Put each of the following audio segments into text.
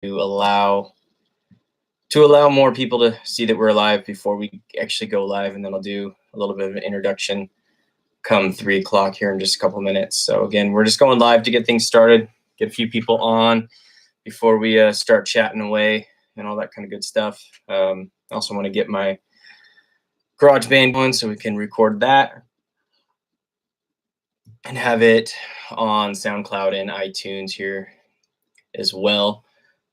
allow to allow more people to see that we're live before we actually go live, and then I'll do a little bit of an introduction come 3 o'clock here in just a couple minutes. So again, we're just going live to get things started, get a few people on before we start chatting away and all that kind of good stuff. I also want to get my GarageBand going so we can record that and have it on SoundCloud and iTunes here as well.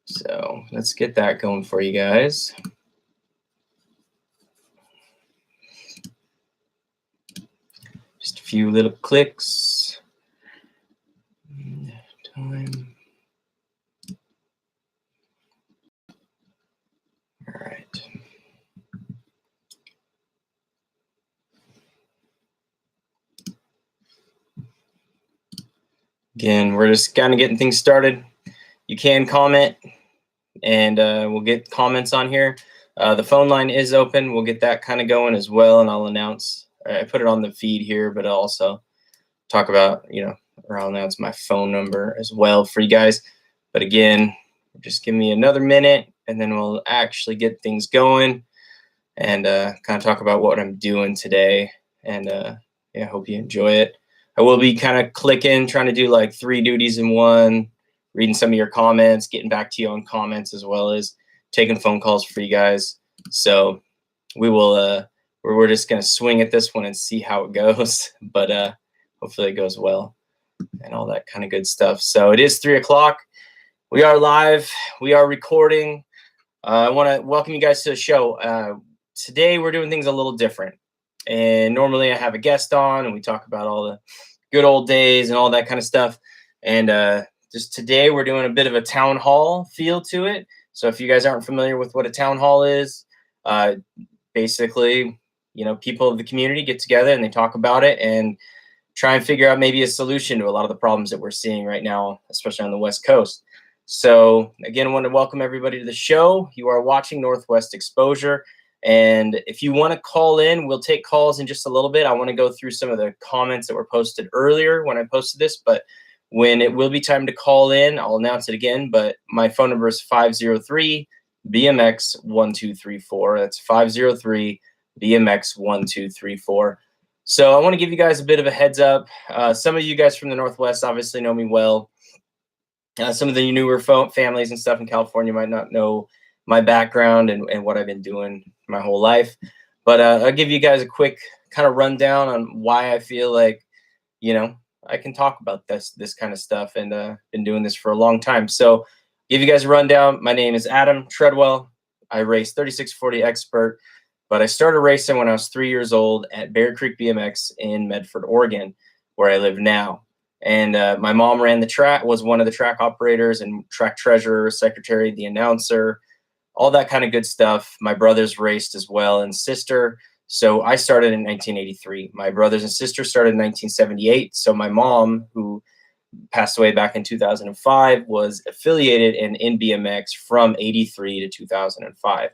So let's get that going for you guys. Just a few little clicks. Time. All right. Again, we're just kind of getting things started. You can comment, and we'll get comments on here. The phone line is open. We'll get that kind of going as well, and I'll announce. I put it on the feed here, but I'll also talk about, or I'll announce my phone number as well for you guys. But again, just give me another minute, and then we'll actually get things going and kind of talk about what I'm doing today. And yeah, I hope you enjoy it. I will be kind of clicking, trying to do like 3 duties in one, reading some of your comments, getting back to you on comments, as well as taking phone calls for you guys. So we will, we're just going to swing at this one and see how it goes. But hopefully it goes well and all that kind of good stuff. So it is 3 o'clock. We are live. We are recording. I want to welcome you guys to the show. Today we're doing things a little different. And normally I have a guest on and we talk about all the good old days and all that kind of stuff. And just today we're doing a bit of a town hall feel to it. So if you guys aren't familiar with what a town hall is, basically, people of the community get together and they talk about it and try and figure out maybe a solution to a lot of the problems that we're seeing right now, especially on the West Coast. So again, I want to welcome everybody to the show. You are watching Northwest Exposure. And if you want to call in, we'll take calls in just a little bit. I want to go through some of the comments that were posted earlier when I posted this, but when it will be time to call in, I'll announce it again. But my phone number is 503-BMX-1234. That's 503-BMX-1234. So I want to give you guys a bit of a heads up. Some of you guys from the Northwest obviously know me well. Some of the newer families and stuff in California might not know my background and what I've been doing my whole life. But I'll give you guys a quick kind of rundown on why I feel like, I can talk about this kind of stuff, and been doing this for a long time. So give you guys a rundown. My name is Adam Treadwell. I race 3640 Expert, but I started racing when I was 3 years old at Bear Creek BMX in Medford, Oregon, where I live now. And my mom ran the track, was one of the track operators and track treasurer, secretary, the announcer, all that kind of good stuff. My brothers raced as well, and sister. So I started in 1983. My brothers and sisters started in 1978. So my mom, who passed away back in 2005, was affiliated in BMX from 83 to 2005.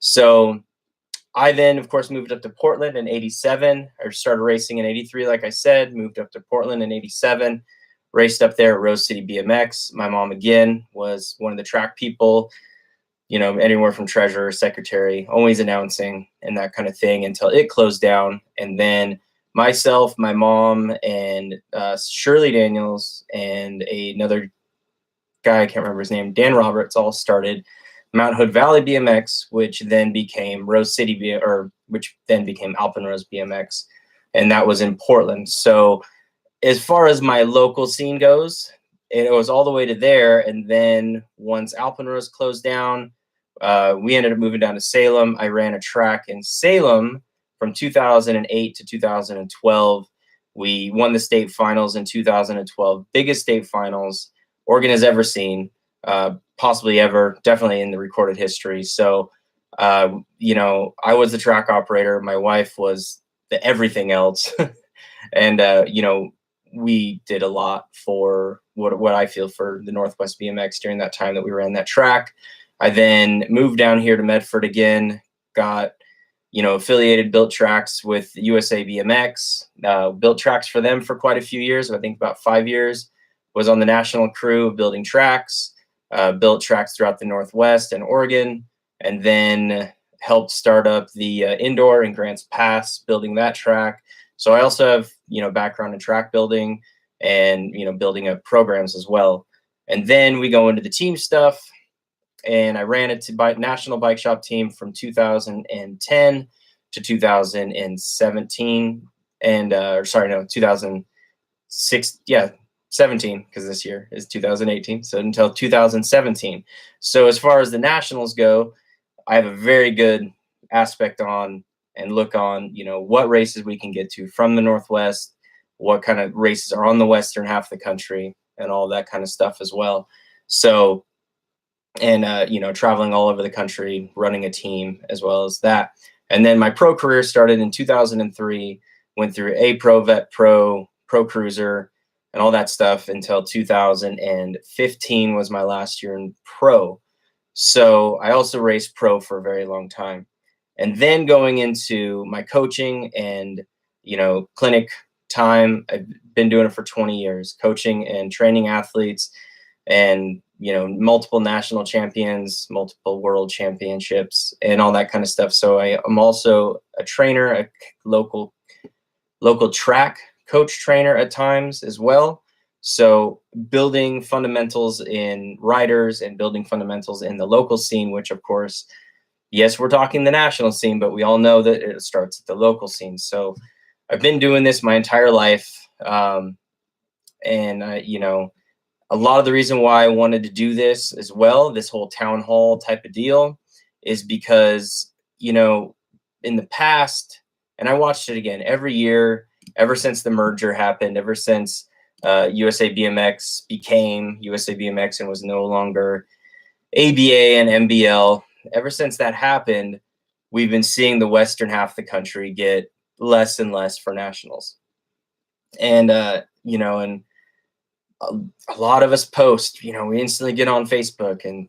So I then, of course, moved up to Portland in 87. I started racing in 83, like I said, moved up to Portland in 87, raced up there at Rose City BMX. My mom, again, was one of the track people, anywhere from treasurer, secretary, always announcing and that kind of thing until it closed down. And then myself, my mom, and Shirley Daniels and another guy, I can't remember his name, Dan Roberts, all started Mount Hood Valley BMX, which then became Rose City, which then became Alpenrose BMX, and that was in Portland. So as far as my local scene goes, it was all the way to there. And then once Alpenrose closed down, we ended up moving down to Salem. I ran a track in Salem from 2008 to 2012. We won the state finals in 2012, biggest state finals Oregon has ever seen, possibly ever, definitely in the recorded history. So, I was the track operator. My wife was the everything else. And, we did a lot for what I feel for the Northwest BMX during that time that we ran that track. I then moved down here to Medford again, got, affiliated, built tracks with USABMX, built tracks for them for quite a few years. I think about 5 years, was on the national crew of building tracks. built tracks throughout the Northwest and Oregon, and then helped start up the indoor in Grants Pass, building that track. So I also have, background in track building and, building up programs as well. And then we go into the team stuff, and I ran a national bike shop team from 2010 to 2017, and 2006, 17, because this year is 2018, so until 2017. So as far as the nationals go, I have a very good aspect on and look on, what races we can get to from the Northwest, what kind of races are on the western half of the country, and all that kind of stuff as well. So, and traveling all over the country, running a team as well as that. And then my pro career started in 2003, went through A Pro, Vet Pro, Pro Cruiser, and all that stuff until 2015 was my last year in pro. So I also raced pro for a very long time. And then going into my coaching and, clinic time, I've been doing it for 20 years, coaching and training athletes, and, multiple national champions, multiple world championships, and all that kind of stuff. So I'm also a trainer, a local track coach trainer at times as well. So building fundamentals in riders and building fundamentals in the local scene, which of course, yes, we're talking the national scene, but we all know that it starts at the local scene. So I've been doing this my entire life. A lot of the reason why I wanted to do this as well, this whole town hall type of deal, is because, in the past, and I watched it again every year, ever since the merger happened, ever since USABMX became USABMX and was no longer ABA and MBL, ever since that happened, we've been seeing the western half of the country get less and less for nationals. And, and a lot of us post, we instantly get on Facebook and,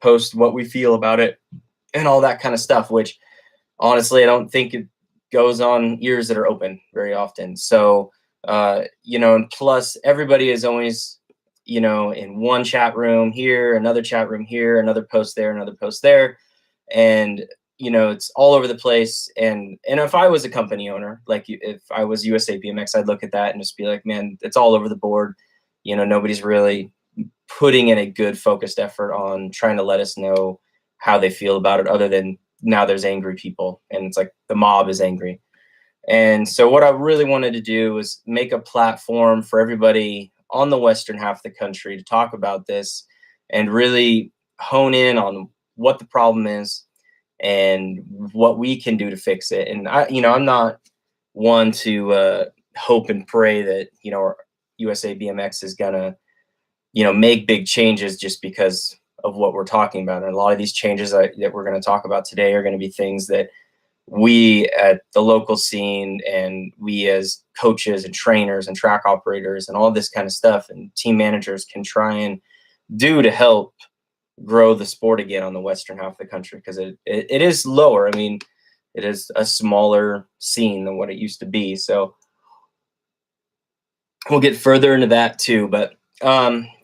post what we feel about it and all that kind of stuff, which honestly, I don't think it goes on ears that are open very often. So, and plus everybody is always, in one chat room here, another chat room here, another post there, another post there. And, it's all over the place. And if I was a company owner, like if I was USABMX, I'd look at that and just be like, man, it's all over the board. Nobody's really putting in a good focused effort on trying to let us know how they feel about it, other than now there's angry people and it's like the mob is angry. And so what I really wanted to do was make a platform for everybody on the western half of the country to talk about this and really hone in on what the problem is and what we can do to fix it. And I'm not one to hope and pray that, USABMX is gonna, make big changes just because of what we're talking about. And a lot of these changes that we're going to talk about today are going to be things that we at the local scene and we as coaches and trainers and track operators and all this kind of stuff and team managers can try and do to help grow the sport again on the western half of the country, because it is lower. I mean, it is a smaller scene than what it used to be. So we'll get further into that too. But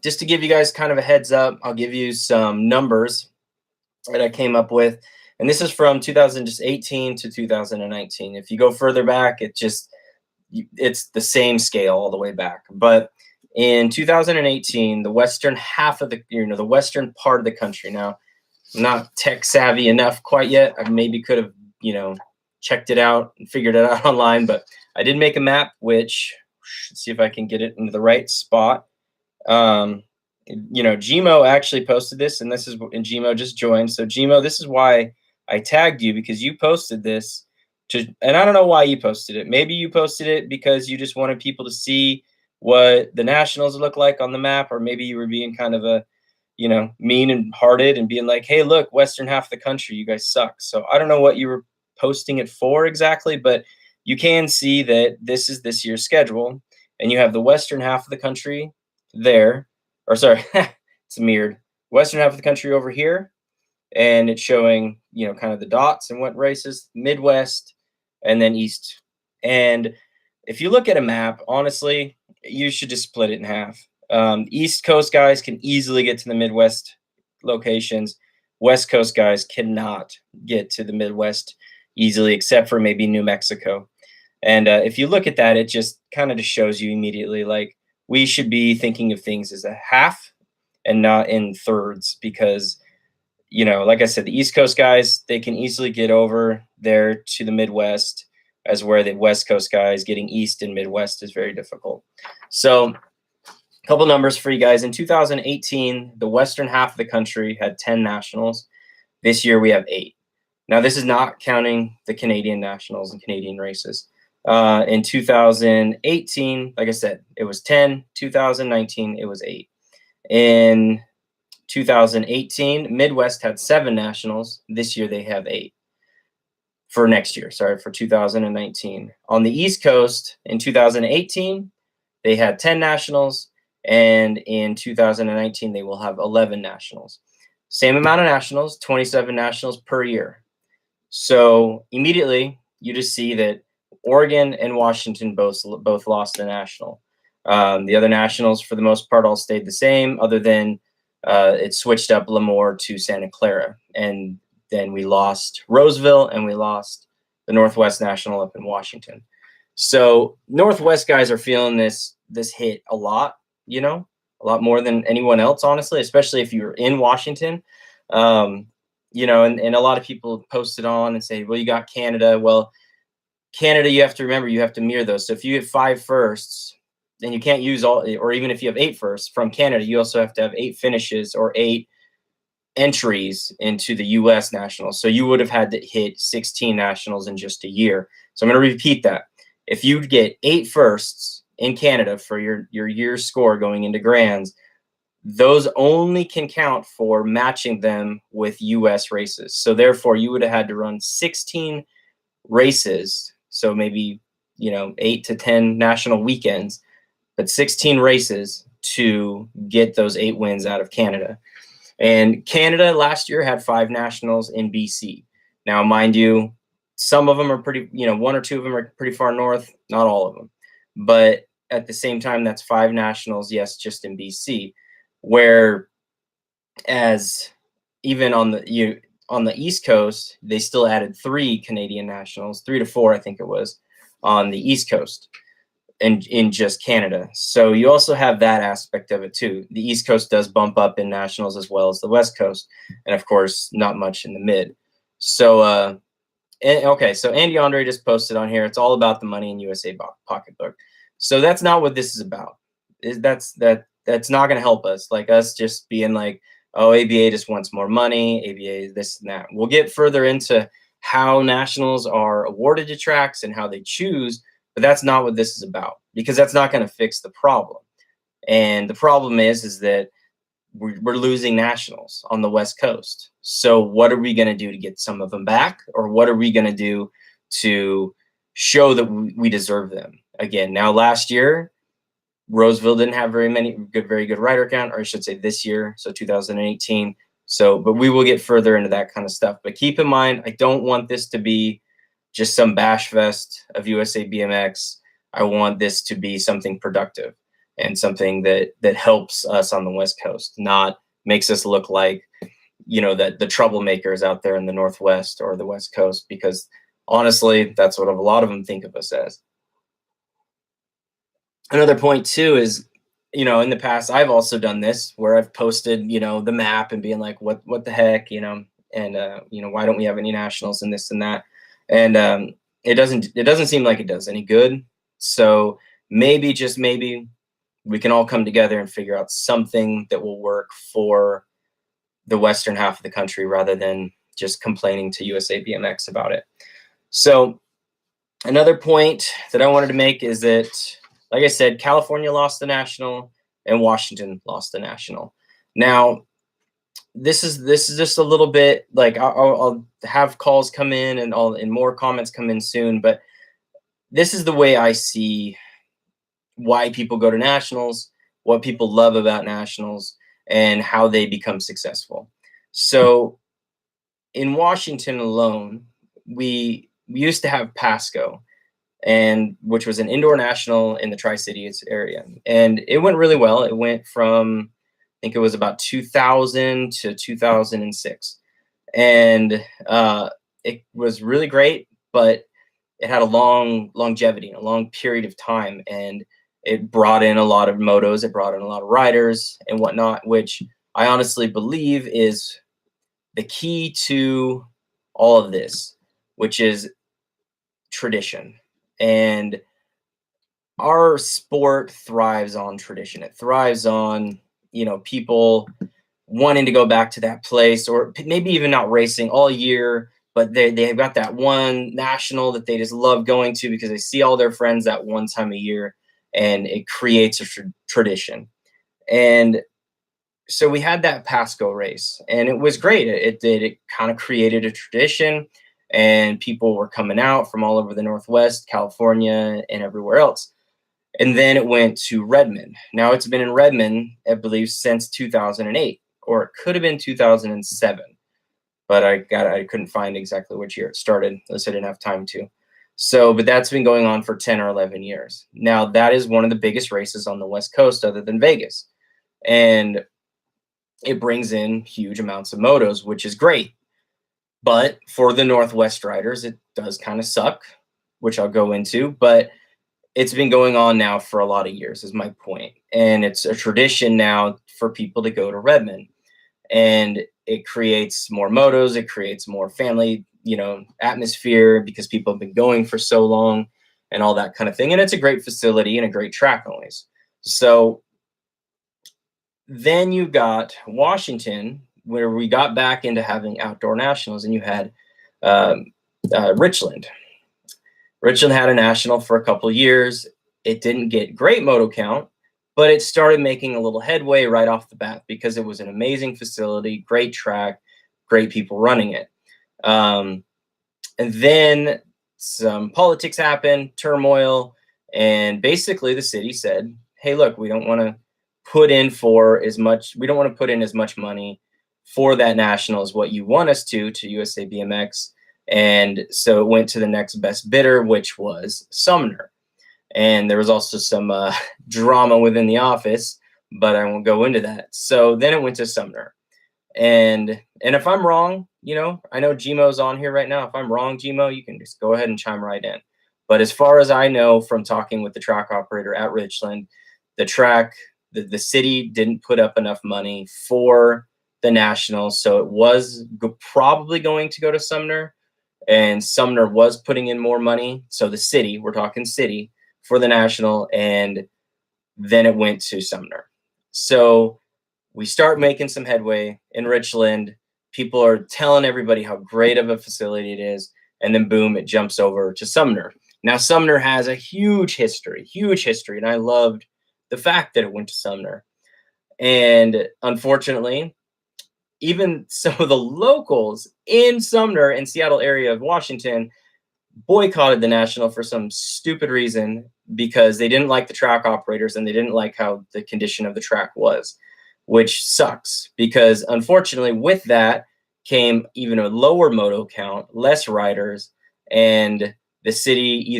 just to give you guys kind of a heads up, I'll give you some numbers that I came up with. And this is from 2018 to 2019. If you go further back, it's the same scale all the way back. But in 2018, the western half of the, the western part of the country. Now, I'm not tech savvy enough quite yet. I maybe could have, checked it out and figured it out online, but I did make a map, which, let's see if I can get it into the right spot. Gmo actually posted this, and this is, and Gmo just joined. So Gmo, this is why I tagged you, because you posted this and I don't know why you posted it. Maybe you posted it because you just wanted people to see what the nationals look like on the map, or maybe you were being kind of a, mean and hearted and being like, hey, look, western half of the country, you guys suck. So I don't know what you were posting it for exactly, but you can see that this is this year's schedule, and you have the western half of the country there, or sorry, it's mirrored. Western half of the country over here, and it's showing, kind of the dots and what races, Midwest, and then East. And if you look at a map, honestly, you should just split it in half. East Coast guys can easily get to the Midwest locations. West Coast guys cannot get to the Midwest easily, except for maybe New Mexico. And if you look at that, it just kind of just shows you immediately, like, we should be thinking of things as a half and not in thirds, because, like I said, the East Coast guys, they can easily get over there to the Midwest, as where the West Coast guys getting east and Midwest is very difficult. So a couple numbers for you guys. In 2018, the western half of the country had 10 nationals. This year we have 8. Now, this is not counting the Canadian nationals and Canadian races. In 2018, like I said, it was 10. 2019, it was 8. In 2018, Midwest had 7 nationals. This year they have 8. For next year, sorry, for 2019. On the East Coast, in 2018, they had 10 nationals, and in 2019, they will have 11 nationals. Same amount of nationals, 27 nationals per year. So immediately, you just see that Oregon and Washington both lost a national. The other nationals, for the most part, all stayed the same, other than it switched up Lemoore to Santa Clara. And then we lost Roseville, and we lost the Northwest National up in Washington. So Northwest guys are feeling this hit a lot, a lot more than anyone else, honestly, especially if you're in Washington. And a lot of people posted on and say, well, you got Canada. Well, Canada, you have to remember, you have to mirror those. So if you have 5 firsts, then you can't use all, or even if you have 8 firsts from Canada, you also have to have 8 finishes or 8 entries into the U.S. nationals. So you would have had to hit 16 nationals in just a year. So I'm going to repeat that. If you get 8 firsts in Canada for your year's score going into grands, those only can count for matching them with U.S. races. So therefore, you would have had to run 16 races. So maybe, 8 to 10 national weekends, but 16 races to get those 8 wins out of Canada. And Canada last year had 5 nationals in BC. Now, mind you, some of them are pretty, 1 or 2 of them are pretty far north, not all of them. But at the same time, that's 5 nationals, yes, just in BC. Whereas even on the East Coast, they still added 3 Canadian nationals, 3 to 4, I think it was, on the East Coast. And in just Canada. So you also have that aspect of it too. The East Coast does bump up in nationals as well as the West Coast. And of course, not much in the mid. So, okay. So Andy Andre just posted on here. It's all about the money in USA pocketbook. So that's not what this is about. That's not going to help us. Like us just being like, oh, ABA just wants more money. ABA this and that. We'll get further into how nationals are awarded to tracks and how they choose. But that's not what this is about, because that's not going to fix the problem. And the problem is that we're losing nationals on the West Coast. So what are we going to do to get some of them back? Or what are we going to do to show that we deserve them? Again, now last year, Roseville didn't have very good rider count, or I should say this year, so 2018. So, but we will get further into that kind of stuff. But keep in mind, I don't want this to be just some bash fest of USABMX. I want this to be something productive and something that helps us on the West Coast, not makes us look like, that the troublemakers out there in the Northwest or the West Coast, because honestly, that's what a lot of them think of us as. Another point too is, in the past, I've also done this where I've posted, the map and being like, what the heck, and why don't we have any nationals and this and that? And it doesn't seem like it does any good. So maybe, just maybe, we can all come together and figure out something that will work for the western half of the country, rather than just complaining to USABMX about it. So another point that I wanted to make is that, like I said, California lost the national and Washington lost the national. Now, this is just a little bit like, I'll have calls come in and more comments come in soon, but this is the way I see why people go to nationals, what people love about nationals, and how they become successful. So in Washington alone, we used to have Pasco, and which was an indoor national in the Tri-Cities area. And it went really well. It went from, I think it was about 2000 to 2006. And it was really great, but it had a long longevity, a long period of time. And it brought in a lot of motos, it brought in a lot of riders and whatnot, which I honestly believe is the key to all of this, which is tradition. And our sport thrives on tradition. It thrives on, people wanting to go back to that place, or maybe even not racing all year, but they've got that one national that they just love going to because they see all their friends that one time a year, and it creates a tradition. And so we had that Pasco race, and it was great. It kind of created a tradition, and people were coming out from all over the Northwest, California, and everywhere else. And then it went to Redmond. Now it's been in Redmond, I believe, since 2008, or it could have been 2007, but I couldn't find exactly which year it started, unless I didn't have time to. So, but that's been going on for 10 or 11 years. Now that is one of the biggest races on the West Coast other than Vegas. And it brings in huge amounts of motos, which is great. But for the Northwest riders, it does kind of suck, which I'll go into. But it's been going on now for a lot of years, is my point. And it's a tradition now for people to go to Redmond. And it creates more motos, it creates more family, atmosphere, because people have been going for so long and all that kind of thing. And it's a great facility and a great track always. So then you got Washington, where we got back into having outdoor nationals, and you had Richland. Richland had a national for a couple years. It didn't get great moto count, but it started making a little headway right off the bat because it was an amazing facility, great track, great people running it. And then some politics happened, turmoil, and basically the city said, hey, look, we don't want to put in as much money for that national as what you want us to USABMX. And so it went to the next best bidder, which was Sumner. And there was also some drama within the office, but I won't go into that. So then it went to Sumner. And if I'm wrong, I know Gmo's on here right now. If I'm wrong, Gmo, you can just go ahead and chime right in. But as far as I know from talking with the track operator at Richland, the city didn't put up enough money for the national. So it was probably going to go to Sumner, and Sumner was putting in more money. So the city, we're talking city, for the national, and then it went to Sumner. So we start making some headway in Richland. People are telling everybody how great of a facility it is, and then boom, it jumps over to Sumner. Now Sumner has a huge history, and I loved the fact that it went to Sumner. And unfortunately, even some of the locals in Sumner and Seattle area of Washington boycotted the national for some stupid reason, because they didn't like the track operators and they didn't like how the condition of the track was, which sucks, because unfortunately with that came even a lower moto count, less riders, and the city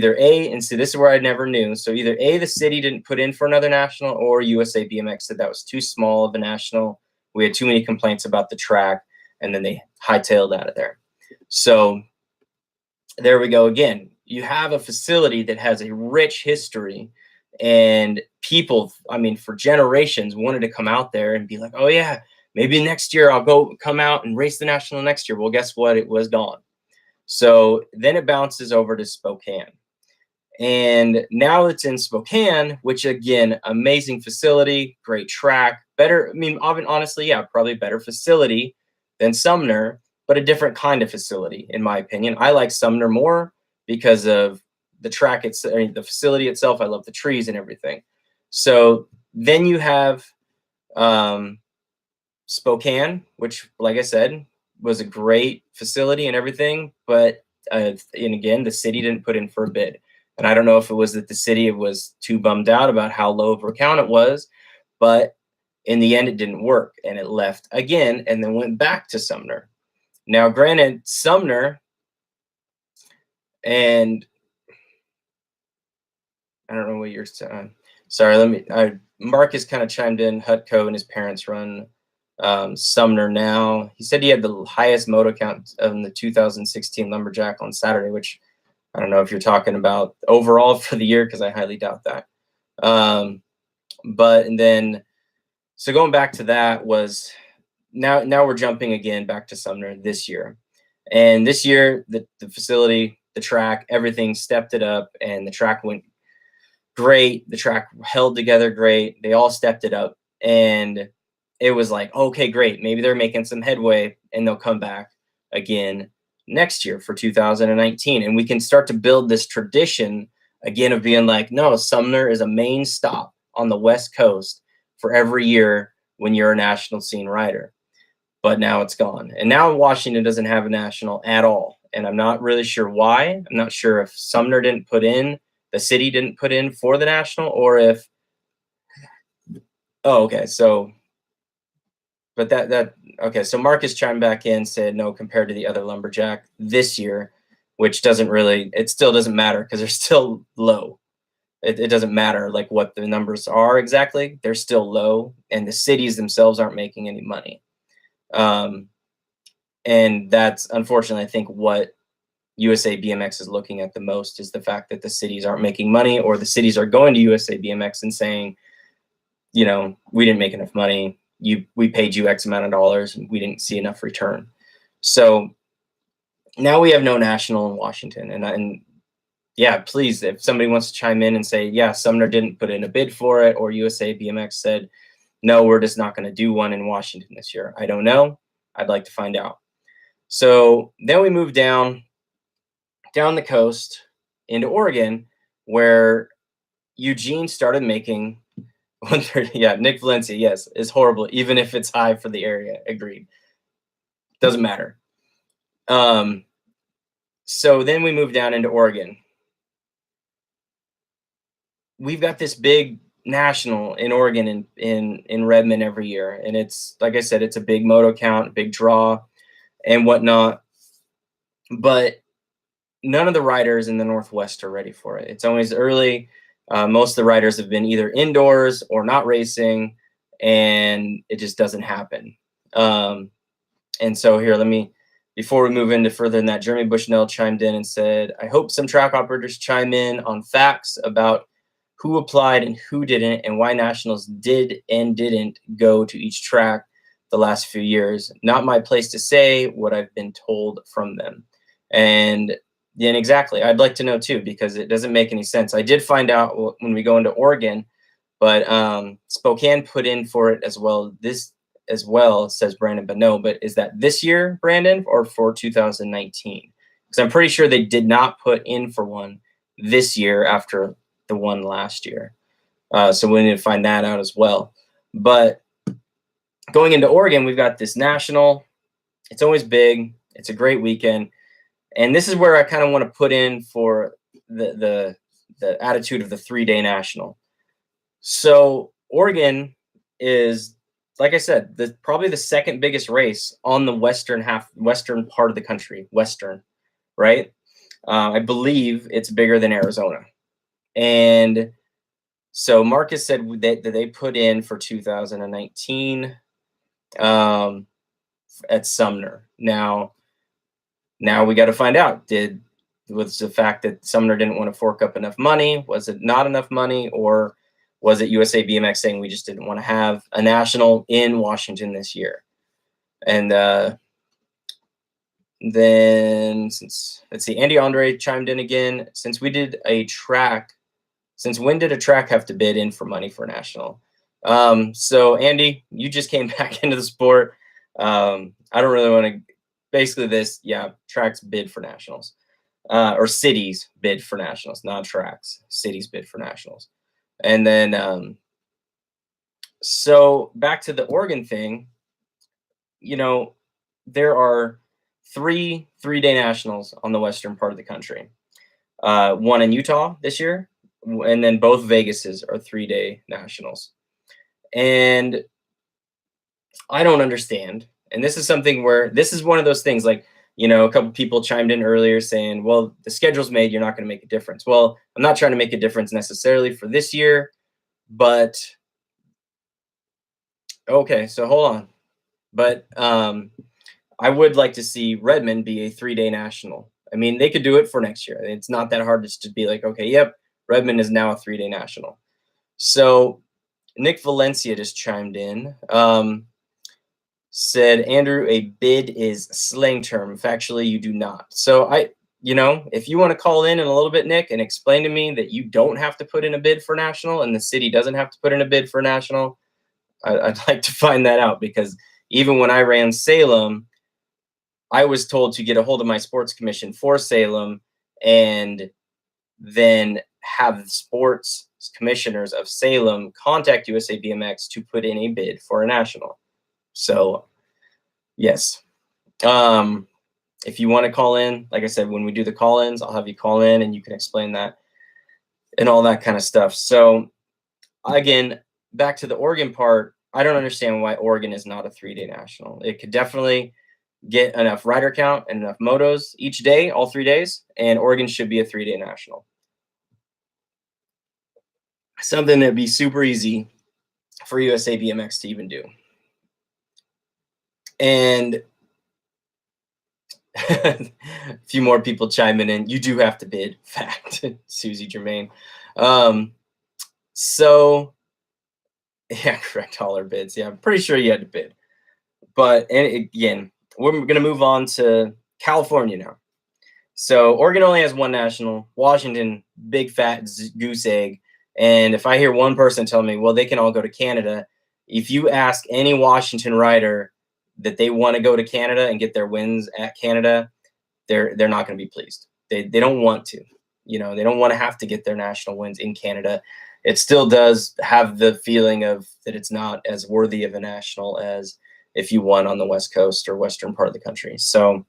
and so this is where I never knew. So either the city didn't put in for another national, or USA BMX said that was too small of a national. We had too many complaints about the track, and then they hightailed out of there. So there we go again. You have a facility that has a rich history, and people, for generations wanted to come out there and be like, oh yeah, maybe next year I'll come out and race the national next year. Well, guess what? It was gone. So then it bounces over to Spokane. And now it's in Spokane, which again, amazing facility, great track, better. Honestly, yeah, probably better facility than Sumner, but a different kind of facility, in my opinion. I like Sumner more because of the track, the facility itself. I love the trees and everything. So then you have Spokane, which, like I said, was a great facility and everything, but and again, the city didn't put in for a bid. And I don't know if it was that the city was too bummed out about how low of a count it was, but in the end, it didn't work, and it left again and then went back to Sumner. Now, granted, Sumner, and I don't know what you're sorry, let me Marcus kind of chimed in. Hutco and his parents run Sumner now. He said he had the highest moto count in the 2016 Lumberjack on Saturday, which I don't know if you're talking about overall for the year, because I highly doubt that. But and then, so going back to that was now we're jumping again back to Sumner this year. And this year, the facility, the track, everything stepped it up, and the track went great. The track held together great. They all stepped it up, and it was like, okay, great. Maybe they're making some headway, and they'll come back again next year for 2019. And we can start to build this tradition again of being like, no, Sumner is a main stop on the West Coast for every year when you're a national scene rider. But now it's gone. And now Washington doesn't have a national at all. And I'm not really sure why. I'm not sure if Sumner didn't put in, the city didn't put in for the national, or if, oh, okay. So, but okay. So Marcus chimed back in, said no, compared to the other Lumberjack this year, which doesn't really, it still doesn't matter because they're still low. It doesn't matter like what the numbers are exactly. They're still low, and the cities themselves aren't making any money. And that's unfortunately, I think, what USABMX is looking at the most, is the fact that the cities aren't making money, or the cities are going to USABMX and saying, you know, we didn't make enough money. We paid you X amount of dollars and we didn't see enough return. So now we have no national in Washington. And yeah, please, if somebody wants to chime in and say, yeah, Sumner didn't put in a bid for it, or USABMX said, no, we're just not going to do one in Washington this year. I don't know. I'd like to find out. So then we moved down the coast into Oregon, where Eugene started making 130. Yeah, Nick Valencia, yes, is horrible, even if it's high for the area. Agreed. Doesn't matter. So then we moved down into Oregon. We've got this big national in Oregon in Redmond every year, and it's, like I said, it's a big moto count, big draw, and whatnot. But none of the riders in the Northwest are ready for it. It's always early. Most of the riders have been either indoors or not racing, and it just doesn't happen. And so here, before we move into further than that, Jeremy Bushnell chimed in and said, I hope some track operators chime in on facts about who applied and who didn't, and why nationals did and didn't go to each track the last few years. Not my place to say what I've been told from them. And then exactly, I'd like to know too, because it doesn't make any sense. I did find out when we go into Oregon, but Spokane put in for it as well. This as well, says Brandon, but no, but is that this year, Brandon, or for 2019? Because I'm pretty sure they did not put in for one this year after the one last year. So we need to find that out as well. But going into Oregon, we've got this national. It's always big. It's a great weekend. And this is where I kind of want to put in for the attitude of the 3-day national. So Oregon is, like I said, probably the second biggest race on the western part of the country, right? I believe it's bigger than Arizona. And so Marcus said that they put in for 2019 at Sumner. Now we got to find out, was the fact that Sumner didn't want to fork up enough money? Was it not enough money? Or was it USABMX saying we just didn't want to have a national in Washington this year? And then let's see, Andy Andre chimed in again. Since when did a track have to bid in for money for national? So Andy, you just came back into the sport. I don't really want to, basically this, yeah, tracks bid for nationals, or cities bid for nationals, not tracks, cities bid for nationals. And then, so back to the Oregon thing, you know, there are three-day nationals on the western part of the country. One in Utah this year, and then both Vegases are 3-day nationals. And I don't understand. And this is something where this is one of those things, like You know, a couple people chimed in earlier saying, well, the schedule's made, you're not going to make a difference. Well, I'm not trying to make a difference necessarily for this year, but okay, so hold on. But I would like to see Redmond be a 3-day national. I mean, they could do it for next year. It's not that hard just to be like, okay, yep, Redmond is now a 3-day national. So Nick Valencia just chimed in. Said, Andrew, a bid is slang term. Factually, you do not. So you know, if you want to call in a little bit, Nick, and explain to me that you don't have to put in a bid for national and the city doesn't have to put in a bid for national, I'd like to find that out, because even when I ran Salem, I was told to get a hold of my sports commission for Salem and then have the sports commissioners of Salem contact USABMX to put in a bid for a national. So yes, if you want to call in, like I said, when we do the call-ins, I'll have you call in and you can explain that and all that kind of stuff. So again, back to the Oregon part, I don't understand why Oregon is not a 3-day national. It could definitely get enough rider count and enough motos each day, all 3 days, and Oregon should be a 3-day national. Something that'd be super easy for USABMX to even do. And a few more people chiming in. You do have to bid. Fact, Susie Germain. So yeah, correct all our bids. Yeah, I'm pretty sure you had to bid. But and again, we're going to move on to California now. So Oregon only has one national. Washington, big fat goose egg. And if I hear one person tell me, well, they can all go to Canada, if you ask any Washington rider that they want to go to Canada and get their wins at Canada, they're not going to be pleased. They don't want to. You know, they don't want to have to get their national wins in Canada. It still does have the feeling of that it's not as worthy of a national as if you won on the West Coast or western part of the country. So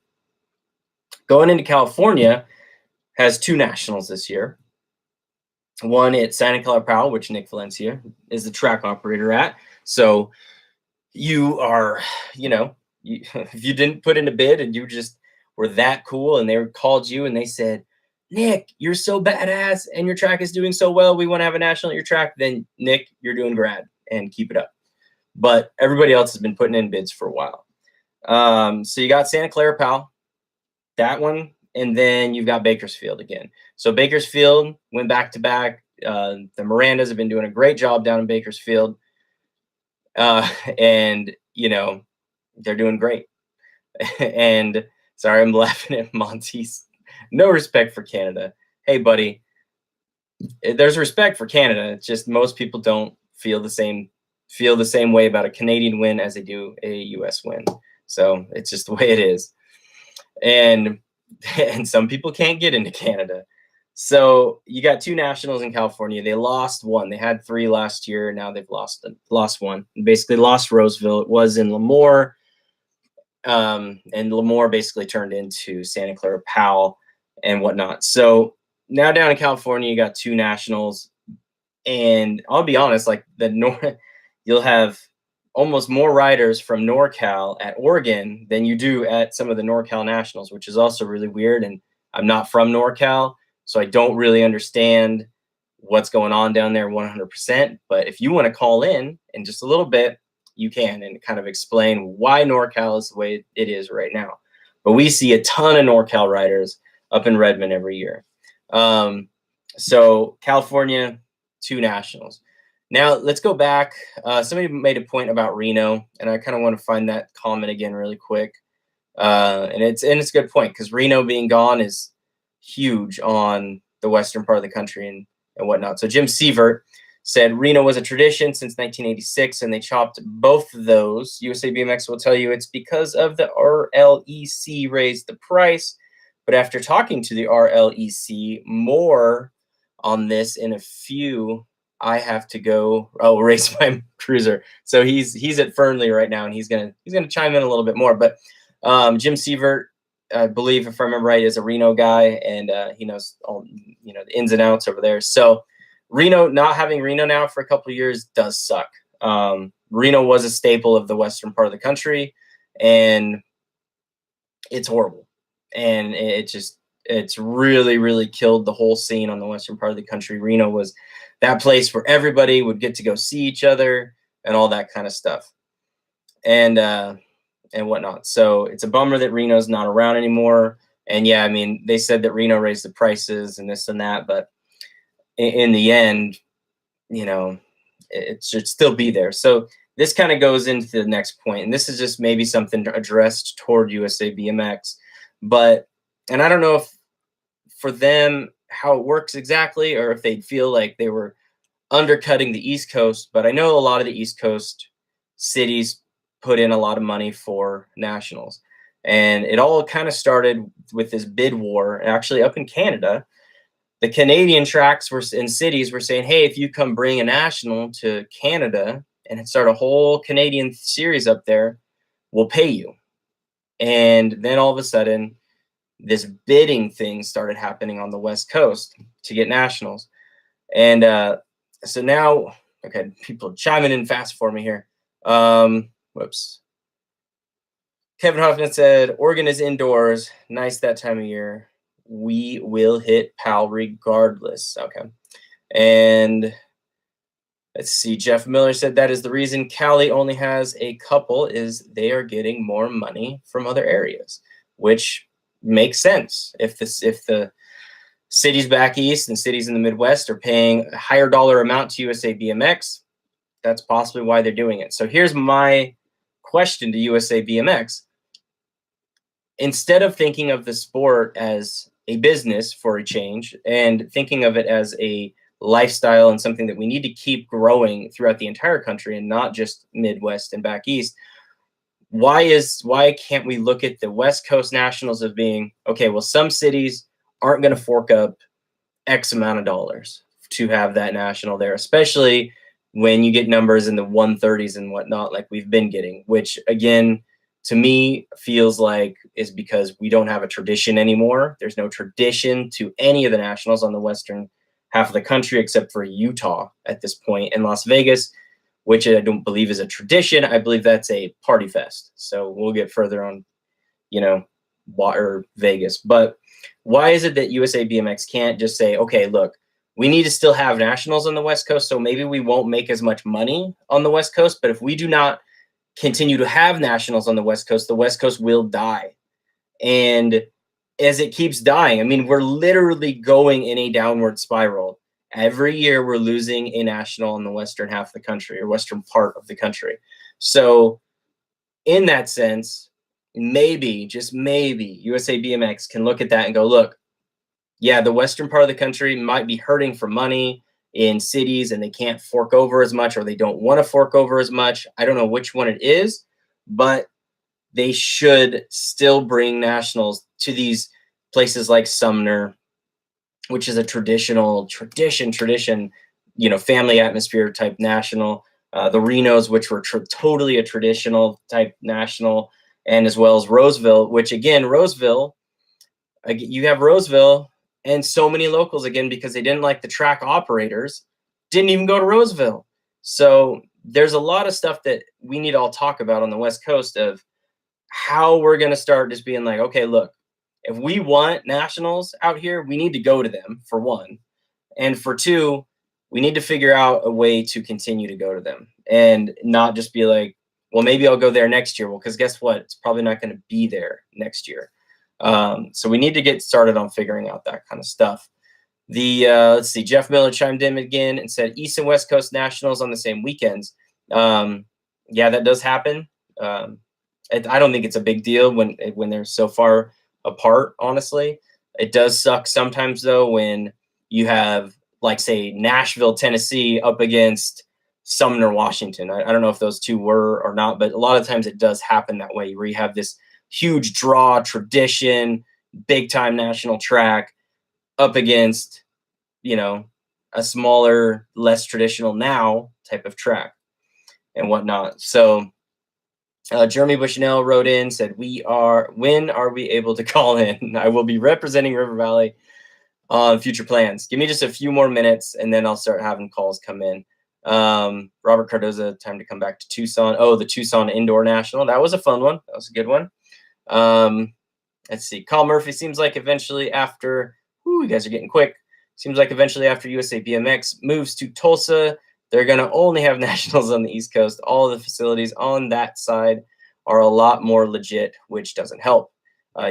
going into California has 2 nationals this year. One at Santa Clara Powell, which Nick Valencia is the track operator at. So you are, you know, if you didn't put in a bid and you just were that cool and they called you and they said, Nick, you're so badass and your track is doing so well, we want to have a national at your track, then Nick, you're doing grad and keep it up. But everybody else has been putting in bids for a while. So you got Santa Clara Powell, that one, and then you've got Bakersfield again. So Bakersfield went back to back. The Mirandas have been doing a great job down in Bakersfield. And, you know, they're doing great. And sorry, I'm laughing at Monty's. No respect for Canada. Hey, buddy, there's respect for Canada. It's just most people don't feel the same way about a Canadian win as they do a US win. So it's just the way it is. And some people can't get into Canada. So you got 2 nationals in California. They lost one. They had 3 last year. Now they've lost one. Basically lost Roseville. It was in Lemoore. And Lemoore basically turned into Santa Clara Powell and whatnot. So now down in California, you got 2 nationals. And I'll be honest, like you'll have almost more riders from NorCal at Oregon than you do at some of the NorCal nationals, which is also really weird. And I'm not from NorCal, so I don't really understand what's going on down there 100%. But if you want to call in just a little bit, you can, and kind of explain why NorCal is the way it is right now. But we see a ton of NorCal riders up in Redmond every year. So California, 2 nationals. Now let's go back. Somebody made a point about Reno, and I kind of want to find that comment again really quick. And it's a good point, because Reno being gone is huge on the western part of the country and whatnot. So Jim Sievert said Reno was a tradition since 1986, and they chopped both of those. USABMX will tell you it's because of the RLEC raised the price. But after talking to the RLEC more on this in a few, I have to go race my cruiser. So he's at Fernley right now, and he's gonna chime in a little bit more. But Jim Sievert, I believe, if I remember right, is a Reno guy, and he knows all the ins and outs over there. So Reno, not having Reno now for a couple of years does suck. Reno was a staple of the western part of the country, and it's horrible. and it's really, really killed the whole scene on the western part of the country. Reno was that place where everybody would get to go see each other and all that kind of stuff, and whatnot. So it's a bummer that Reno's not around anymore. And yeah, I mean, they said that Reno raised the prices and this and that, but in the end, you know, it should still be there. So this kind of goes into the next point, and this is just maybe something addressed toward USA BMX, but and I don't know if for them how it works exactly, or if they feel like they were undercutting the East Coast, but I know a lot of the East Coast cities put in a lot of money for nationals. And it all kind of started with this bid war, actually up in Canada. The Canadian tracks were in cities were saying, hey, if you come bring a national to Canada and start a whole Canadian series up there, we'll pay you. And then all of a sudden, this bidding thing started happening on the West Coast to get nationals. And so now, okay, people chiming in fast for me here. Whoops. Kevin Hoffman said, Oregon is indoors. Nice that time of year. We will hit PAL regardless. Okay. And let's see. Jeff Miller said that is the reason Cali only has a couple is they are getting more money from other areas, which makes sense. If the cities back east and cities in the Midwest are paying a higher dollar amount to USA BMX, that's possibly why they're doing it. So here's my question to USA BMX. Instead of thinking of the sport as a business for a change and thinking of it as a lifestyle and something that we need to keep growing throughout the entire country and not just Midwest and back east, why can't we look at the West Coast Nationals of being, okay, well, some cities aren't going to fork up X amount of dollars to have that national there, especially when you get numbers in the 130s and whatnot, like we've been getting, which again, to me feels like is because we don't have a tradition anymore. There's no tradition to any of the nationals on the western half of the country except for Utah at this point, and Las Vegas, which I don't believe is a tradition. I believe that's a party fest. So we'll get further on, you know, or Vegas. But why is it that USA BMX can't just say, okay, look, we need to still have nationals on the West Coast, so maybe we won't make as much money on the West Coast, but if we do not continue to have nationals on the West Coast will die. And as it keeps dying, I mean, we're literally going in a downward spiral. Every year we're losing a national in the western half of the country or western part of the country. So in that sense, maybe, just maybe, USA BMX can look at that and go, look, yeah, the western part of the country might be hurting for money in cities and they can't fork over as much or they don't want to fork over as much. I don't know which one it is, but they should still bring nationals to these places like Sumner, which is a tradition, you know, family atmosphere type national. The Renos, which were totally a traditional type national, and as well as Roseville, which again, Roseville, you have Roseville and so many locals again because they didn't like the track operators, didn't even go to Roseville. So there's a lot of stuff that we need to all talk about on the West Coast of how we're going to start just being like, okay, look, if we want nationals out here, we need to go to them for one. And for two, we need to figure out a way to continue to go to them and not just be like, well, maybe I'll go there next year. Well, because guess what? It's probably not going to be there next year. So we need to get started on figuring out that kind of stuff. Let's see, Jeff Miller chimed in again and said East and West Coast Nationals on the same weekends. Yeah, that does happen. I don't think it's a big deal when they're so far apart, honestly. It does suck sometimes, though, when you have, like, say, Nashville, Tennessee up against Sumner, Washington. I don't know if those two were or not, but a lot of times it does happen that way, where you have this huge draw, tradition, big-time national track up against, you know, a smaller, less traditional now type of track and whatnot. So Jeremy Bushnell wrote in, said, when are we able to call in? I will be representing River Valley on future plans. Give me just a few more minutes and then I'll start having calls come in. Robert Cardoza, time to come back to Tucson. Oh, the Tucson Indoor National. That was a fun one. That was a good one. let's see. Kyle Murphy seems like eventually after, you guys are getting quick. Seems like eventually after USABMX moves to Tulsa, they're going to only have nationals on the East Coast. All the facilities on that side are a lot more legit, which doesn't help.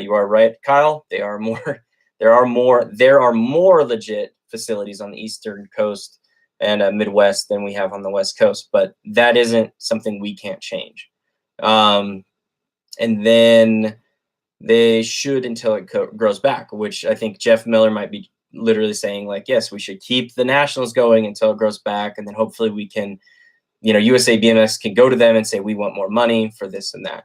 You are right, Kyle. They are more. There are more legit facilities on the Eastern Coast and Midwest than we have on the West Coast, but that isn't something we can't change. And then they should until it grows back, which I think Jeff Miller might be literally saying, like, yes, we should keep the nationals going until it grows back, and then hopefully we can, USABMX can go to them and say we want more money for this and that.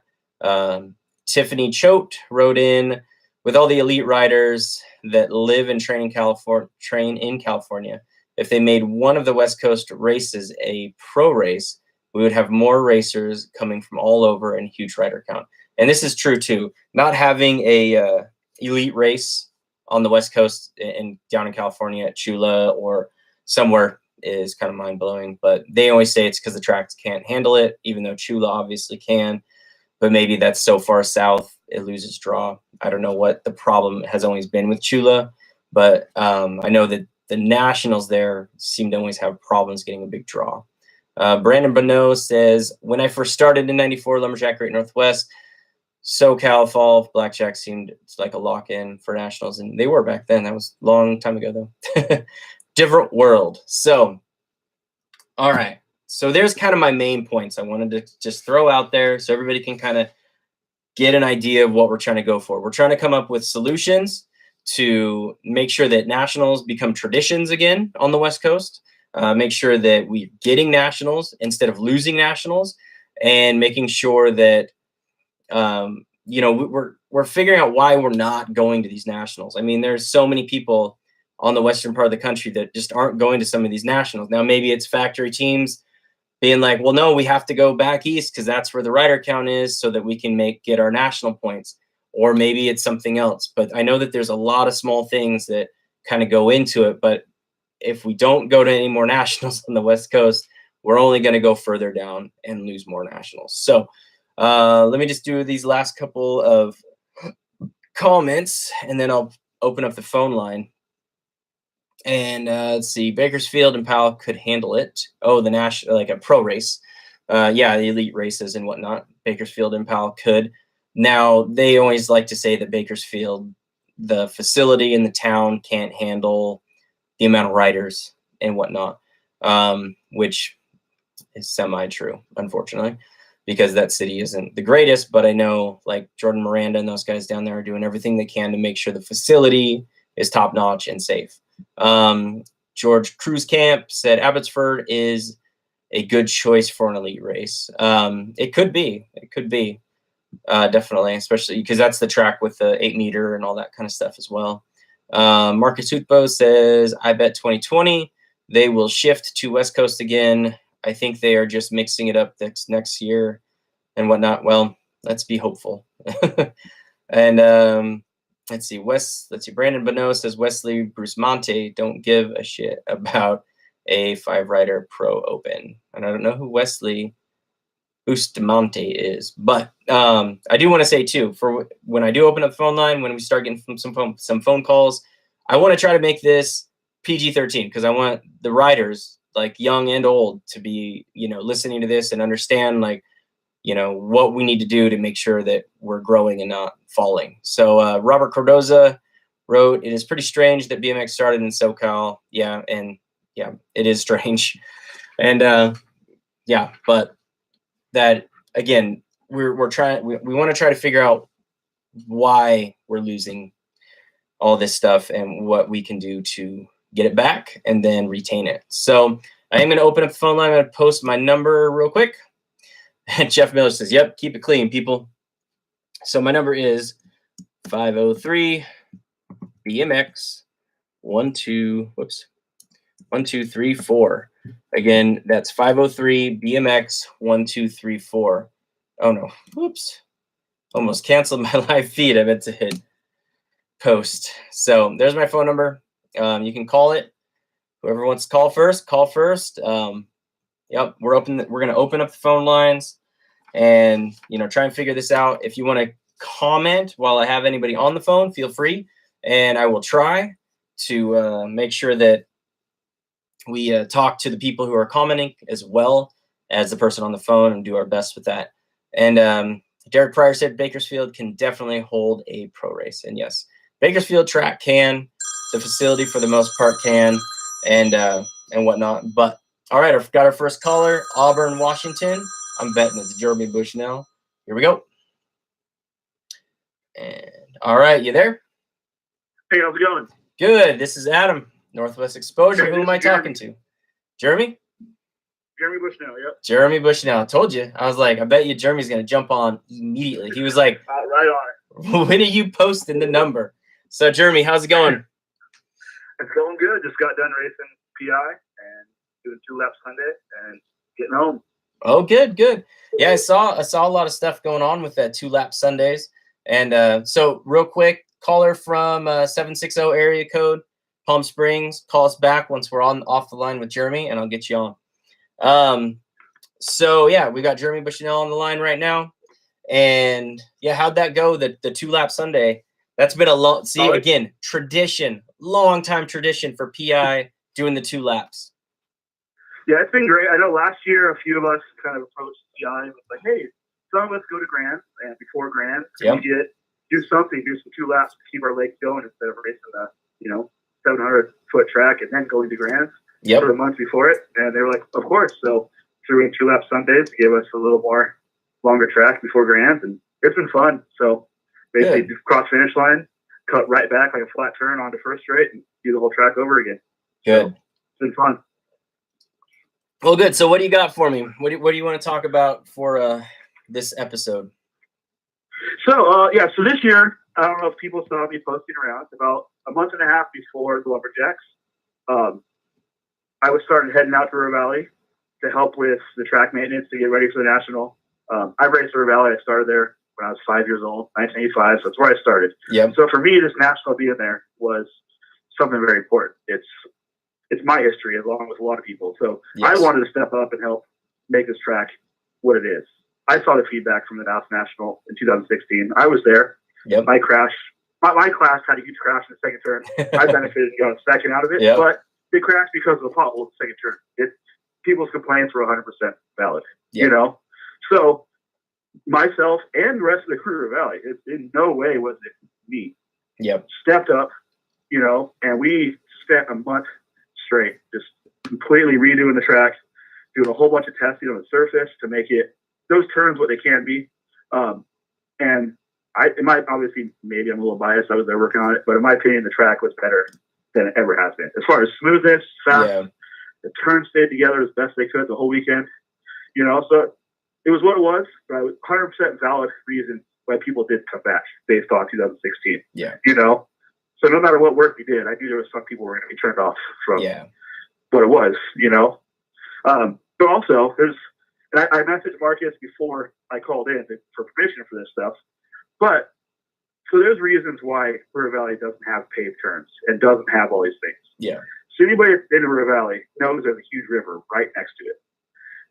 Tiffany Choate wrote in, with all the elite riders that live and train in California, if they made one of the West Coast races a pro race, we would have more racers coming from all over and huge rider count. And this is true too. Not having a elite race on the West Coast and down in California at Chula or somewhere is kind of mind blowing. But they always say it's because the tracks can't handle it, even though Chula obviously can. But maybe that's so far south it loses draw. I don't know what the problem has always been with Chula, but I know that the nationals there seem to always have problems getting a big draw. Brandon Bonneau says, when I first started in '94 Lumberjack Great Northwest, SoCal Fall Blackjack seemed like a lock-in for nationals, and they were back then. That was a long time ago, though. Different world. So, all right. So there's kind of my main points I wanted to just throw out there so everybody can kind of get an idea of what we're trying to go for. We're trying to come up with solutions to make sure that nationals become traditions again on the West Coast. Make sure that we're getting nationals instead of losing nationals, and making sure that we're figuring out why we're not going to these nationals. I mean, there's so many people on the western part of the country that just aren't going to some of these nationals. Now, maybe it's factory teams being like, well, no, we have to go back east because that's where the rider count is so that we can get our national points. Or maybe it's something else. But I know that there's a lot of small things that kind of go into it. But if we don't go to any more nationals on the West Coast, we're only going to go further down and lose more nationals. So let me just do these last couple of comments, and then I'll open up the phone line. And let's see, Bakersfield and Powell could handle it. Oh, the national, like a pro race. Yeah, the elite races and whatnot. Bakersfield and Powell could. Now, they always like to say that Bakersfield, the facility in the town, can't handle the amount of riders and whatnot, which is semi-true, unfortunately, because that city isn't the greatest. But I know, like, Jordan Miranda and those guys down there are doing everything they can to make sure the facility is top-notch and safe. George Cruz Camp said Abbotsford is a good choice for an elite race. It could be. Definitely, especially because that's the track with the 8-meter and all that kind of stuff as well. Marcus Hutbo says, I bet 2020 they will shift to West Coast again. I think they are just mixing it up next year and whatnot. Well, let's be hopeful. And let's see. Brandon Bonneau says Wesley Bruce Monte don't give a shit about a 5-rider pro open. And I don't know who Wesley Bustamante is, but I do want to say too, for when I do open up the phone line, when we start getting some phone calls, I want to try to make this PG-13 because I want the riders, like young and old, to be, listening to this and understand, like, what we need to do to make sure that we're growing and not falling. So Robert Cordoza wrote, it is pretty strange that BMX started in SoCal. Yeah, it is strange. And but that, again, we're trying, we want to try to figure out why we're losing all this stuff and what we can do to get it back and then retain it. So I am going to open up the phone line. I'm going to post my number real quick. And Jeff Miller says, yep, keep it clean, people. So my number is 503 BMX 1234. Again, that's 503 BMX 1234. Oh no, whoops. Almost canceled my live feed. I meant to hit post. So there's my phone number. You can call it. Whoever wants to call first, call first. Yep, we're going to open up the phone lines and, try and figure this out. If you want to comment while I have anybody on the phone, feel free, and I will try to make sure that we talk to the people who are commenting as well as the person on the phone and do our best with that. And Derek Pryor said Bakersfield can definitely hold a pro race. And yes, Bakersfield track can, the facility for the most part can, and whatnot. But all right, I've got our first caller, Auburn, Washington. I'm betting it's Jeremy Bushnell. Here we go. And all right, you there? Hey, how's it going? Good. This is Adam, Northwest Exposure. Who am I talking to? Jeremy? Jeremy Bushnell, yep. Jeremy Bushnell. I told you. I was like, I bet you Jeremy's going to jump on immediately. He was like, right on it. When are you posting the number? So, Jeremy, how's it going? It's going good. Just got done racing PI and doing 2 laps Sunday and getting home. Oh, good, good. Yeah, I saw a lot of stuff going on with that 2 lap Sundays. And so real quick, caller from 760 area code, Palm Springs, call us back once we're off the line with Jeremy, and I'll get you on. So yeah, we got Jeremy Bushnell on the line right now. And yeah, how'd that go? The 2 lap Sunday. That's been a long, again, tradition, long time tradition for PI doing the 2 laps. Yeah, it's been great. I know last year a few of us kind of approached PI and was like, hey, some of us go to Grand, and before Grand, we do something, do some 2 laps to keep our legs going instead of racing the 700-foot track and then going to Grand for the month before it. And they were like, of course. So threw in 2 lap Sundays to give us a little more longer track before Grand, and it's been fun. So basically, cross finish line, cut right back like a flat turn onto first straight, and do the whole track over again. Good. So it's been fun. Well, good. So what do you got for me? What do you want to talk about for this episode? So, so this year, I don't know if people saw me posting around, about a month and a half before the Lumberjacks, I was starting heading out to River Valley to help with the track maintenance to get ready for the National. I raced River Valley. I started there when I was 5 years old, 1985. So that's where I started. Yep. So for me, this National being there was something very important. It's my history, along with a lot of people. So I wanted to step up and help make this track what it is. I saw the feedback from the Dallas National in 2016. I was there. Yep. My class had a huge crash in the second turn. I benefited going second out of it, but they crashed because of the pothole in the second turn. People's complaints were 100% valid, So myself and the rest of the crew of Valley, in no way was it me. Stepped up, and we spent a month straight just completely redoing the track, doing a whole bunch of testing on the surface to make those turns what they can be. And it might, obviously, maybe I'm a little biased. I was there working on it, but in my opinion, the track was better than it ever has been. As far as smoothness, fast, the turns stayed together as best they could the whole weekend. So it was what it was, but 100% valid reason why people did come back based on 2016. So no matter what work we did, I knew there was some people were going to be turned off from what it was, But also, I messaged Marcus before I called in for permission for this stuff. But so there's reasons why River Valley doesn't have paved turns and doesn't have all these things. So anybody that's been to River Valley knows there's a huge river right next to it.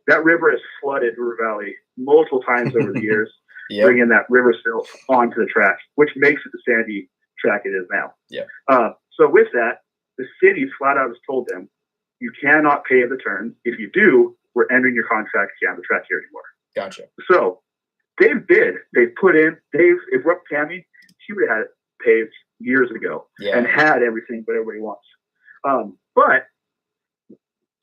That river has flooded River Valley multiple times over the years, bringing that river silt onto the track, which makes it the sandy track it is now. So with that, the city flat out has told them, you cannot pave the turns. If you do, we're ending your contract. You can't have the track here anymore. Gotcha. So Dave did. They put in, if we're up Tammy, she would have had it paved years ago and had everything but everybody wants. But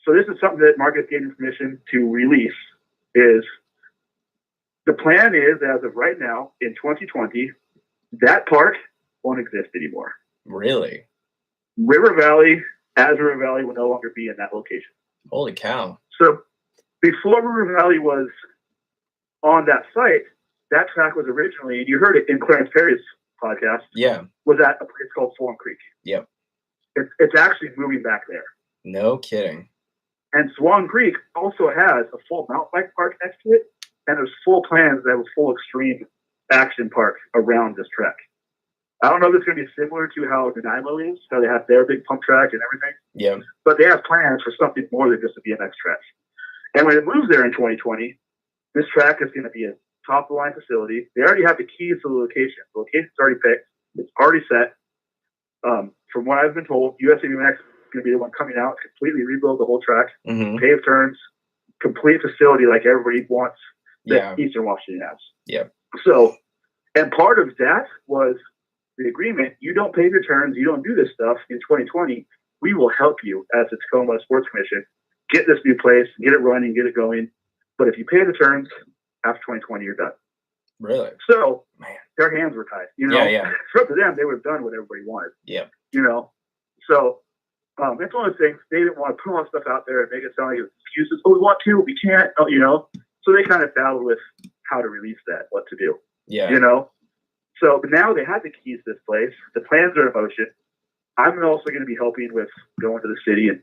so this is something that Marcus gave me permission to release. Is the plan is, as of right now, in 2020, that park won't exist anymore. Really? River Valley, as River Valley, will no longer be in that location. Holy cow. So before River Valley was on that site, that track was originally, and you heard it in Clarence Perry's podcast, was at a place called Swan Creek. It's actually moving back there. No kidding. And Swan Creek also has a full mountain bike park next to it, and there's full plans that have a full extreme action park around this track. I don't know if it's going to be similar to how Nanaimo is, how they have their big pump track and everything. But they have plans for something more than just a BMX track. And when it moves there in 2020, this track is going to be a top of the line facility. They already have the keys to the location. The location's already picked. It's already set. From what I've been told, USABMX is going to be the one coming out, completely rebuild the whole track, pave turns, complete facility like everybody wants that Eastern Washington has. Yeah. So, and part of that was the agreement. You don't pave your turns. You don't do this stuff in 2020. We will help you as the Tacoma Sports Commission get this new place, get it running, get it going. But if you pay the turns after 2020, you're done. Really? So, man, their hands were tied. You know, for up to them, they would have done what everybody wanted. Yeah. You know, so it's one of the things. They didn't want to put all stuff out there and make it sound like it was excuses. Oh, we want to, we can't. Oh, you know, so they kind of battled with how to release that, what to do. Yeah. You know, so but now they have the keys to this place. The plans are in motion. I'm also going to be helping with going to the city and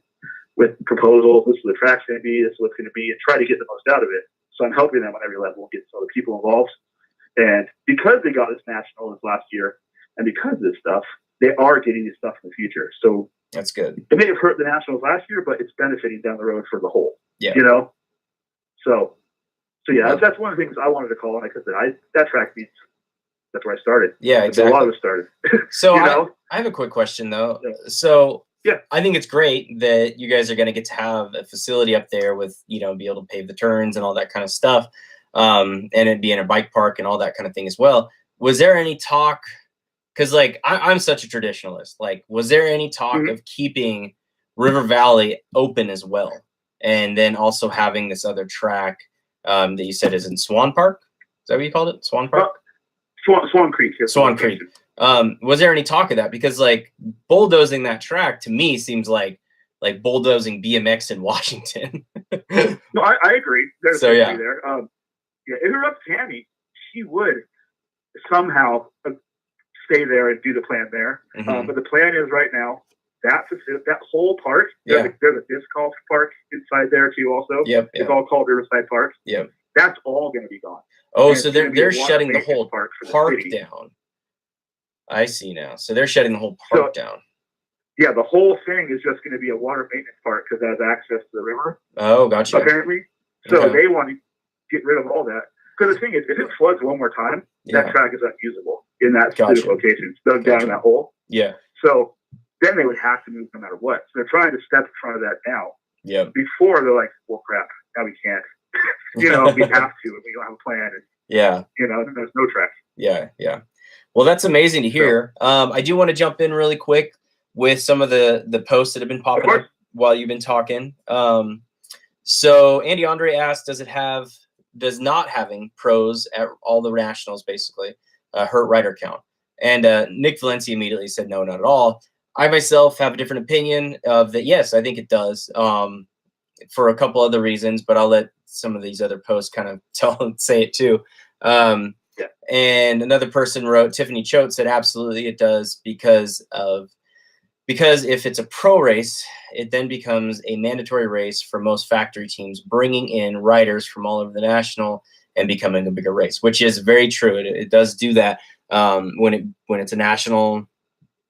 with proposals. This is what the track's going to be. This is what's going to be, and try to get the most out of it. So I'm helping them on every level, get some other people involved. And because they got this national this last year, and because of this stuff, they are getting this stuff in the future. So that's good. It may have hurt the nationals last year, but it's benefiting down the road for the whole. Yeah. You know. So yeah, that's one of the things I wanted to call on. Like I said, that track meets. That's where I started. Yeah, exactly. A lot of it started. So you know? I have a quick question though. Yeah. So I think it's great that you guys are going to get to have a facility up there with, you know, be able to pave the turns and all that kind of stuff. And it'd be in a bike park and all that kind of thing as well. Was there any talk? Because like I'm such a traditionalist. Like, was there any talk of keeping River Valley open as well, and then also having this other track that you said is in Swan Park? Is that what you called it? Swan Park. Swan Creek. Swan Creek. Was there any talk of that? Because like bulldozing that track to me seems like bulldozing BMX in Washington. No, I agree. There's so there. If it were up to Tammy, she would somehow stay there and do the plan there. But the plan is right now that whole park. There's a disc golf park inside there too. Also, it's all called Riverside Park. Yep. That's all going to be gone. Oh, so they're shutting the whole park down. I see now. So they're shutting the whole park down. Yeah, the whole thing is just going to be a water maintenance park because it has access to the river. Oh, gotcha. Apparently. So they want to get rid of all that. Because the thing is, if it floods one more time, that track is unusable in that specific location. It's dug down in that hole. Yeah. So then they would have to move no matter what. So they're trying to step in front of that now. Yeah. Before they're like, well, crap, now we can't. You know, we have to, and we don't have a plan. And, you know, there's no track. Yeah, yeah. Well, that's amazing to hear. I do want to jump in really quick with some of the posts that have been popping up while you've been talking. So Andy Andre asked, does not having pros at all the nationals basically hurt rider count? And Nick Valencia immediately said, no, not at all. I myself have a different opinion of that. Yes, I think it does for a couple other reasons, but I'll let some of these other posts kind of say it too. And another person wrote, Tiffany Choate said, absolutely it does because if it's a pro race, it then becomes a mandatory race for most factory teams, bringing in riders from all over the national and becoming a bigger race, which is very true. It does do that. When it's a national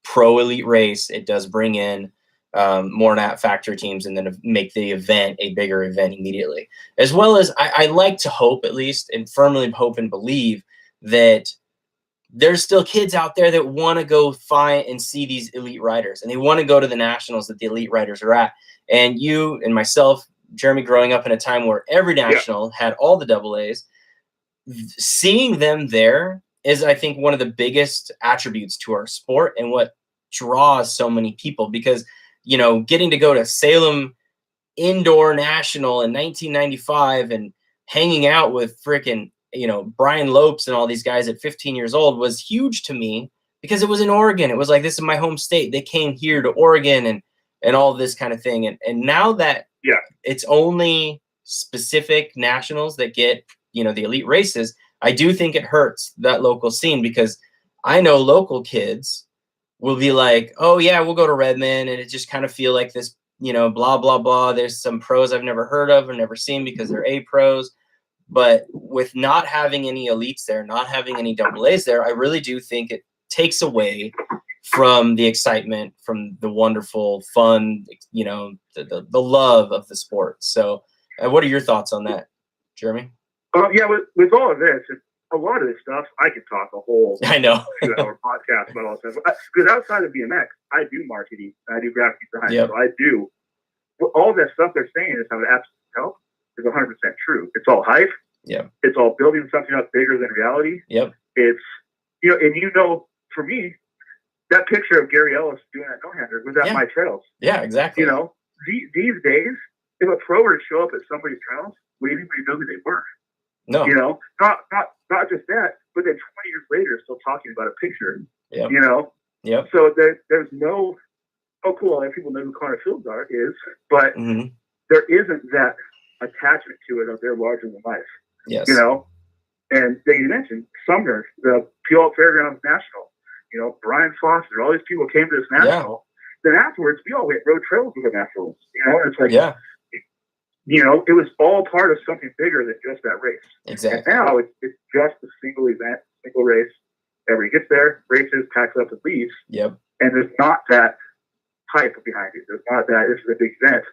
pro elite race, it does bring in more factory teams and then make the event a bigger event immediately. As well as I like to hope, at least, and firmly hope and believe that there's still kids out there that want to go find and see these elite riders, and they want to go to the nationals that the elite riders are at. And you and myself, Jeremy, growing up in a time where every national had all the double A's, seeing them there is, I think, one of the biggest attributes to our sport and what draws so many people. Because, you know, getting to go to Salem Indoor National in 1995 and hanging out with freaking, you know, Brian Lopes and all these guys at 15 years old was huge to me because it was in Oregon. It was like, this is my home state. They came here to Oregon and all this kind of thing. And now that it's only specific nationals that get, you know, the elite races, I do think it hurts that local scene, because I know local kids will be like, oh yeah, we'll go to Redmond, and it just kind of feel like this, you know, blah, blah, blah. There's some pros I've never heard of or never seen because they're A pros. But with not having any elites there, not having any double A's there, I really do think it takes away from the excitement, from the wonderful fun, you know, the love of the sport. So what are your thoughts on that, Jeremy? Yeah, with all of this, a lot of this stuff, I could talk a whole I know 2-hour podcast about all this stuff. Because outside of BMX, I do marketing, I do graphic design, so I do all that stuff they're saying is how it absolutely help is 100% true. It's all hype. Yeah, it's all building something up bigger than reality. Yep. It's and for me, that picture of Gary Ellis doing that no-hander was at my trails. Yeah, exactly. These days, if a pro were to show up at somebody's trails, would anybody know who they were? No. Not just that, but then 20 years later, still talking about a picture. Yep. Yep. So there's no, oh, cool, and people know who Connor Fields is, but there isn't that attachment to it of they're larger than life. Yes. And then you mentioned Sumner, the Puyallup Fairgrounds National, Brian Foster, all these people came to this national. Then afterwards, we all went road trails with them afterwards. It's like, it was all part of something bigger than just that race. Exactly. And now it's just a single event, single race. Everybody gets there, races, packs up, and leaves. Yep. And there's not that hype behind it. There's not that this is a big event,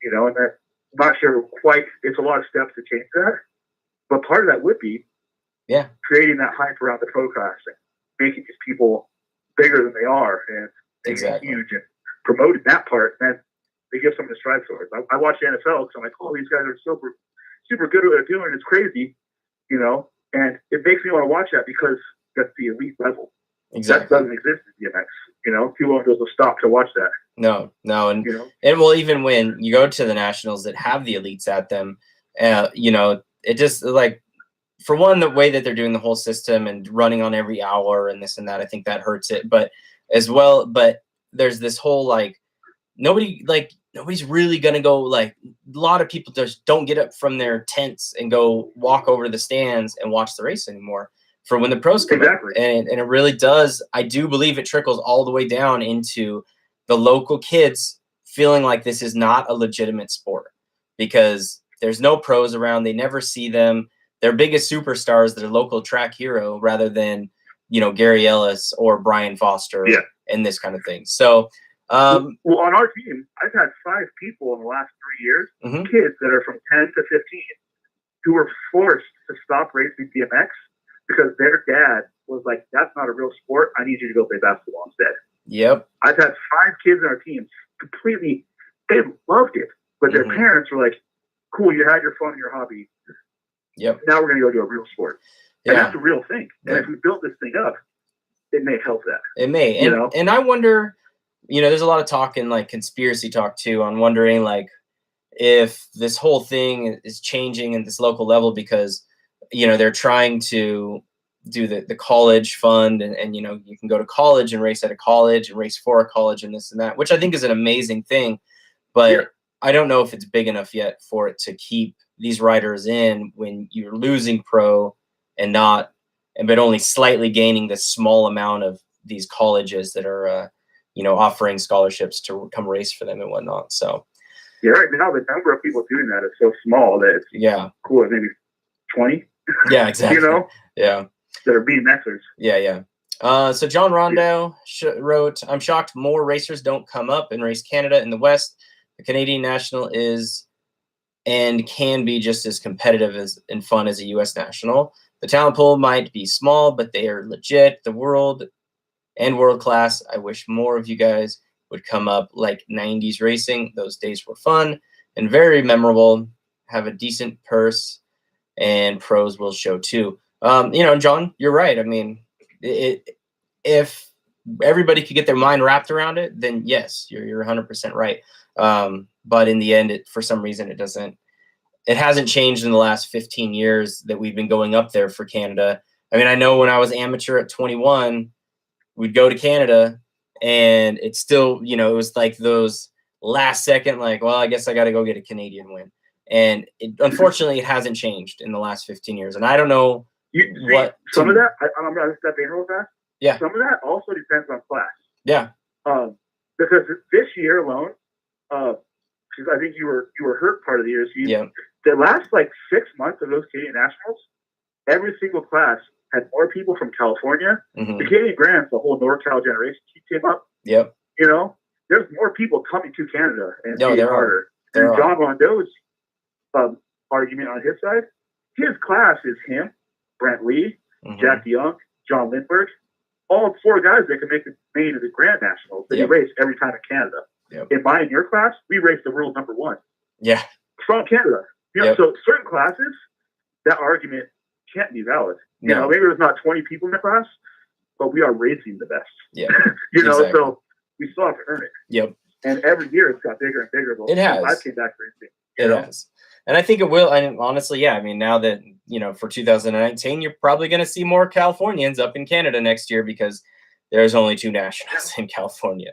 and that I'm not sure quite. It's a lot of steps to change that, but part of that would be, creating that hype around the pro class and making these people bigger than they are and making it huge and promoting that part. And they give something to strive towards. I watch the NFL because I'm like, oh, these guys are super, super good at what they're doing. It's crazy, and it makes me want to watch that because that's the elite level. Exactly. That doesn't exist in BMX. People won't just stop to watch that. No, and well, even when you go to the nationals that have the elites at them, it just like, for one, the way that they're doing the whole system and running on every hour and this and that, I think that hurts it. But there's this whole nobody's really gonna go, like, a lot of people just don't get up from their tents and go walk over to the stands and watch the race anymore for when the pros come up. And it really does. I do believe it trickles all the way down into the local kids feeling like this is not a legitimate sport because there's no pros around. They never see them. Their biggest superstars, their local track hero, rather than, Gary Ellis or Brian Foster and this kind of thing. So, on our team, I've had 5 people in the last 3 years, kids that are from 10 to 15, who were forced to stop racing BMX because their dad was like, that's not a real sport. I need you to go play basketball instead. Yep. I've had 5 kids in our team completely, they loved it, but their parents were like, cool, you had your fun and your hobby. Yep. Now we're going to go do a real sport. And that's a real thing. And if we build this thing up, it may help that. It may. And I wonder, there's a lot of talk in like conspiracy talk too on wondering like if this whole thing is changing at this local level because, they're trying to do the college fund and you can go to college and race at a college and race for a college and this and that, which I think is an amazing thing. But I don't know if it's big enough yet for it to keep these riders in when you're losing pro but only slightly gaining this small amount of these colleges that are, offering scholarships to come race for them and whatnot. So, right now the number of people doing that is so small that it's cool. Maybe 20. Yeah, exactly. That are BMXers. Yeah. So John Rondeau wrote, "I'm shocked more racers don't come up and race Canada in the West. The Canadian National is and can be just as competitive and fun as a U.S. National. The talent pool might be small, but they are legit. The world class. I wish more of you guys would come up like 90s racing. Those days were fun and very memorable. Have a decent purse, and pros will show too." John, you're right. I mean, if everybody could get their mind wrapped around it, then yes, you're 100% right. But in the end, for some reason, it hasn't changed in the last 15 years that we've been going up there for Canada. I mean, I know when I was amateur at 21, we'd go to Canada and it's still, it was like those last second, like, well, I guess I got to go get a Canadian win. And unfortunately, it hasn't changed in the last 15 years. And I don't know some of that, I'm going to step in real fast. Yeah. Some of that also depends on class. Yeah. Because this year alone, because I think you were hurt part of the year. So the last 6 months of those Canadian Nationals, every single class had more people from California. The Canadian Grants, the whole NorCal generation came up. Yep. There's more people coming to Canada and there harder. And John Rondeau's argument on his side his class is him, Brent Lee, Jack Young, John Lindbergh, all 4 guys that can make the main of the Grand Nationals that he raced every time in Canada. In my and your class, we raced the world number 1. Yeah. From Canada. You know, so certain classes, that argument can't be valid. You know, maybe there's not 20 people in the class, but we are racing the best. Yeah. You know, so we still have to earn it. Yep. And every year it's got bigger and bigger. It has. I came back racing. It has. And I think it will. And honestly, yeah, I mean, now that, you know, for 2019, you're probably going to see more Californians up in Canada next year because there's only 2 nationals in California.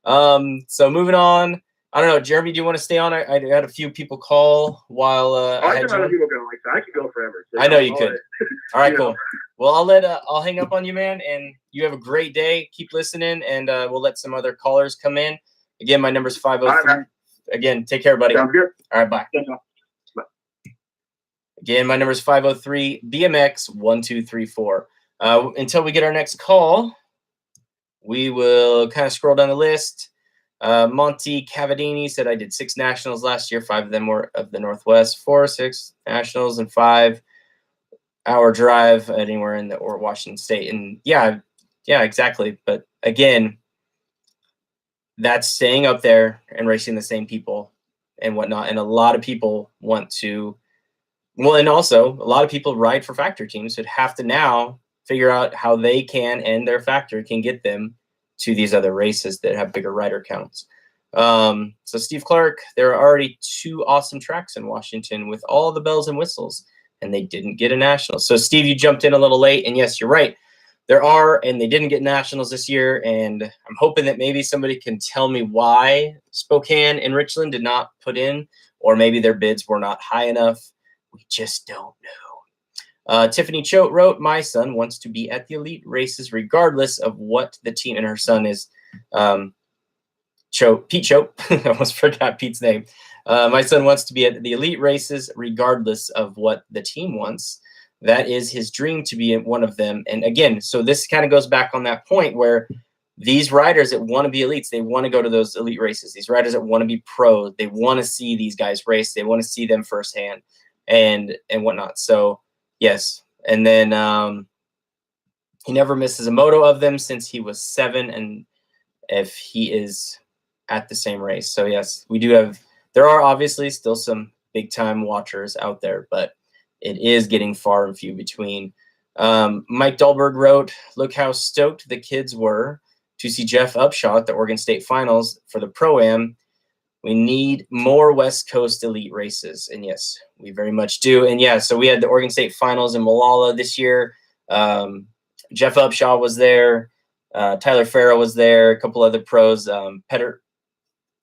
So moving on. I don't know, Jeremy, do you want to stay on? I had a few people call while I had other people go like that. I could go forever. So I know you could. All right, cool. Well, I'll hang up on you, man, and you have a great day. Keep listening, and we'll let some other callers come in. Again, my number's 503. Right, again, take care, buddy. Sounds good. All right, bye. Bye. Again, my number is 503 BMX 1234. Until we get our next call, we will kind of scroll down the list. Monty Cavadini said I did 6 nationals last year. 5 of them were of the Northwest. 4 or 6 nationals and 5-hour drive anywhere in or Washington State. And yeah, exactly. But again, that's staying up there and racing the same people and whatnot. And a lot of people want to. Well, and also a lot of people ride for factory teams that have to now figure out how they can and their factory can get them to these other races that have bigger rider counts. So Steve Clark, there are already 2 awesome tracks in Washington with all the bells and whistles, and they didn't get a national. So Steve, you jumped in a little late, and yes, you're right. There are, and they didn't get nationals this year, and I'm hoping that maybe somebody can tell me why Spokane and Richland did not put in, or maybe their bids were not high enough. We just don't know. Tiffany Choate wrote, my son wants to be at the elite races regardless of what the team, and her son is Pete Choate. I almost forgot Pete's name. My son wants to be at the elite races regardless of what the team wants. That is his dream, to be one of them. And again, so this kind of goes back on that point where these riders that want to be elites, they want to go to those elite races. These riders that want to be pros, they want to see these guys race. They want to see them firsthand and whatnot. So yes. And then he never misses a moto of them since he was 7. And if he is at the same race. So yes, we do have, there are obviously still some big time watchers out there, but it is getting far and few between. Mike Dahlberg wrote, look how stoked the kids were to see Jeff Upshaw at the Oregon State Finals for the Pro-Am. We need more West Coast elite races. And yes, we very much do. And yeah, so we had the Oregon State Finals in Molalla this year. Jeff Upshaw was there. Tyler Farrell was there. A couple other pros.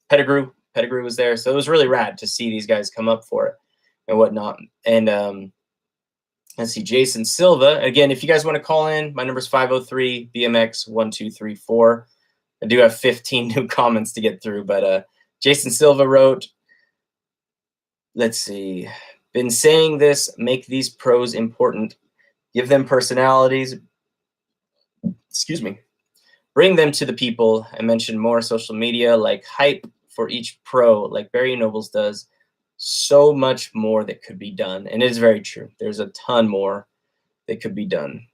Pettigrew was there. So it was really rad to see these guys come up for it and whatnot. And let's see, Jason Silva. Again, if you guys want to call in, my number is 503 BMX 1234. I do have 15 new comments to get through, but Jason Silva wrote, let's see, been saying this, make these pros important, give them personalities, excuse me, bring them to the people. I mentioned more social media, like hype for each pro, like Barry Nobles does. So much more that could be done. And it is very true. There's a ton more that could be done.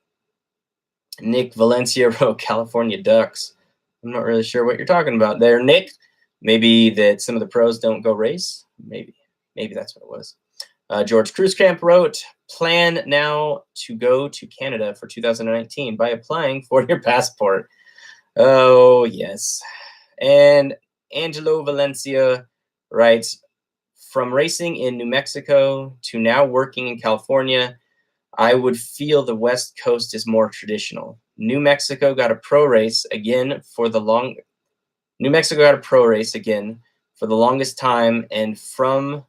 Nick Valencia wrote California Ducks. I'm not really sure what you're talking about there, Nick. Maybe that some of the pros don't go race. Maybe that's what it was. George Cruzcamp wrote, plan now to go to Canada for 2019 by applying for your passport. Oh, yes. And Angelo Valencia writes, from racing in New Mexico to now working in California, I would feel the West Coast is more traditional. New Mexico got a pro race again for the longest time, and from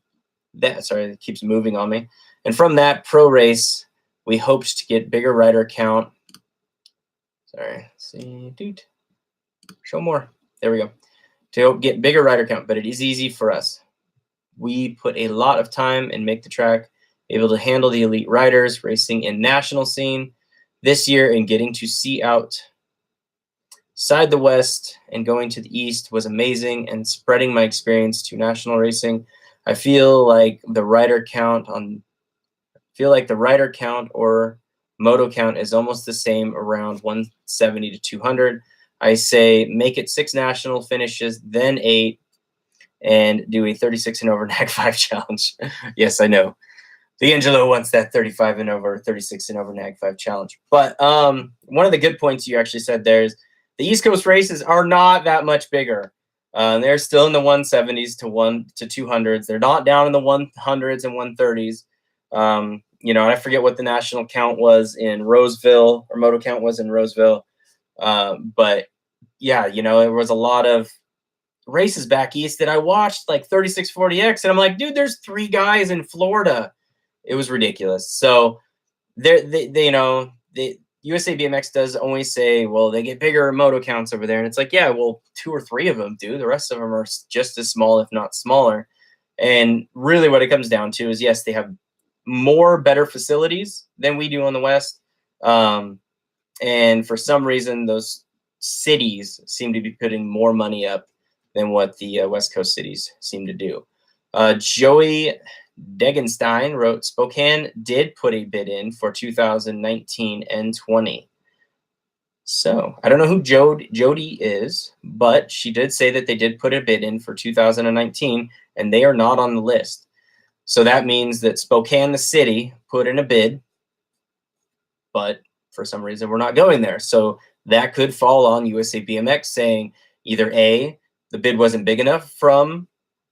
that, sorry, it keeps moving on me. And from that pro race, we hoped to get bigger rider count. Sorry, let's see, dude, show more. There we go. To get bigger rider count, but it is easy for us. We put a lot of time and make the track able to handle the elite riders racing in national scene this year, and getting to see outside the West and going to the East was amazing, and spreading my experience to national racing. I feel like the rider count on feel like the rider count or moto count is almost the same, around 170 to 200. I say make it 6 national finishes, then 8, and do a 36 and over NAG 5 challenge. Yes, I know. D'Angelo wants that 35 and over, 36 and over NAG 5 challenge. But one of the good points you actually said there is the East Coast races are not that much bigger. They're still in the 170s to 200s. They're not down in the 100s and 130s. You know, and I forget what the national count was in Roseville, or moto count was in Roseville. But yeah, you know, there was a lot of races back east that I watched, like 3640X, and I'm like, dude, there's 3 guys in Florida. It was ridiculous. So they you know, the USABMX does always say, well, they get bigger moto counts over there, and it's like, yeah, well, 2 or 3 of them do. The rest of them are just as small, if not smaller. And really, what it comes down to is, yes, they have more better facilities than we do on the West, and for some reason, those cities seem to be putting more money up than what the West Coast cities seem to do. Joey Degenstein wrote, Spokane did put a bid in for 2019 and 20. So I don't know who Jody is, but she did say that they did put a bid in for 2019, and they are not on the list. So that means that Spokane, the city, put in a bid, but for some reason we're not going there. So that could fall on USABMX saying either A, the bid wasn't big enough from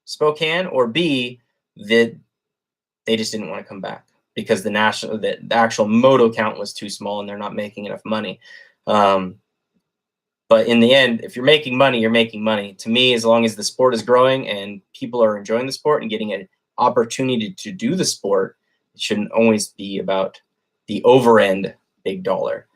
Spokane, or B, that they just didn't want to come back because the actual moto count was too small and they're not making enough money. But in the end, if you're making money, you're making money. To me, as long as the sport is growing and people are enjoying the sport and getting an opportunity to do the sport, it shouldn't always be about the over end big dollar.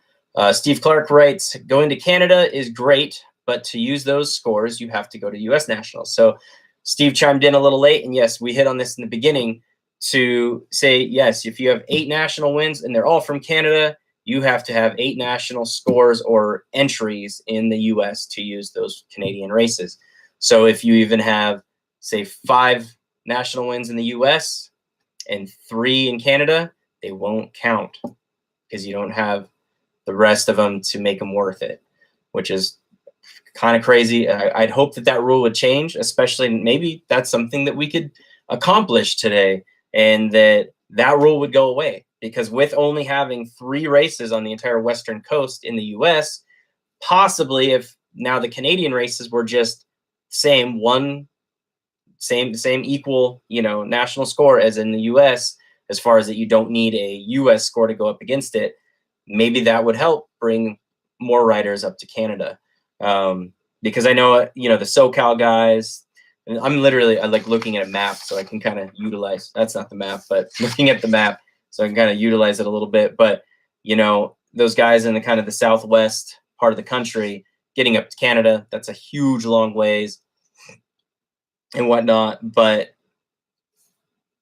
Steve Clark writes, going to Canada is great, but to use those scores, you have to go to US Nationals. So Steve chimed in a little late, and yes, we hit on this in the beginning to say, yes, if you have 8 national wins and they're all from Canada, you have to have 8 national scores or entries in the US to use those Canadian races. So if you even have, say, 5 national wins in the US and 3 in Canada, they won't count because you don't have the rest of them to make them worth it, which is kind of crazy. I'd hope that that rule would change, especially maybe that's something that we could accomplish today, and that rule would go away, because with only having 3 races on the entire Western coast in the US, possibly if now the Canadian races were just same equal, you know, national score as in the US, as far as that you don't need a US score to go up against it, maybe that would help bring more riders up to Canada. Because I know, you know, the SoCal guys, and I like looking at a map so I can kind of utilize, that's not the map, but looking at the map so I can kind of utilize it a little bit. But, you know, those guys in the kind of the southwest part of the country getting up to Canada, that's a huge long ways and whatnot. But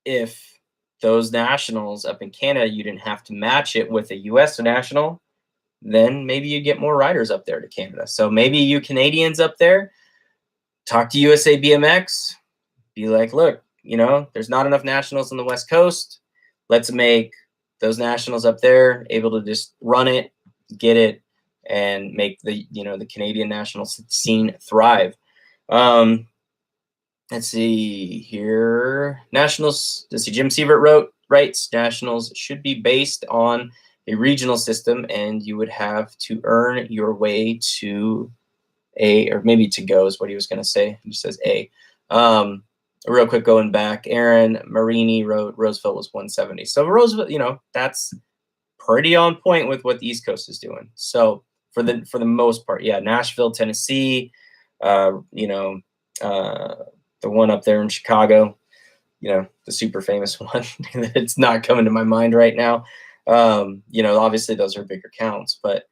if those nationals up in Canada, you didn't have to match it with a US national, then maybe you get more riders up there to Canada. So maybe you Canadians up there, talk to USABMX, be like, look, you know, there's not enough nationals on the West Coast. Let's make those nationals up there able to just run it, get it, and make the, you know, the Canadian national scene thrive. Let's see here. Nationals, let's see, Jim Sievert writes, nationals should be based on a regional system, and you would have to earn your way to A, or maybe to go is what he was going to say. He just says A. Real quick, going back, Aaron Marini wrote Roseville was 170. So Roseville, you know, that's pretty on point with what the East Coast is doing. So for the most part, yeah, Nashville, Tennessee, you know, the one up there in Chicago, you know, the super famous one. It's not coming to my mind right now. You know, obviously those are bigger counts, but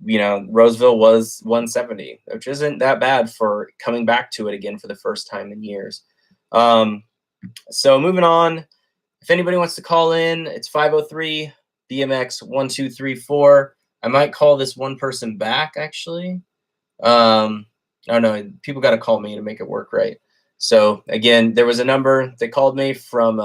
you know, Roseville was 170, which isn't that bad for coming back to it again for the first time in years. So moving on, if anybody wants to call in, it's 503 BMX 1234. I might call this one person back actually. Oh no, people got to call me to make it work right. So again, there was a number that called me from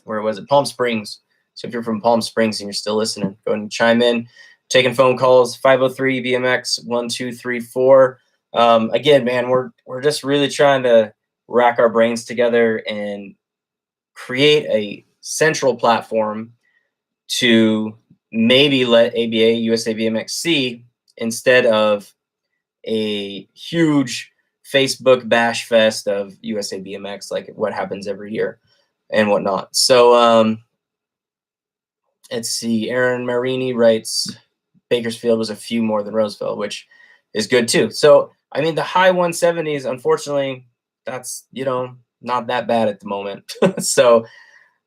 where was it? Palm Springs. So if you're from Palm Springs and you're still listening, go ahead and chime in. Taking phone calls, 503-BMX-1234. Again, man, we're just really trying to rack our brains together and create a central platform to maybe let ABA, USABMX see, instead of a huge Facebook bash fest of USABMX, like what happens every year and whatnot. So let's see. Aaron Marini writes, Bakersfield was a few more than Roseville, which is good too. So, I mean, the high 170s, unfortunately, that's, you know, not that bad at the moment. So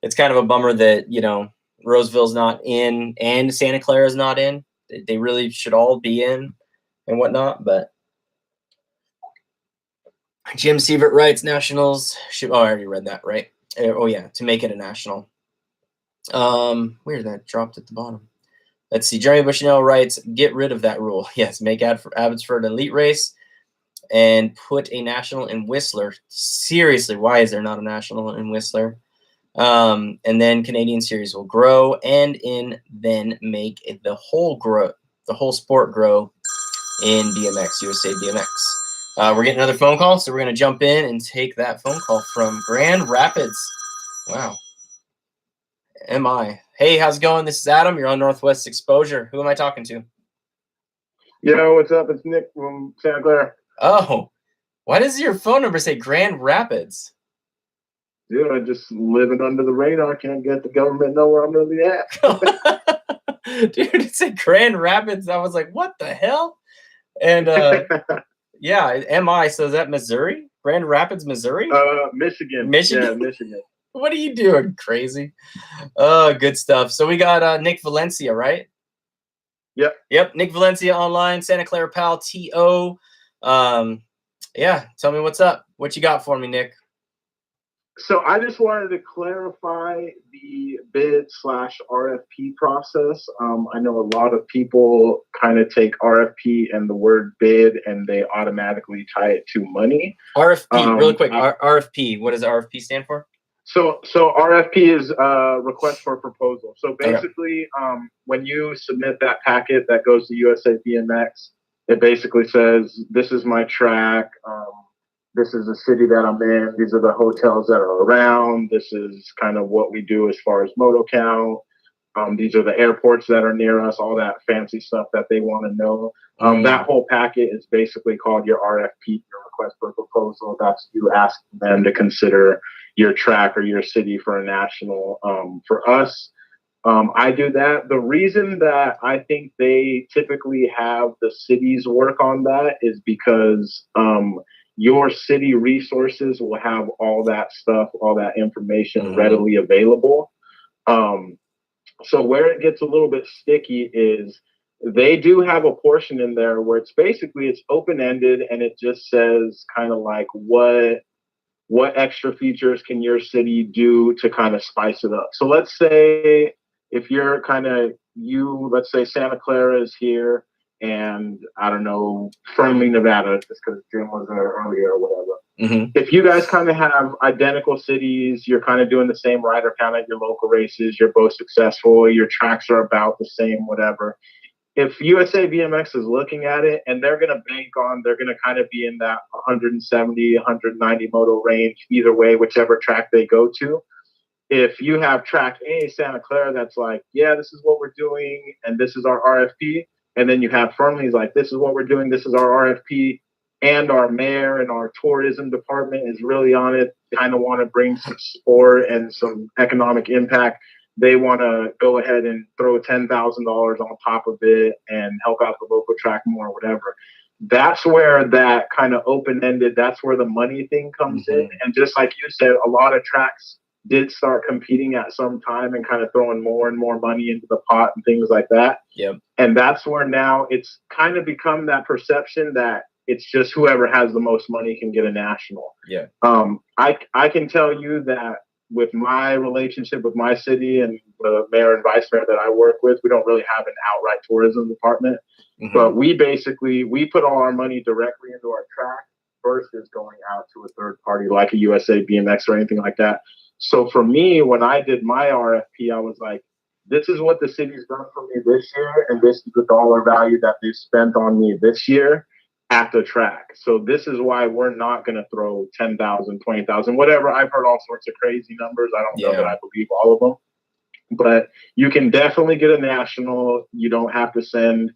it's kind of a bummer that, you know, Roseville's not in and Santa Clara's not in. They really should all be in and whatnot. But Jim Sievert writes, Nationals should, oh, I already read that, right? Oh, yeah, to make it a national. Where that dropped at the bottom. Let's see. Jeremy Bushnell writes, get rid of that rule. Yes, make Abbotsford an elite race and put a national in Whistler. Seriously, why is there not a national in Whistler? And then Canadian Series will grow and then make the whole sport grow in BMX, USA BMX. We're getting another phone call, so we're going to jump in and take that phone call from Grand Rapids. Wow. MI. Hey, how's it going? This is Adam. You're on Northwest Exposure. Who am I talking to? Yo, what's up? It's Nick from Santa Clara. Oh, why does your phone number say Grand Rapids? Dude, I'm just living under the radar. Can't get the government know where I'm really at. Dude, it said Grand Rapids. I was like, what the hell? And yeah, MI. So is that Missouri? Grand Rapids, Missouri? Michigan. Michigan. Yeah, Michigan. What are you doing? Crazy. Oh, good stuff. So we got Nick Valencia, right? Yep. Nick Valencia online, Santa Clara Pal TO. Yeah, tell me what's up. What you got for me, Nick? So I just wanted to clarify the bid/RFP process. I know a lot of people kind of take RFP and the word bid and they automatically tie it to money. RFP, really quick. RFP, what does RFP stand for? So RFP is request for proposal. So basically, when you submit that packet that goes to USA BMX, it basically says, this is my track. This is the city that I'm in. These are the hotels that are around. This is kind of what we do as far as moto count. These are the airports that are near us, all that fancy stuff that they want to know. That whole packet is basically called your RFP, your request for proposal. That's you asking them to consider your track or your city for a national. For us, I do that. The reason that I think they typically have the cities work on that is because your city resources will have all that stuff, all that information readily available. So where it gets a little bit sticky is they do have a portion in there where it's open-ended and it just says kind of like what extra features can your city do to kind of spice it up. So let's say if you're let's say Santa Clara is here and I don't know, Fernley, Nevada, just because Jim was there earlier or whatever. If you guys kind of have identical cities, you're kind of doing the same rider count at your local races, you're both successful, your tracks are about the same, whatever. If USA BMX is looking at it and they're going to they're going to kind of be in that 170, 190 moto range, either way, whichever track they go to. If you have track A, Santa Clara, that's like, yeah, this is what we're doing, and this is our RFP. And then you have Fernley's like, this is what we're doing, this is our RFP. And our mayor and our tourism department is really on it, kind of want to bring some sport and some economic impact. They want to go ahead and throw $10,000 on top of it and help out the local track more, whatever. That's where that kind of open-ended, that's where the money thing comes in. And just like you said, a lot of tracks did start competing at some time and kind of throwing more and more money into the pot and things like that. And that's where now it's kind of become that perception that it's just whoever has the most money can get a national. I can tell you that with my relationship with my city and the mayor and vice mayor that I work with, we don't really have an outright tourism department. But we put all our money directly into our track versus going out to a third party like a USA BMX or anything like that. So for me, when I did my RFP, I was like, this is what the city's done for me this year, and this is the dollar value that they spent on me this year at the track. So this is why we're not going to throw 10,000, 20,000, whatever. I've heard all sorts of crazy numbers. I don't know that I believe all of them, but you can definitely get a national. You don't have to send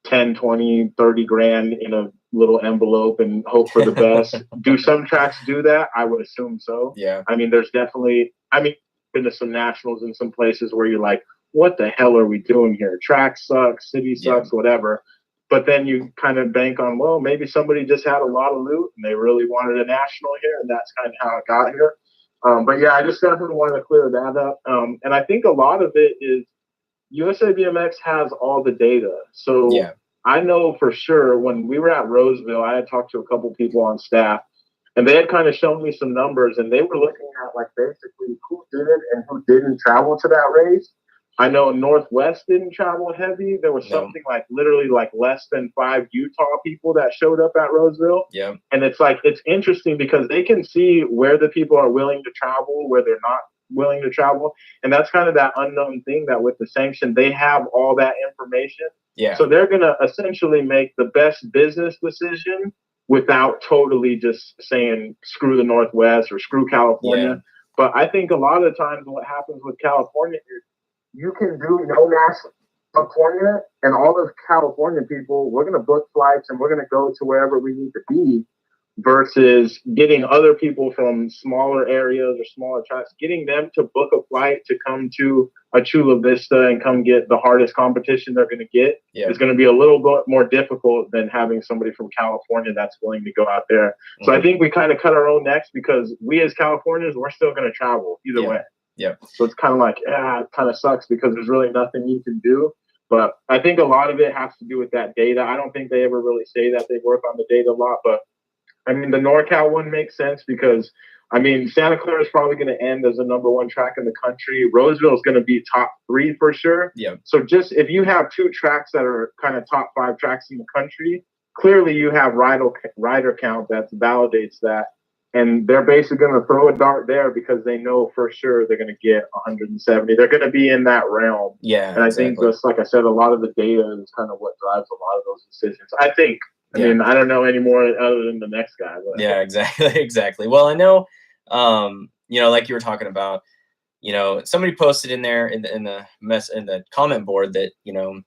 10, 20, 30 grand in a little envelope and hope for the best. Do some tracks do that? I would assume so. Yeah. I mean, there's definitely, been to some nationals in some places where you're like, what the hell are we doing here? Track sucks, city sucks, whatever. But then you kind of bank on, well, maybe somebody just had a lot of loot and they really wanted a national here, and that's kind of how it got here. But yeah, I just definitely wanted to clear that up. And I think a lot of it is USABMX has all the data. So I know for sure when we were at Roseville, I had talked to a couple people on staff, and they had kind of shown me some numbers, and they were looking at like basically who did it and who didn't travel to that race. I know Northwest didn't travel heavy. There was something like literally like less than 5 Utah people that showed up at Roseville. Yeah. And it's like, it's interesting because they can see where the people are willing to travel, where they're not willing to travel. And that's kind of that unknown thing that with the sanction, they have all that information. Yeah. So they're going to essentially make the best business decision without totally just saying, screw the Northwest or screw California. Yeah. But I think a lot of the times what happens with California is, you can do no national California, and all those California people, we're going to book flights and we're going to go to wherever we need to be, versus getting other people from smaller areas or smaller tracks, getting them to book a flight to come to a Chula Vista and come get the hardest competition they're going to get is going to be a little bit more difficult than having somebody from California that's willing to go out there. So I think we kind of cut our own necks because we as Californians, we're still going to travel either way. Yeah. So it's kind of like, it kind of sucks because there's really nothing you can do. But I think a lot of it has to do with that data. I don't think they ever really say that they work on the data a lot. But, I mean, the NorCal one makes sense because, I mean, Santa Clara is probably going to end as the #1 track in the country. Roseville is going to be top 3 for sure. Yeah. So just if you have 2 tracks that are kind of top 5 tracks in the country, clearly you have rider count that validates that. And they're basically going to throw a dart there because they know for sure they're going to get 170. They're going to be in that realm. Yeah. And I think just like I said, a lot of the data is kind of what drives a lot of those decisions. I think. I mean, I don't know any more other than the next guy. But. Yeah, exactly. Well, I know, like you were talking about, somebody posted in there in the comment board that,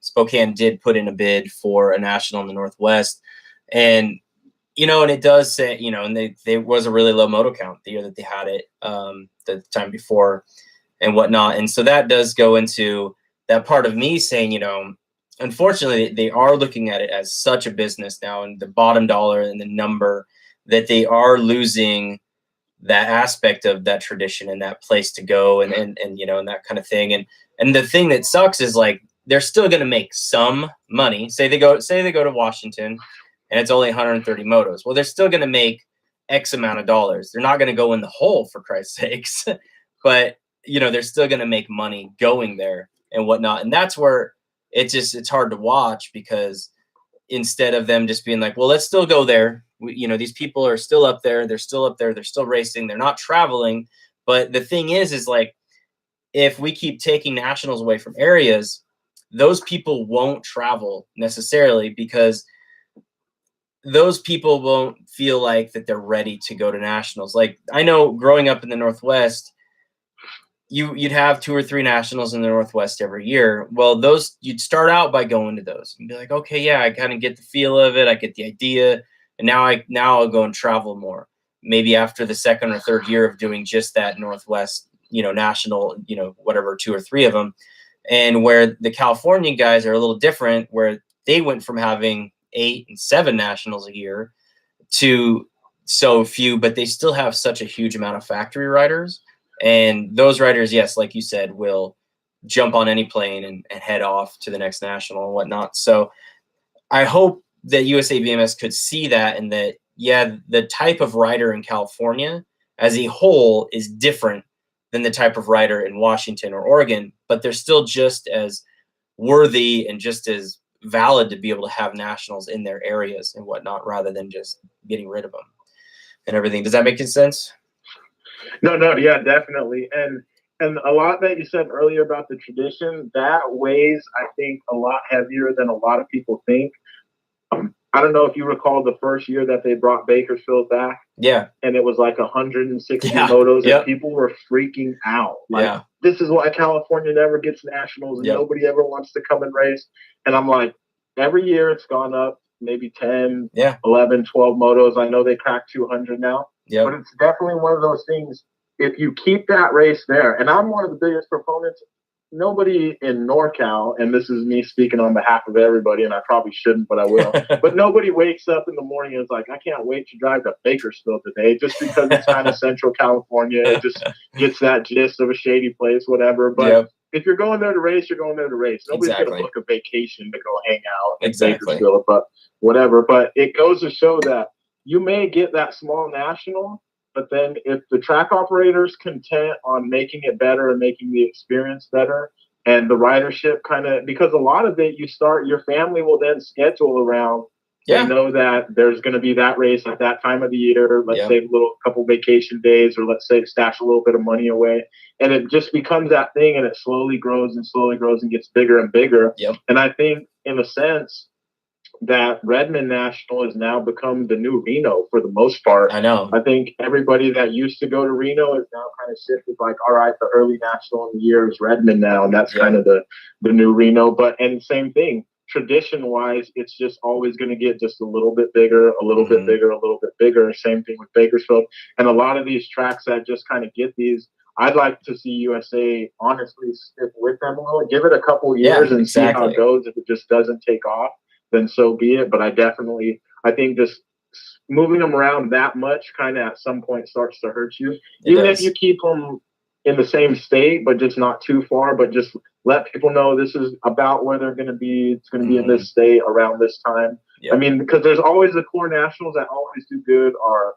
Spokane did put in a bid for a national in the Northwest. And and it does say, and there was a really low moto count the year that they had it, the time before and whatnot. And so that does go into that part of me saying, unfortunately, they are looking at it as such a business now, and the bottom dollar and the number, that they are losing that aspect of that tradition and that place to go and and that kind of thing. And the thing that sucks is like, they're still going to make some money. Say they go to Washington and it's only 130 motos. Well, they're still going to make X amount of dollars. They're not going to go in the hole, for Christ's sakes, but they're still going to make money going there and whatnot. And that's where it's hard to watch, because instead of them just being like, well, let's still go there. These people are still up there. They're still up there. They're still racing. They're not traveling. But the thing is like, if we keep taking nationals away from areas, those people won't travel necessarily, because those people won't feel like that they're ready to go to nationals. Like, I know growing up in the Northwest, you'd have 2 or 3 nationals in the Northwest every year. Well, those, you'd start out by going to those and be like, okay, yeah, I kind of get the feel of it. I get the idea. And now I'll go and travel more. Maybe after the 2nd or 3rd year of doing just that Northwest, national, whatever, 2 or 3 of them. And where the California guys are a little different, where they went from having 8 and 7 nationals a year to so few, but they still have such a huge amount of factory riders. And those riders, yes, like you said, will jump on any plane and head off to the next national and whatnot. So I hope that USABMX could see that, and that, yeah, the type of rider in California as a whole is different than the type of rider in Washington or Oregon, but they're still just as worthy and just as valid to be able to have nationals in their areas and whatnot, rather than just getting rid of them and everything. Does that make sense? No, yeah, definitely. And a lot that you said earlier about the tradition, that weighs, I think, a lot heavier than a lot of people think. I don't know if you recall the first year that they brought Bakersfield back. Yeah. And it was like 160 motos, and people were freaking out. Like, this is why California never gets nationals, and nobody ever wants to come and race. And I'm like, every year it's gone up, maybe 10, 11, 12 motos. I know they cracked 200 now. But it's definitely one of those things. If you keep that race there, and I'm one of the biggest proponents, nobody in NorCal, and this is me speaking on behalf of everybody, and I probably shouldn't, but I will, but nobody wakes up in the morning and is like, I can't wait to drive to Bakersfield today, just because it's kind of Central California. It just gets that gist of a shady place, whatever. But if you're going there to race, you're going there to race. Nobody's going to book a vacation to go hang out in Bakersfield, but whatever. But it goes to show that you may get that small national, but then if the track operator's content on making it better and making the experience better, and the ridership kind of, because a lot of it, your family will then schedule around. They know that there's going to be that race at that time of the year. Let's save a couple vacation days, or let's say stash a little bit of money away. And it just becomes that thing, and it slowly grows and gets bigger and bigger. And I think, in a sense, that Redmond National has now become the new Reno for the most part. I know. I think everybody that used to go to Reno is now kind of shifted, like, all right, the early national in the year is Redmond now, and that's kind of the new Reno. And same thing, tradition-wise, it's just always going to get just a little bit bigger, a little bit bigger, a little bit bigger. Same thing with Bakersfield. And a lot of these tracks that just kind of get these, I'd like to see USA honestly stick with them a little, give it a couple years and see how it goes. If it just doesn't take off, then so be it. But I think just moving them around that much kind of at some point starts to hurt you. Even if you keep them in the same state, but just not too far, but just let people know this is about where they're going to be. It's going to be in this state around this time. I mean, because there's always the core nationals that always do good are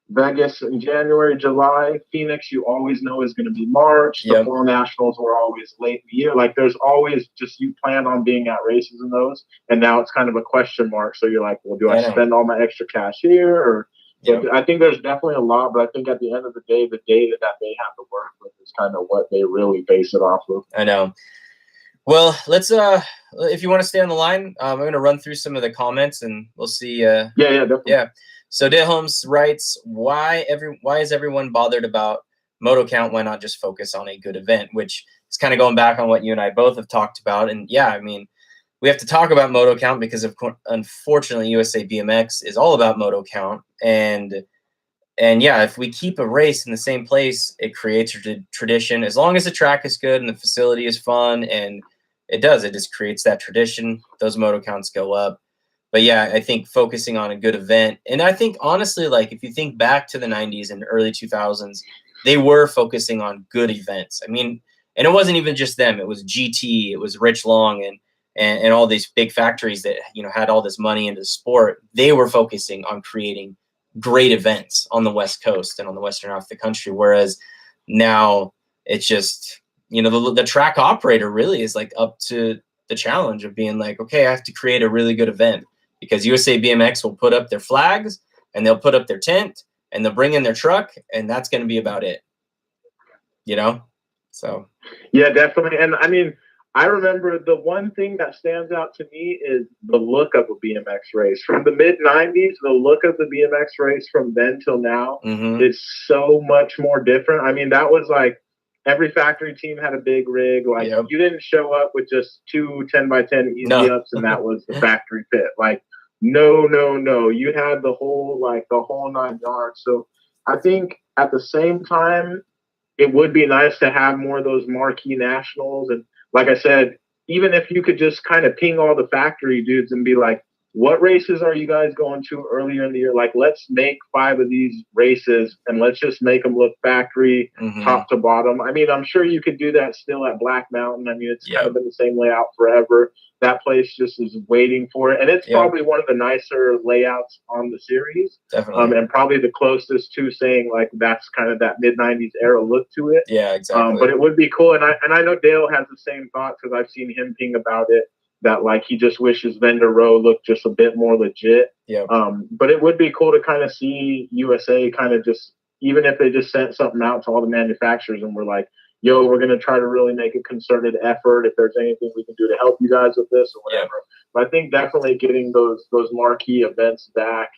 Vegas in January, July. Phoenix, you always know, is going to be March. The fall nationals were always late in the year. Like, there's always just, you plan on being at races in those, and now it's kind of a question mark. So you're like, well, do I spend all my extra cash here? Or I think there's definitely a lot, but I think at the end of the day, the data that they have to work with is kind of what they really base it off of. I know. Well, let's if you want to stay on the line, I'm going to run through some of the comments, and we'll see. Definitely. So Dilholmes writes, why is everyone bothered about moto count? Why not just focus on a good event? Which is kind of going back on what you and I both have talked about. And I mean, we have to talk about moto count because, unfortunately, USABMX is all about moto count. And if we keep a race in the same place, it creates a tradition. As long as the track is good and the facility is fun, and it just creates that tradition, those moto counts go up. But I think focusing on a good event, and I think honestly, like, if you think back to the 90s and early 2000s, they were focusing on good events. I mean, and it wasn't even just them. It was GT, it was Rich Long, and all these big factories that, had all this money into the sport. They were focusing on creating great events on the West Coast and on the western half of the country. Whereas now it's just, the track operator really is like up to the challenge of being like, okay, I have to create a really good event. Because USABMX will put up their flags, and they'll put up their tent, and they'll bring in their truck, and that's going to be about it. So. Yeah, definitely. And I mean, I remember the one thing that stands out to me is the look of a BMX race. From the mid-90s, the look of the BMX race from then till now is so much more different. I mean, that was like, every factory team had a big rig. Like, you didn't show up with just 2 10x10 easy ups, and that was the factory pit. Like, no. You had the whole 9 yards. So I think at the same time, it would be nice to have more of those marquee nationals. And like I said, even if you could just kind of ping all the factory dudes and be like, what races are you guys going to earlier in the year? Like, let's make 5 of these races, and let's just make them look factory top to bottom. I mean, I'm sure you could do that still at Black Mountain. I mean, it's kind of been the same layout forever. That place just is waiting for it. And it's probably one of the nicer layouts on the series. Definitely. And probably the closest to saying, like, that's kind of that mid-90s era look to it. Yeah, exactly. But it would be cool. And I know Dale has the same thought, because I've seen him ping about it, that, like, he just wishes Vendor Row looked just a bit more legit. But it would be cool to kind of see USA kind of just, even if they just sent something out to all the manufacturers and were like, yo, we're going to try to really make a concerted effort if there's anything we can do to help you guys with this or whatever. But I think definitely getting those marquee events back,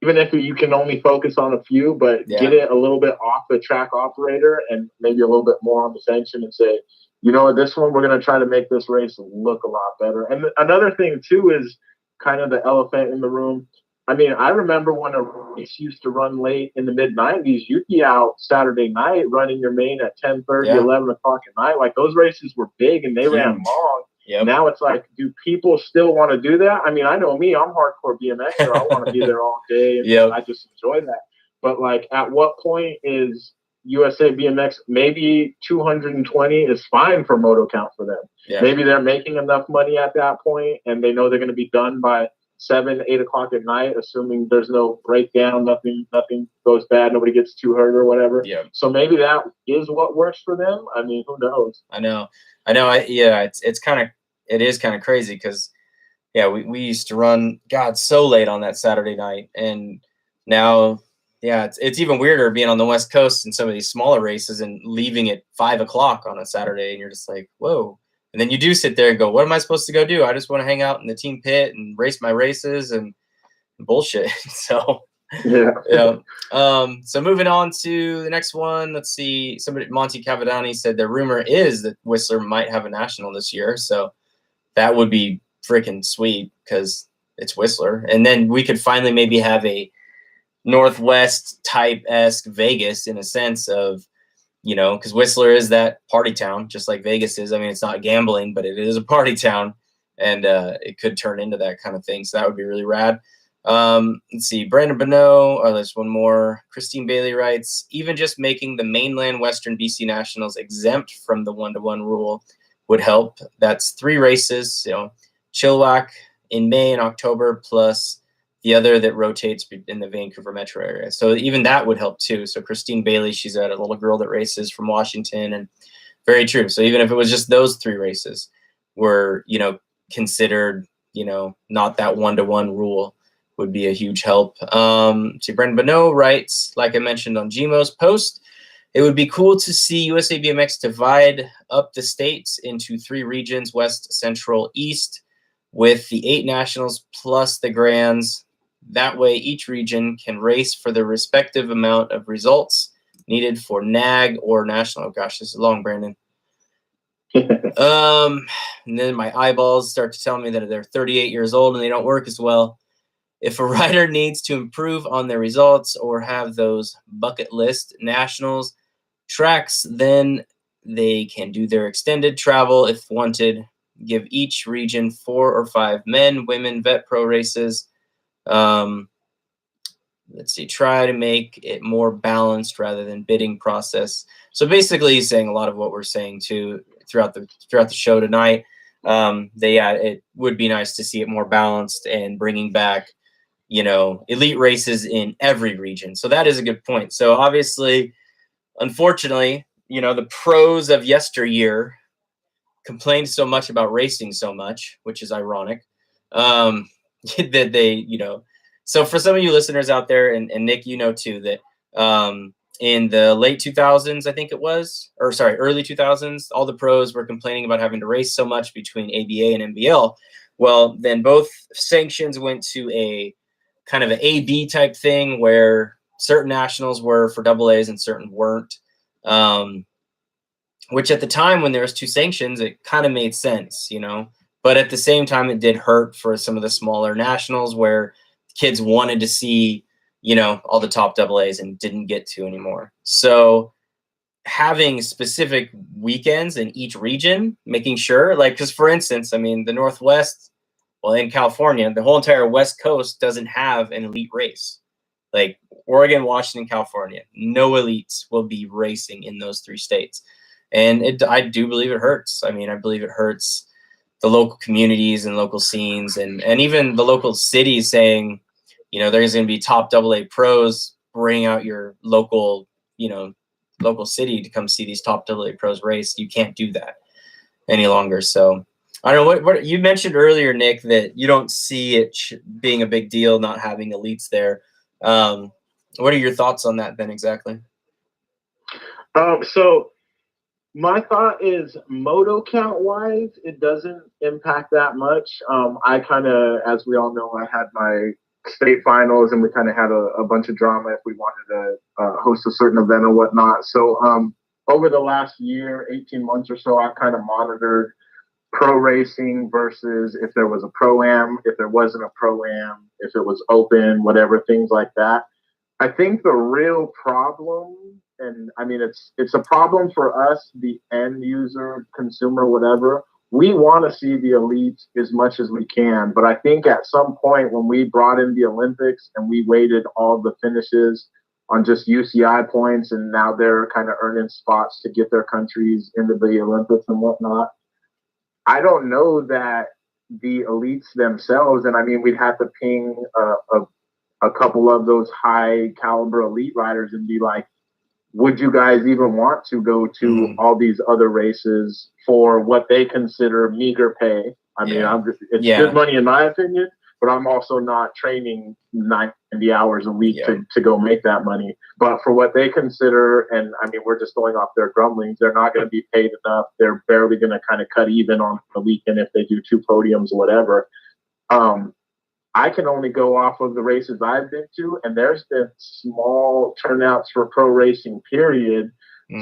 even if you can only focus on a few, but get it a little bit off the track operator and maybe a little bit more on the sanction and say, you know what, this one, we're going to try to make this race look a lot better. And another thing, too, is kind of the elephant in the room. I mean, I remember when a race used to run late in the mid-'90s, you'd be out Saturday night running your main at 10:30, 11 o'clock at night. Like, those races were big and they ran long. Now it's like, do people still want to do that? I mean, I know me, I'm hardcore BMXer. I want to be there all day, and I just enjoy that. But, like, at what point is USABMX, maybe 220 is fine for moto count for them. Maybe they're making enough money at that point, and they know they're going to be done by 7, 8 o'clock at night, assuming there's no breakdown, nothing goes bad, nobody gets too hurt or whatever. So maybe that is what works for them. I mean, who knows? I know. It is kind of crazy because, we used to run, so late on that Saturday night, and now, it's even weirder being on the West Coast in some of these smaller races and leaving at 5 o'clock on a Saturday, and you're just like, whoa. And then you do sit there and go, what am I supposed to go do? I just want to hang out in the team pit and race my races and bullshit. So, so moving on to the next one. Let's see. Monty Cavadani said the rumor is that Whistler might have a national this year. So that would be freaking sweet because it's Whistler. And then we could finally maybe have a Northwest type-esque Vegas in a sense of, because Whistler is that party town, just like Vegas is. I mean, it's not gambling, but it is a party town, and it could turn into that kind of thing. So that would be really rad. Let's see. Brandon Bonneau. Oh, there's one more. Christine Bailey writes, even just making the mainland Western BC Nationals exempt from the 1-to-1 rule would help. That's 3 races, Chilliwack in May and October, plus the other that rotates in the Vancouver metro area. So even that would help too. So Christine Bailey, she's a little girl that races from Washington, and very true. So even if it was just those 3 races were, considered, not that 1-to-1 rule, would be a huge help. Brendan Bonneau writes, like I mentioned on GMO's post, it would be cool to see USABMX divide up the states into 3 regions, West, Central, East, with the 8 nationals plus the grands. That way, each region can race for the respective amount of results needed for NAG or national. Oh gosh, this is long, Brandon. And then my eyeballs start to tell me that they're 38 years old and they don't work as well. If a rider needs to improve on their results or have those bucket list nationals tracks, then they can do their extended travel if wanted. Give each region 4 or 5 men, women, vet pro races. Let's see, try to make it more balanced rather than bidding process. So basically he's saying a lot of what we're saying too throughout the show tonight. It would be nice to see it more balanced and bringing back, elite races in every region. So that is a good point. So obviously, unfortunately, the pros of yesteryear complained so much about racing so much, which is ironic, that they, so for some of you listeners out there, and Nick, too, that in the late 2000s, I think it was, or sorry, early 2000s, all the pros were complaining about having to race so much between ABA and NBL. Well, then both sanctions went to a kind of an AB type thing where certain nationals were for AAs and certain weren't. Which at the time when there was 2 sanctions, it kind of made sense, but at the same time, it did hurt for some of the smaller nationals where kids wanted to see, all the top AAs and didn't get to anymore. So having specific weekends in each region, making sure, because for instance, I mean, the Northwest, well, in California, the whole entire West Coast doesn't have an elite race. Like Oregon, Washington, California, no elites will be racing in those 3 states. And I do believe it hurts. I mean, I believe it hurts the local communities and local scenes and even the local cities saying, there's going to be top AA pros, bring out your local, local city to come see these top AA pros race. You can't do that any longer. So I don't know what you mentioned earlier, Nick, that you don't see it being a big deal, not having elites there. What are your thoughts on that then exactly? So my thought is moto count wise, it doesn't impact that much. I kind of, as we all know, I had my state finals and we kind of had a bunch of drama if we wanted to host a certain event or whatnot. So over the last year, 18 months or so, I've kind of monitored pro racing versus if there was a pro-am, if there wasn't a pro-am, if it was open, whatever, things like that. I think the real problem, and I mean, it's a problem for us, the end user, consumer, whatever. We want to see the elites as much as we can. But I think at some point when we brought in the Olympics and we weighted all the finishes on just UCI points, and now they're kind of earning spots to get their countries into the Olympics and whatnot, I don't know that the elites themselves, and I mean, we'd have to ping a couple of those high caliber elite riders and be like, would you guys even want to go to all these other races for what they consider meager pay? I mean, it's good money in my opinion, but I'm also not training 90 hours a week to go make that money. But for what they consider, and I mean, we're just going off their grumblings, they're not going to be paid enough. They're barely going to kind of cut even on the weekend if they do 2 podiums or whatever. I can only go off of the races I've been to, and there's been small turnouts for pro racing, period.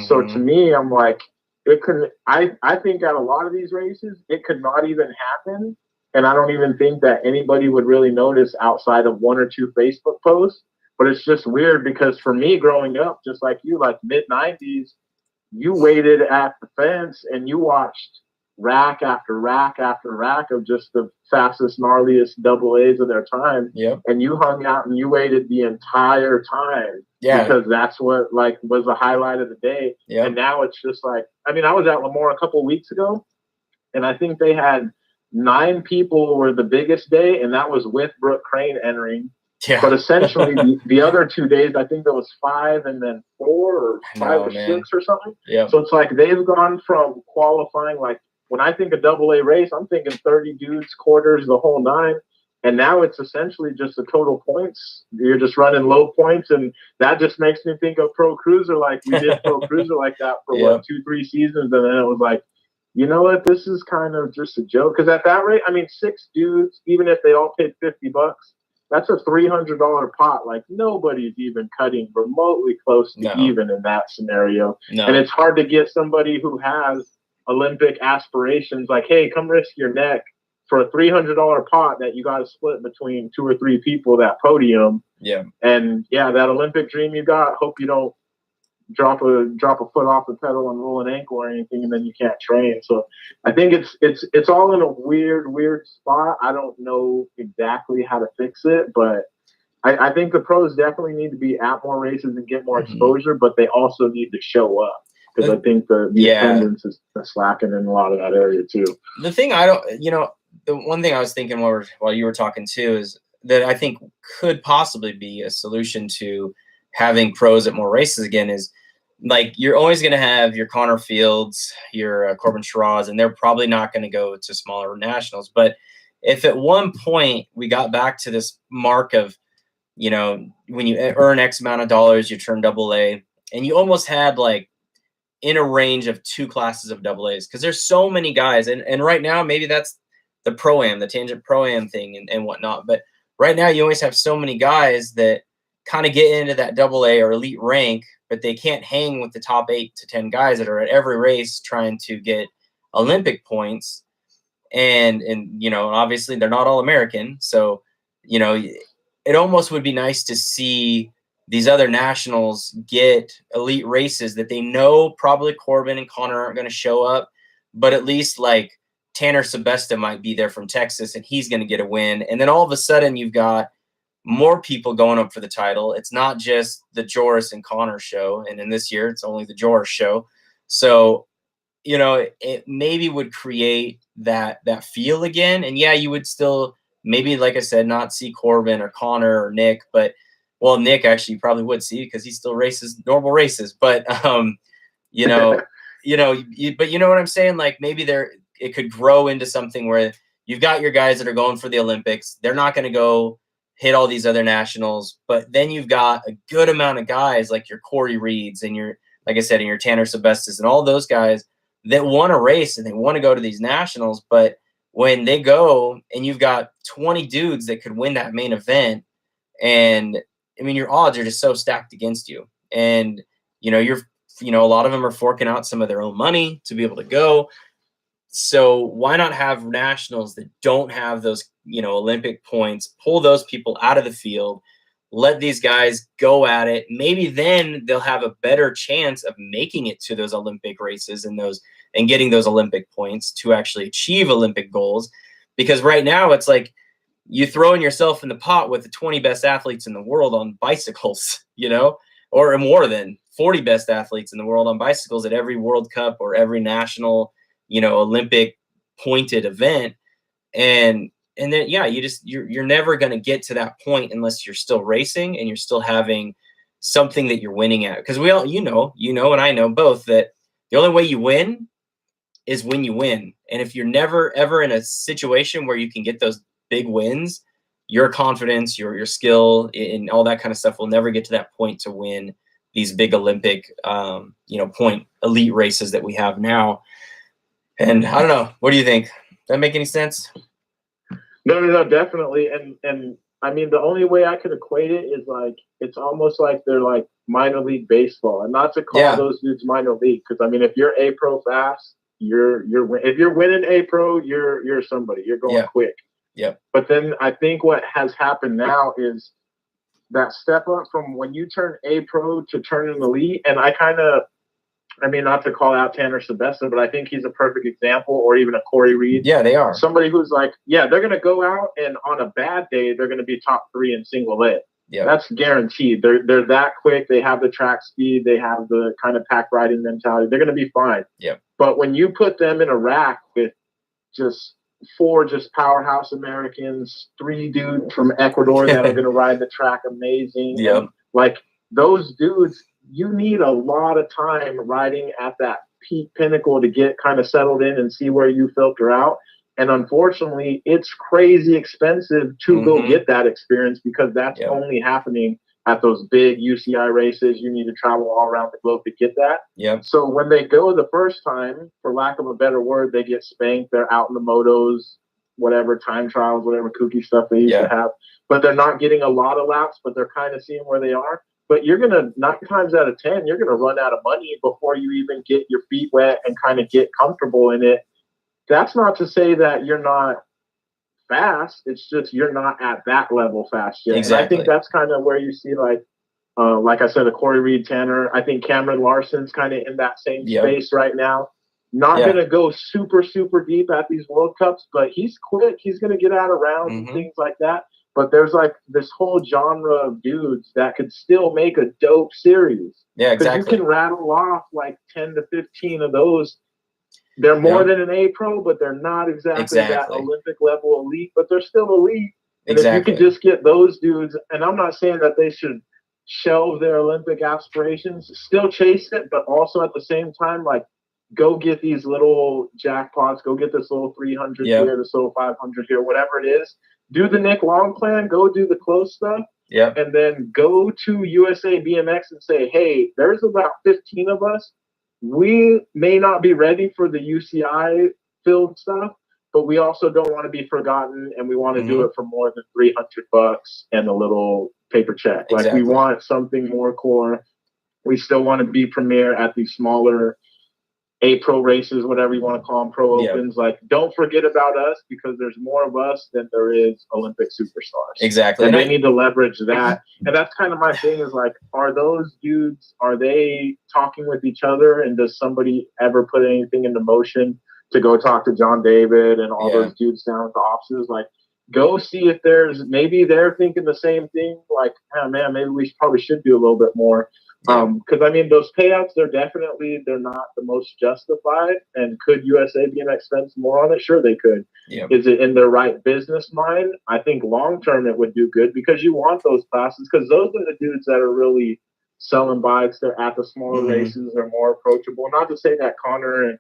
So to me, I'm like, it could. I think at a lot of these races, it could not even happen, and I don't even think that anybody would really notice outside of 1 or 2 Facebook posts. But it's just weird because for me, growing up, just like you, like mid-90s, you waited at the fence and you watched rack after rack after rack of just the fastest, gnarliest AA of their time. And you hung out and you waited the entire time because that's what like was the highlight of the day. And now it's just like, I mean, I was at Lemoore a couple of weeks ago and I think they had 9 people were the biggest day, and that was with Brooke Crane entering. But essentially the other 2 days, I think there was 5 and then 4 or 5 or 6 or something. So it's like they've gone from qualifying, like when I think of AA race, I'm thinking 30 dudes, quarters, the whole 9. And now it's essentially just the total points. You're just running low points. And that just makes me think of Pro Cruiser. Like we did Pro Cruiser like that for 2-3 seasons. And then it was like, you know what? This is kind of just a joke. Because at that rate, I mean, 6 dudes, even if they all paid $50, that's a $300 pot. Like nobody's even cutting remotely close to even in that scenario. And it's hard to get somebody who has Olympic aspirations, like, hey, come risk your neck for a $300 pot that you got to split between 2 or 3 people that podium. And that Olympic dream you got, hope you don't drop a foot off the pedal and roll an ankle or anything, and then you can't train. So I think it's all in a weird spot. I don't know exactly how to fix it, but I think the pros definitely need to be at more races and get more exposure, but they also need to show up. Because I think the attendance is slacking in a lot of that area too. The thing the one thing I was thinking while you were talking too is that I think could possibly be a solution to having pros at more races again is like you're always going to have your Connor Fields, your Corbin Shiraz, and they're probably not going to go to smaller nationals. But if at one point we got back to this mark of, when you earn X amount of dollars, you turn AA, and you almost had like in a range of 2 classes of AAs, because there's so many guys, and right now maybe that's the Pro-Am, the Tangent Pro-Am thing and whatnot, but right now you always have so many guys that kind of get into that AA or elite rank, but they can't hang with the top 8 to 10 guys that are at every race trying to get Olympic points, and obviously they're not all American, so it almost would be nice to see these other nationals get elite races that they know probably Corbin and Connor aren't going to show up, but at least like Tanner Sebesta might be there from Texas and he's going to get a win. And then all of a sudden you've got more people going up for the title. It's not just the Joris and Connor show. And in this year, it's only the Joris show. So, it maybe would create that feel again. And you would still maybe, like I said, not see Corbin or Connor or Nick, but Nick actually you probably would see because he still races normal races, but but you know what I'm saying? Like maybe it could grow into something where you've got your guys that are going for the Olympics. They're not going to go hit all these other nationals, but then you've got a good amount of guys like your Corey Reeds and your like I said, and your Tanner Sebestas and all those guys that want to race and they want to go to these nationals, but when they go and you've got 20 dudes that could win that main event, and I mean, your odds are just so stacked against you. And, you know, a lot of them are forking out some of their own money to be able to go. So why not have nationals that don't have those, you know, Olympic points, pull those people out of the field, let these guys go at it. Maybe then they'll have a better chance of making it to those Olympic races and getting those Olympic points to actually achieve Olympic goals. Because right now it's like you throwing yourself in the pot with the 20 best athletes in the world on bicycles, you know, or more than 40 best athletes in the world on bicycles at every World Cup or every national, you know, Olympic pointed event. And then, yeah, you're never going to get to that point unless you're still racing and you're still having something that you're winning at. Because we all, you know, and I know both that the only way you win is when you win. And if you're never, ever in a situation where you can get those big wins, your confidence, your skill and all that kind of stuff will never get to that point to win these big Olympic, you know, point elite races that we have now. And I don't know. What do you think? Does that make any sense? No, definitely. And I mean, the only way I could equate it is like, it's almost like they're like minor league baseball, and not to call those dudes minor league. Cause I mean, if you're A pro fast, if you're winning A pro, you're somebody, you're going quick. Yeah. But then I think what has happened now is that step up from when you turn A pro to turning elite. And I mean, not to call out Tanner Sebesta, but I think he's a perfect example, or even a Corey Reed. Yeah, they are. Somebody who's like, they're going to go out and on a bad day, they're going to be top 3 in single A. Yeah. That's guaranteed. They're that quick. They have the track speed. They have the kind of pack riding mentality. They're going to be fine. Yeah. But when you put them in a rack with just 4 just powerhouse Americans, 3 dudes from Ecuador that are going to ride the track amazing. Yeah. Like those dudes, you need a lot of time riding at that peak pinnacle to get kind of settled in and see where you filter out. And unfortunately, it's crazy expensive to go get that experience, because that's only happening at those big UCI races. You need to travel all around the globe to get that. Yeah. So when they go the first time, for lack of a better word, they get spanked. They're out in the motos, whatever, time trials, whatever kooky stuff they used to have. But they're not getting a lot of laps, but they're kind of seeing where they are. But you're going to, 9 times out of 10, you're going to run out of money before you even get your feet wet and kind of get comfortable in it. That's not to say that you're not fast. It's just you're not at that level fast yet. Exactly. And I think that's kind of where you see, like I said, a Corey Reed, Tanner. I think Cameron Larson's kind of in that same space right now. Not going to go super, super deep at these World Cups, but he's quick. He's going to get out of rounds and things like that. But there's like this whole genre of dudes that could still make a dope series. Yeah, exactly. Because you can rattle off like 10 to 15 of those. They're more than an A pro, but they're not exactly that Olympic level elite, but they're still elite. And if you could just get those dudes, and I'm not saying that they should shelve their Olympic aspirations, still chase it, but also at the same time, like, go get these little jackpots, go get this little 300 here, this little 500 here, whatever it is. Do the Nick Long plan, go do the close stuff, and then go to USABMX and say, hey, there's about 15 of us. We may not be ready for the UCI field stuff, but we also don't want to be forgotten, and we want to do it for more than $300 and a little paper check. Like, we want something more core. We still want to be premier at these smaller A pro races, whatever you want to call them, pro opens. Like, don't forget about us, because there's more of us than there is Olympic superstars. Exactly. And they need to leverage that. And that's kind of my thing, is like, are those dudes, are they talking with each other? And does somebody ever put anything into motion to go talk to John David and all those dudes down at the offices? Like, go see if maybe they're thinking the same thing. Like, oh man, maybe we probably should do a little bit more. Because I mean, those payouts, they're not the most justified. And could USABMX spend some more on it? Sure, they could. Is it in their right business mind? I think long term it would do good, because you want those classes, because those are the dudes that are really selling bikes. They're at the smaller races. They're more approachable. Not to say that Connor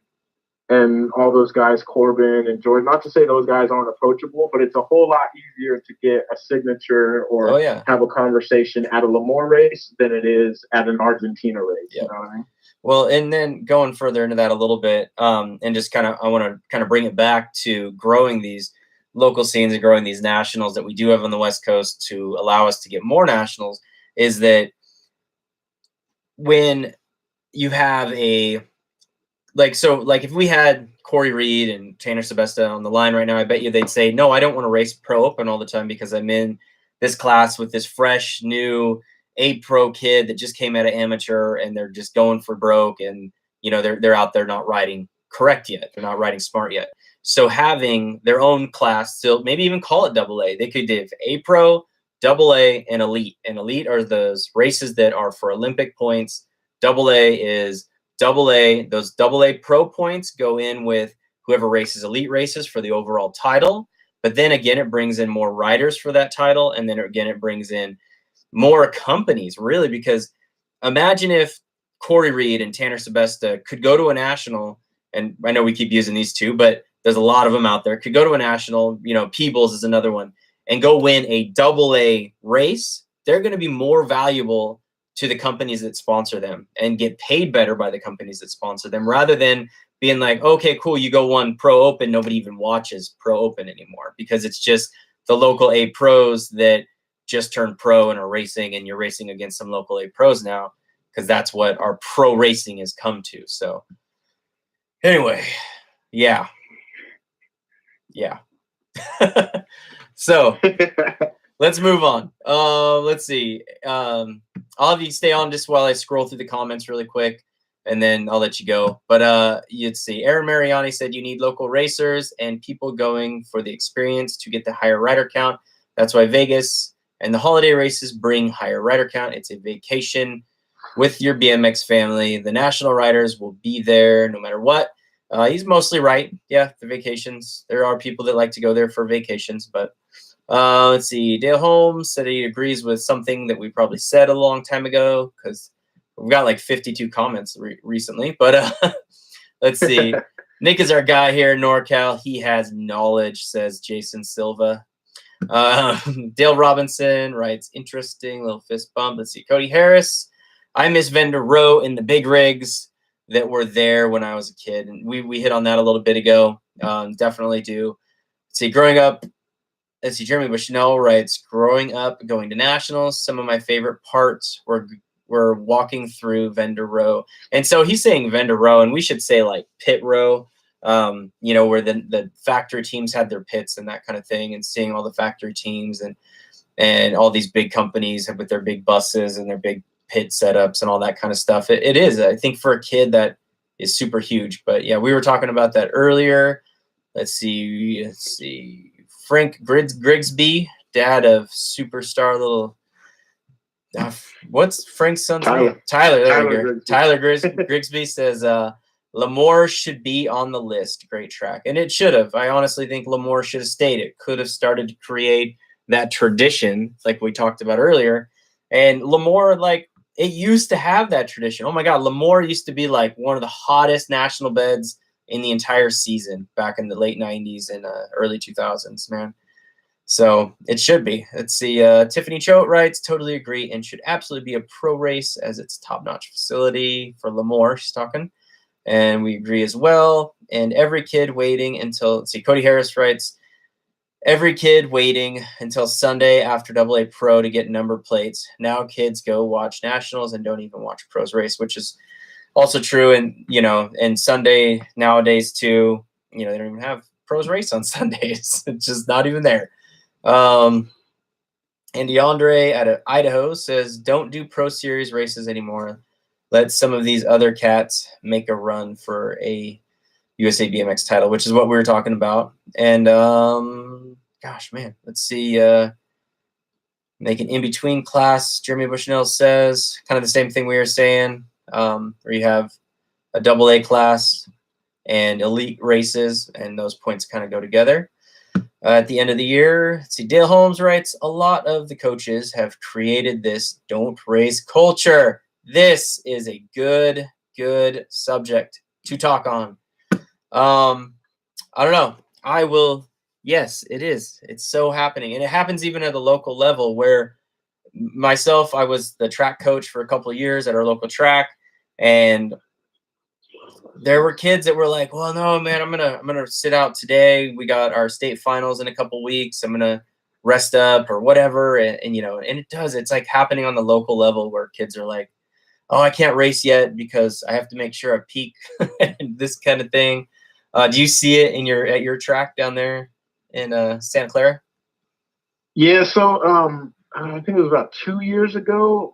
and all those guys, Corbin and Jordan, not to say those guys aren't approachable, but it's a whole lot easier to get a signature or have a conversation at a Lemoore race than it is at an Argentina race. You know what I mean? Well, and then going further into that a little bit, and just kind of, I want to kind of bring it back to growing these local scenes and growing these nationals that we do have on the West Coast to allow us to get more nationals, is that when you have a, like, so like if we had Corey Reed and Tanner Sebesta on the line right now, I bet you they'd say, no, I don't want to race pro open all the time because I'm in this class with this fresh new A pro kid that just came out of amateur and they're just going for broke, and you know they're out there not riding correct yet, they're not riding smart yet. So having their own class, so maybe even call it AA, they could give A pro, AA, and elite. And elite are those races that are for Olympic points. AA is AA. Those AA pro points go in with whoever races elite races for the overall title. But then again, it brings in more riders for that title. And then again, it brings in more companies, really, because imagine if Corey Reed and Tanner Sebesta could go to a national, and I know we keep using these two, but there's a lot of them out there, could go to a national, you know, Peebles is another one, and go win a AA race. They're going to be more valuable to the companies that sponsor them and get paid better by the companies that sponsor them, rather than being like, okay, cool, you go one pro open, nobody even watches pro open anymore because it's just the local A pros that just turned pro and are racing, and you're racing against some local A pros now because that's what our pro racing has come to. So anyway, yeah. So let's move on. Let's see. I'll have you stay on just while I scroll through the comments really quick, and then I'll let you go. But you'd see Aaron Mariani said you need local racers and people going for the experience to get the higher rider count. That's why Vegas and the holiday races bring higher rider count. It's a vacation with your BMX family. The national riders will be there no matter what. He's mostly right. Yeah, the vacations. There are people that like to go there for vacations, but let's see. Dale Holmes said he agrees with something that we probably said a long time ago because we've got like 52 comments recently. But let's see. Nick is our guy here in NorCal. He has knowledge, says Jason Silva. Dale Robinson writes, interesting, little fist bump. Let's see. Cody Harris. I miss Vendor Row in the big rigs that were there when I was a kid. And we hit on that a little bit ago. Definitely do. Let's see. Growing up, let's see, Jeremy Bushnell writes, growing up, going to nationals, some of my favorite parts were walking through Vendor Row. And so he's saying Vendor Row, and we should say like pit row, you know, where the factory teams had their pits and that kind of thing, and seeing all the factory teams and all these big companies with their big buses and their big pit setups and all that kind of stuff. It is, I think, for a kid that is super huge. But yeah, we were talking about that earlier. Let's see. Frank Grigsby, dad of superstar little, what's Frank's son's name? Tyler. There we go. Grigsby. Tyler Grigsby says, Lemoore should be on the list. Great track. And it should have. I honestly think Lemoore should have stayed. It could have started to create that tradition like we talked about earlier. And Lemoore, like, it used to have that tradition. Oh my God, Lemoore used to be like one of the hottest national beds in the entire season back in the late 90s and early 2000s, man. So it should be. Let's see. Tiffany Choate writes, totally agree, and should absolutely be a pro race as it's top-notch facility for Lemoore. She's talking. And we agree as well. And every kid waiting until, let's see, Cody Harris writes, every kid waiting until Sunday after AA Pro to get number plates. Now kids go watch nationals and don't even watch pros race, which is also true. And, you know, and Sunday nowadays too, you know, they don't even have pros race on Sundays. It's just not even there. And DeAndre out of Idaho says, don't do pro series races anymore. Let some of these other cats make a run for a USABMX title, which is what we were talking about. And gosh, man, let's see. Make an in-between class, Jeremy Bushnell says. Kind of the same thing we were saying, where you have a AA class and elite races, and those points kind of go together. At the end of the year, let's see, Dale Holmes writes, a lot of the coaches have created this don't race culture. This is a good subject to talk on. I don't know. I will. Yes, it is. It's so happening. And it happens even at the local level where myself, I was the track coach for a couple of years at our local track. And there were kids that were like, well, no, man, I'm gonna sit out today. We got our state finals in a couple weeks. I'm gonna rest up or whatever. And you know, and it's like happening on the local level where kids are like, oh, I can't race yet because I have to make sure I peak and this kind of thing. Do you see it at your track down there in Santa Clara? Yeah, so I think it was about 2 years ago.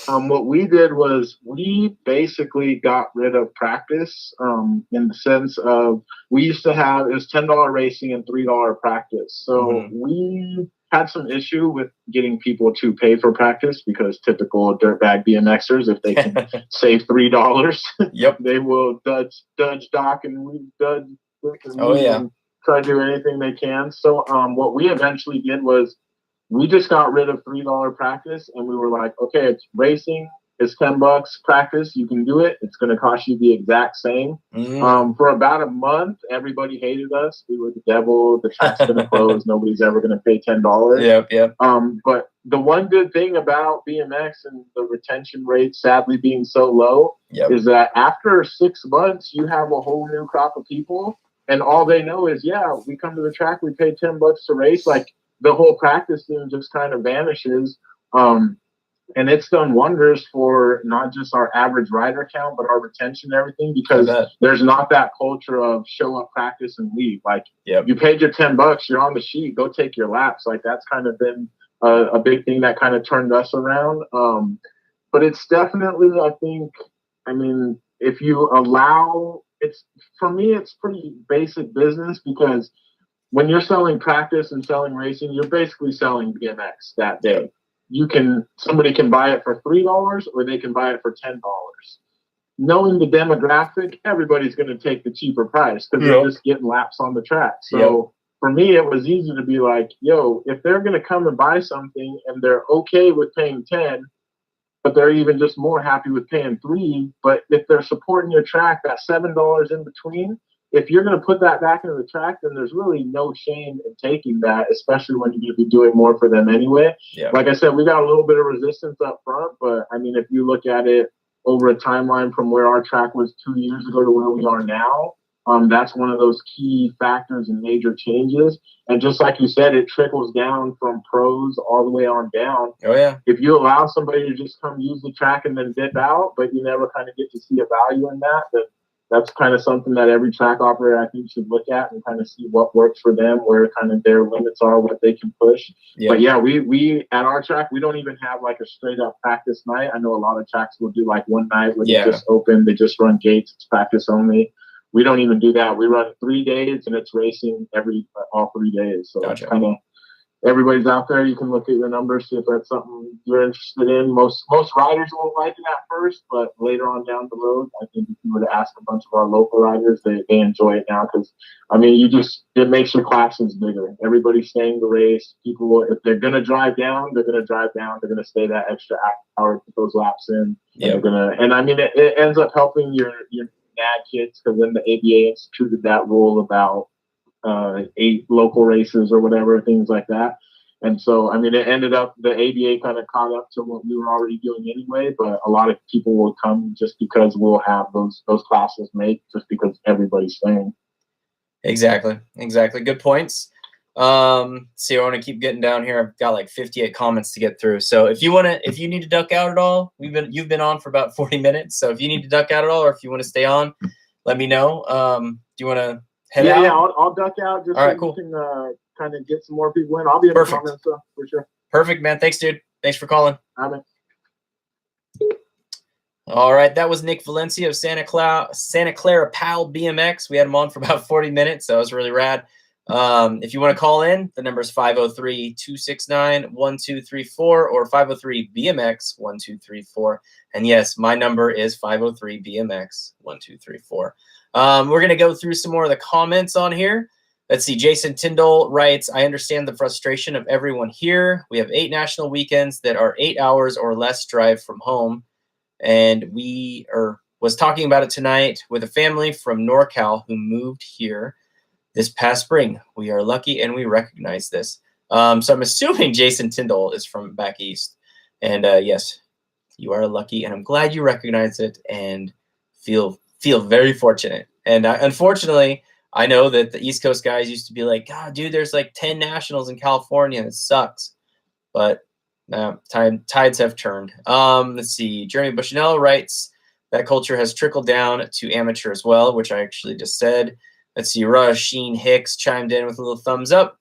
What we did was we basically got rid of practice in the sense of we used to have, it was $10 racing and $3 practice. So we had some issue with getting people to pay for practice because typical dirtbag BMXers, if they can save $3, yep, they will dudge dock and dudge and try to do anything they can. So what we eventually did was we just got rid of $3 practice, and we were like, okay, it's racing. It's $10 practice. You can do it. It's going to cost you the exact same. For about a month, everybody hated us. We were the devil. The track's going to close. Nobody's ever going to pay $10. Yep. But the one good thing about BMX and the retention rate, sadly being so low, is that after 6 months, you have a whole new crop of people, and all they know is, yeah, we come to the track, we pay $10 to race. Like, the whole practice thing just kind of vanishes. And it's done wonders for not just our average rider count, but our retention and everything, because there's not that culture of show up, practice, and leave. Like, you paid your $10, you're on the sheet, go take your laps. Like, that's kind of been a big thing that kind of turned us around. But it's definitely, I think, I mean, if you allow, for me, it's pretty basic business, because when you're selling practice and selling racing, you're basically selling BMX that day. Somebody can buy it for $3 or they can buy it for $10. Knowing the demographic, everybody's going to take the cheaper price because they're just getting laps on the track. So for me, it was easy to be like, yo, if they're going to come and buy something and they're okay with paying 10, but they're even just more happy with paying 3, but if they're supporting your track, that $7 in between, if you're going to put that back into the track, then there's really no shame in taking that, especially when you're going to be doing more for them anyway. Like I said, we got a little bit of resistance up front, but I mean, if you look at it over a timeline from where our track was 2 years ago to where we are now, that's one of those key factors and major changes. And just like you said, it trickles down from pros all the way on down. If you allow somebody to just come use the track and then dip out, but you never kind of get to see a value in that, then that's kind of something that every track operator, I think, should look at and kind of see what works for them, where kind of their limits are, what they can push. But yeah, we at our track, we don't even have like a straight up practice night. I know a lot of tracks will do like one night where they just open, they just run gates, it's practice only. We don't even do that. We run 3 days and it's racing all 3 days. So it's kind of, everybody's out there. You can look at your numbers, see if that's something you're interested in. Most riders won't like it at first, but later on down the road, I think if you were to ask a bunch of our local riders, they enjoy it now because, I mean, it makes your classes bigger. Everybody's staying the race. People, if they're going to drive down, they're going to drive down. They're going to stay that extra hour to put those laps in. And I mean, it ends up helping your NAD kids, because then the ABA instituted that rule about 8 local races or whatever, things like that. And so, I mean, it ended up, the ABA kind of caught up to what we were already doing anyway, but a lot of people will come just because we'll have those classes made, just because everybody's staying. Exactly. Good points. See, I want to keep getting down here. I've got like 58 comments to get through. So if you need to duck out at all, you've been on for about 40 minutes. So if you need to duck out at all, or if you want to stay on, let me know. Do you want to head out? Yeah, I'll duck out just all right, so cool. You can kind of get some more people in. I'll be in the comments for sure. Perfect, man. Thanks, dude. Thanks for calling. All right. All right, that was Nick Valencia of Santa Clara Pal BMX. We had him on for about 40 minutes, so that was really rad. If you want to call in, the number is 503-269-1234 or 503-BMX-1234. And yes, my number is 503-BMX-1234. We're going to go through some more of the comments on here. Let's see. Jason Tyndall writes, I understand the frustration of everyone here. We have 8 national weekends that are 8 hours or less drive from home. And was talking about it tonight with a family from NorCal who moved here this past spring. We are lucky and we recognize this. So I'm assuming Jason Tyndall is from back east. And yes, you are lucky, and I'm glad you recognize it and feel feel very fortunate. And unfortunately, I know that the East Coast guys used to be like, God, dude, there's like 10 nationals in California. It sucks. But tides have turned. Let's see. Jeremy Bushnell writes, that culture has trickled down to amateur as well, which I actually just said. Let's see. Rasheen Hicks chimed in with a little thumbs up.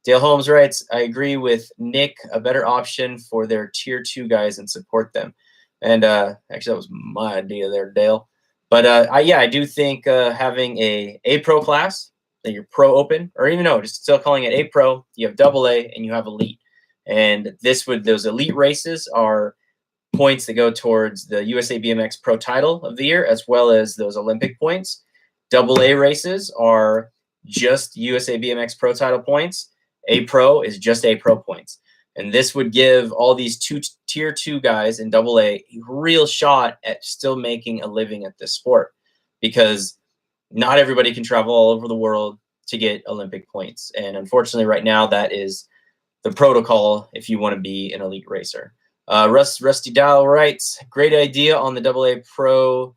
Dale Holmes writes, I agree with Nick, a better option for their tier 2 guys and support them. And actually, that was my idea there, Dale. But I do think having a pro class, that you're pro open, or even no, just still calling it a pro, you have AA and you have elite. And those elite races are points that go towards the USABMX Pro title of the year, as well as those Olympic points. AA races are just USABMX Pro title points. A Pro is just A Pro points. And this would give all these tier 2 guys in AA a real shot at still making a living at this sport, because not everybody can travel all over the world to get Olympic points. And unfortunately, right now, that is the protocol if you want to be an elite racer. Rusty Dial writes, great idea on the AA Pro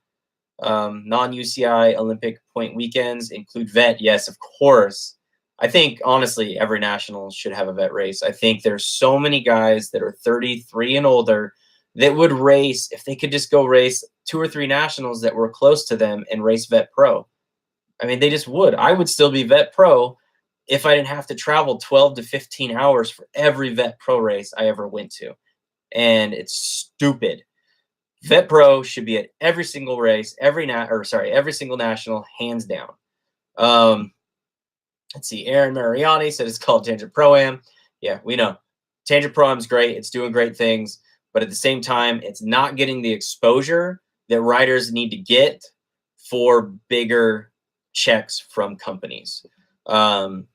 non-UCI Olympic point weekends. Include vet. Yes, of course. I think, honestly, every national should have a vet race. I think there's so many guys that are 33 and older that would race, if they could just go race 2 or 3 nationals that were close to them and race vet pro. I mean, they just would. I would still be vet pro if I didn't have to travel 12 to 15 hours for every vet pro race I ever went to. And it's stupid. Vet pro should be at every single race, every single national, hands down. Let's see. Aaron Mariani said it's called Tangent Pro-Am. Yeah, we know. Tangent Pro-Am is great. It's doing great things. But at the same time, it's not getting the exposure that riders need to get for bigger checks from companies,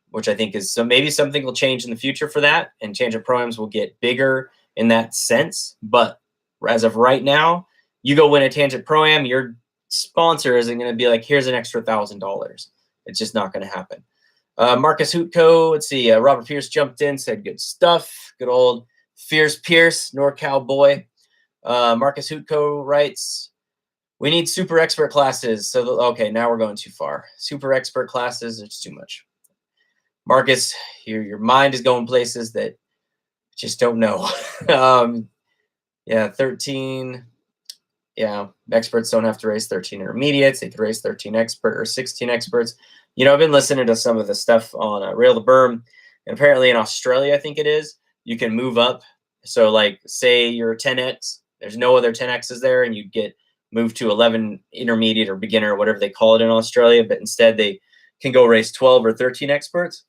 which I think is maybe something will change in the future for that. And Tangent Pro-Ams will get bigger in that sense. But as of right now, you go win a Tangent Pro-Am, your sponsor isn't going to be like, here's an extra $1,000. It's just not going to happen. Marcus Hootko, let's see. Robert Pierce jumped in, said good stuff. Good old Fierce Pierce, NorCal boy. Marcus Hootko writes, we need super expert classes. So, okay, now we're going too far. Super expert classes, it's too much. Marcus, your mind is going places that just don't know. Yeah, 13. Yeah, experts don't have to race 13 intermediates. They could race 13 expert or 16 experts. You know, I've been listening to some of the stuff on Rail the Berm, and apparently in Australia, I think it is, you can move up. So, like, say you're a 10X, there's no other 10Xs there, and you get moved to 11 intermediate or beginner or whatever they call it in Australia, but instead they can go race 12 or 13 experts.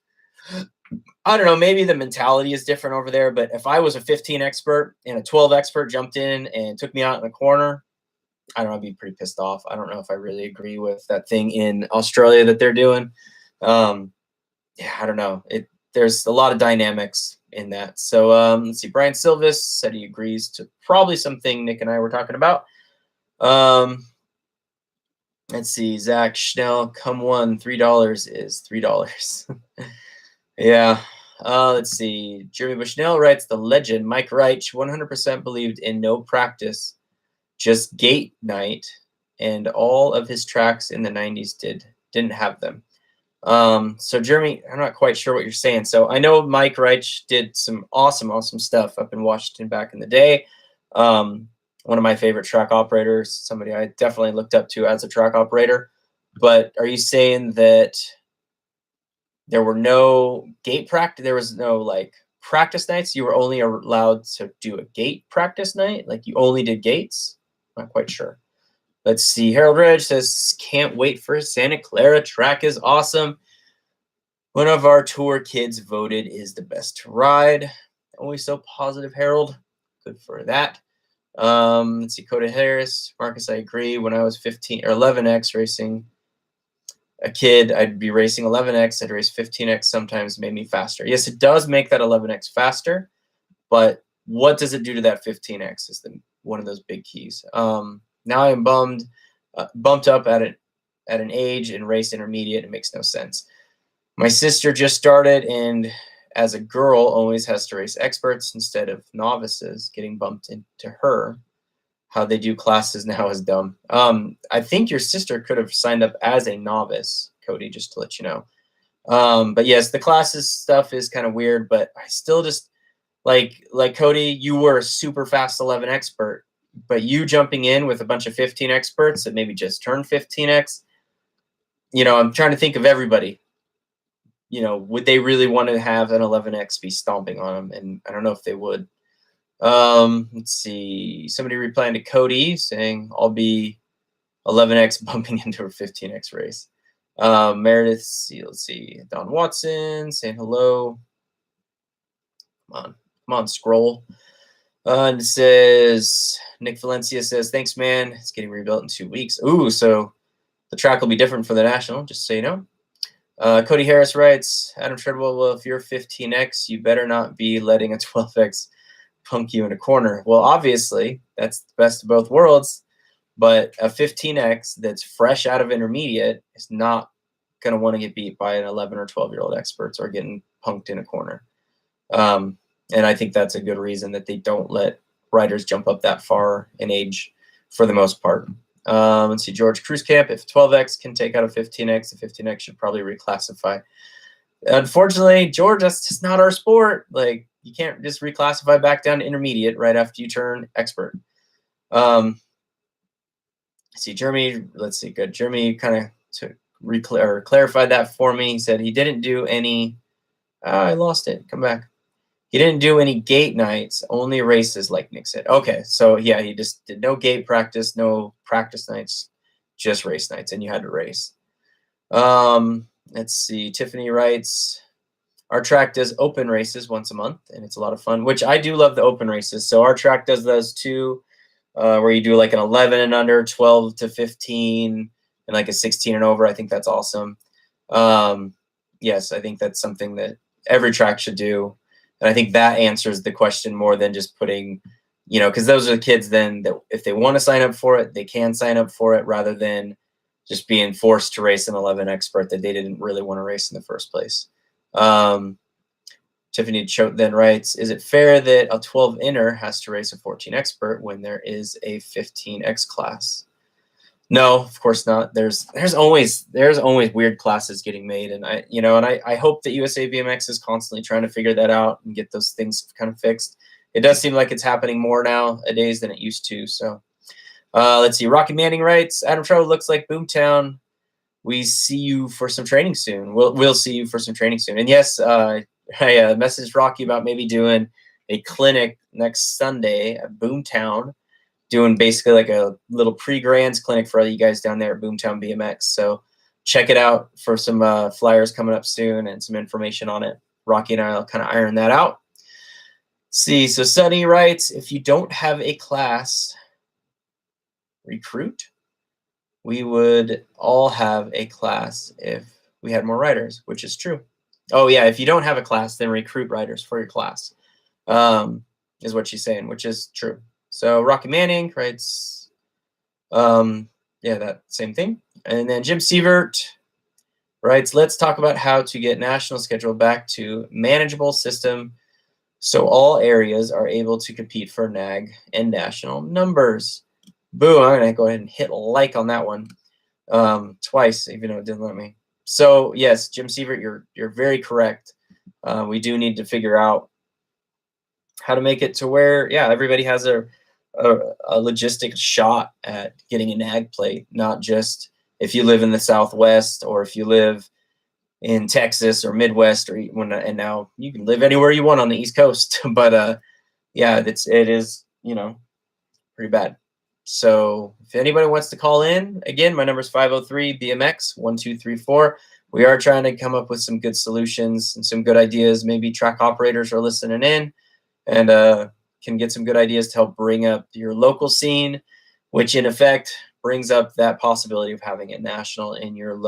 I don't know, maybe the mentality is different over there, but if I was a 15 expert and a 12 expert jumped in and took me out in the corner, I don't know, I'd be pretty pissed off. I don't know if I really agree with that thing in Australia that they're doing. Yeah, I don't know. There's a lot of dynamics in that. So let's see. Brian Silvis said he agrees to probably something Nick and I were talking about. Let's see. Zach Schnell, come one, $3 is $3. Yeah. Let's see. Jeremy Bushnell writes, the legend Mike Reich 100% believed in no practice, just gate night, and all of his tracks in the 90s didn't have them. So Jeremy, I'm not quite sure what you're saying. So I know Mike Reich did some awesome stuff up in Washington back in the day. One of my favorite track operators, somebody I definitely looked up to as a track operator. But are you saying that there were no gate practice? There was no like practice nights? You were only allowed to do a gate practice night? Like you only did gates? Not quite sure. Let's see. Harold Ridge says, can't wait for Santa Clara. Track is awesome. One of our tour kids voted is the best to ride. Always so positive, Harold. Good for that. Let's see. Coda Harris. Marcus, I agree. When I was 15 or 11X racing a kid, I'd be racing 11X. I'd race 15X sometimes, made me faster. Yes, it does make that 11X faster. But what does it do to that 15X is one of those big keys. Now I am bumped up at an age and race intermediate. It makes no sense. My sister just started, and as a girl, always has to race experts instead of novices, getting bumped into her. how they do classes now is dumb. I think your sister could have signed up as a novice, Cody, just to let you know. But yes, the classes stuff is kind of weird, but I still just like Cody, you were a super fast 11 expert, but you jumping in with a bunch of 15 experts that maybe just turned 15x, you know, I'm trying to think of everybody. You know, would they really want to have an 11x be stomping on them? And I don't know if they would. Let's see. Somebody replying to Cody saying, I'll be 11x bumping into a 15x race. Meredith, let's see. Don Watson saying hello. Come on, scroll. And it says, Nick Valencia says, thanks, man. It's getting rebuilt in 2 weeks. Ooh, so the track will be different for the National, just so you know. Cody Harris writes, Adam Treadwell, well, if you're 15x, you better not be letting a 12x punk you in a corner. Well, obviously, that's the best of both worlds, but a 15x that's fresh out of intermediate is not going to want to get beat by an 11 or 12-year-old experts or getting punked in a corner. And I think that's a good reason that they don't let riders jump up that far in age for the most part. Let's see, George Cruisecamp, if 12x can take out a 15x, the 15x should probably reclassify. Unfortunately, George, that's just not our sport. Like, you can't just reclassify back down to intermediate right after you turn expert. See, Jeremy, let's see, good. Jeremy kind of clarified that for me. He said he didn't do any, I lost it, come back. He didn't do any gate nights, only races, like Nick said. Okay, so yeah, he just did no gate practice, no practice nights, just race nights, and you had to race. Let's see, Tiffany writes, our track does open races once a month, and it's a lot of fun, which I do love the open races. So our track does those too, where you do like an 11 and under, 12 to 15, and like a 16 and over. I think that's awesome. Yes, I think that's something that every track should do. And I think that answers the question more than just putting, you know, because those are the kids then that if they want to sign up for it, they can sign up for it rather than just being forced to race an 11 expert that they didn't really want to race in the first place. Tiffany Choate then writes, is it fair that a 12 inner has to race a 14 expert when there is a 15x class? No, of course not. There's always weird classes getting made, and I hope that USABMX is constantly trying to figure that out and get those things kind of fixed. It does seem like it's happening more nowadays than it used to. So let's see. Rocky Manning writes, Adam Treadwell looks like Boomtown. We see you for some training soon. We'll see you for some training soon. And yes, I messaged Rocky about maybe doing a clinic next Sunday at Boomtown, doing basically like a little pre-grands clinic for all you guys down there at Boomtown BMX. So check it out for some flyers coming up soon and some information on it. Rocky and I will kind of iron that out. Let's see, so Sunny writes, if you don't have a class, recruit. We would all have a class if we had more riders, which is true. Oh yeah, if you don't have a class, then recruit riders for your class, is what she's saying, which is true. So Rocky Manning writes, yeah, that same thing. And then Jim Sievert writes, let's talk about how to get national schedule back to manageable system so all areas are able to compete for NAG and national numbers. Boom, I'm going to go ahead and hit like on that one twice, even though it didn't let me. So yes, Jim Sievert, you're very correct. We do need to figure out how to make it to where, yeah, everybody has a logistic shot at getting a NAG plate, not just if you live in the Southwest or if you live in Texas or Midwest, or and now you can live anywhere you want on the East Coast. But yeah, it is, you know, pretty bad. So if anybody wants to call in, again, my number is 503-BMX-1234. We are trying to come up with some good solutions and some good ideas. Maybe track operators are listening in and can get some good ideas to help bring up your local scene, which in effect brings up that possibility of having a national in your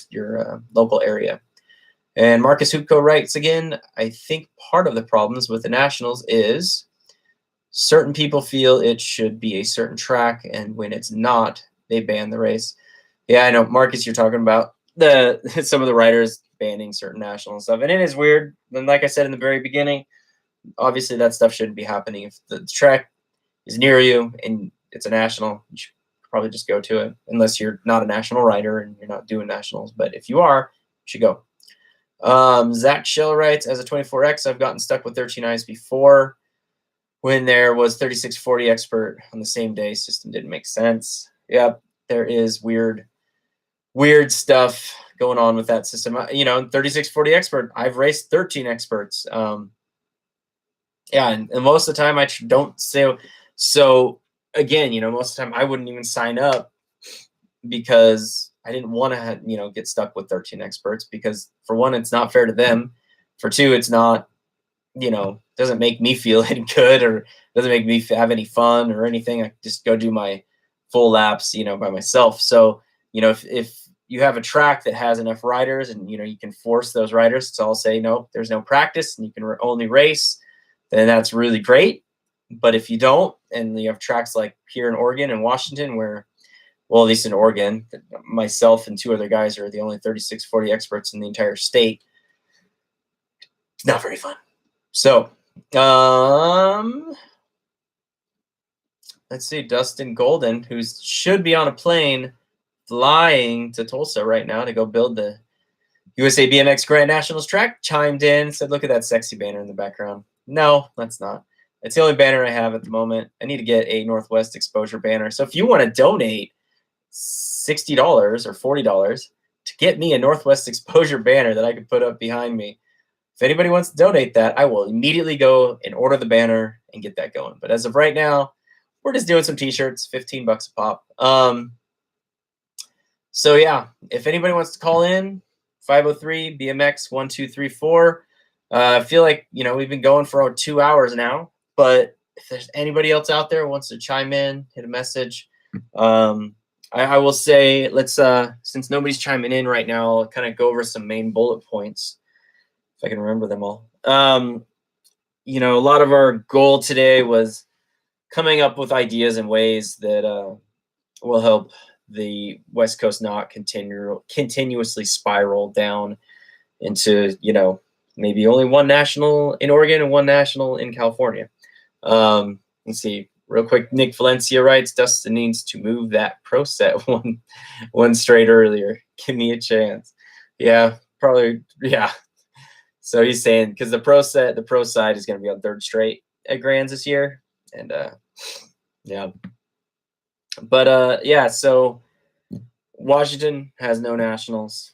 your local area. And Marcus Hupko writes again, I think part of the problems with the nationals is certain people feel it should be a certain track, and when it's not, they ban the race. Yeah, I know, Marcus, you're talking about some of the riders banning certain national stuff, and it is weird. And like I said in the very beginning, obviously that stuff shouldn't be happening. If the track is near you and it's a national, you should probably just go to it, unless you're not a national rider and you're not doing nationals. But if you are, you should go. Zach Shell writes, as a 24X, I've gotten stuck with 13 eyes before when there was 3640 expert on the same day. System didn't make sense. Yep, there is weird stuff going on with that system. 3640 expert, I've raced 13 experts. Yeah, and most of the time I don't say so. Again, most of the time I wouldn't even sign up because I didn't want to, get stuck with 13 experts, because for one, it's not fair to them. For two, it's not, doesn't make me feel any good, or doesn't make me have any fun or anything. I just go do my full laps, by myself. So, if you have a track that has enough riders and, you can force those riders to all say, no, there's no practice and you can only race, then that's really great. But if you don't, and you have tracks like here in Oregon and Washington where, well, at least in Oregon, myself and two other guys are the only 3640 experts in the entire state, it's not very fun. So, let's see, Dustin Golden, who should be on a plane flying to Tulsa right now to go build the USABMX Grand Nationals track, chimed in, said, look at that sexy banner in the background. No, that's not. It's the only banner I have at the moment. I need to get a Northwest exposure banner. So if you want to donate $60 or $40 to get me a Northwest exposure banner that I can put up behind me, if anybody wants to donate that, I will immediately go and order the banner and get that going. But as of right now, we're just doing some t-shirts, $15 a pop. So yeah, if anybody wants to call in, 503 BMX 1234. I feel like, we've been going for 2 hours now, but if there's anybody else out there who wants to chime in, hit a message. I will say, let's, since nobody's chiming in right now, I'll kind of go over some main bullet points, if I can remember them all. A lot of our goal today was coming up with ideas and ways that will help the West Coast not continuously spiral down into, maybe only one national in Oregon and one national in California. Let's see, real quick. Nick Valencia writes, Dustin needs to move that pro set one straight earlier. Give me a chance. Yeah, probably. Yeah. So he's saying, because the pro side is going to be on third straight at Grands this year. And yeah. But yeah, so Washington has no nationals.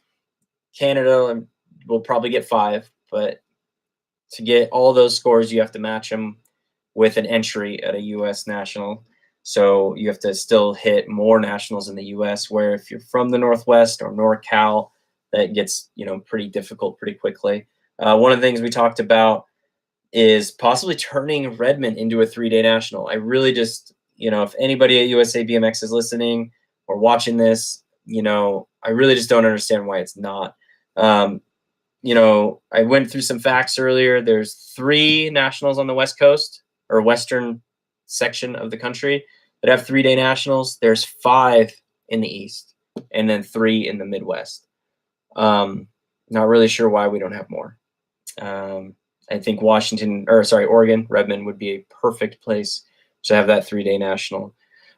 Canada will probably get 5, but to get all those scores, you have to match them with an entry at a U.S. national. So you have to still hit more nationals in the U.S., where if you're from the Northwest or NorCal, that gets, pretty difficult pretty quickly. One of the things we talked about is possibly turning Redmond into a 3-day national. I really just, if anybody at USABMX is listening or watching this, I really just don't understand why it's not. I went through some facts earlier. There's 3 nationals on the West Coast, or western section of the country, that have 3-day nationals. There's 5 in the East, and then 3 in the Midwest. Not really sure why we don't have more. I think Oregon, Redmond would be a perfect place to have that 3-day national.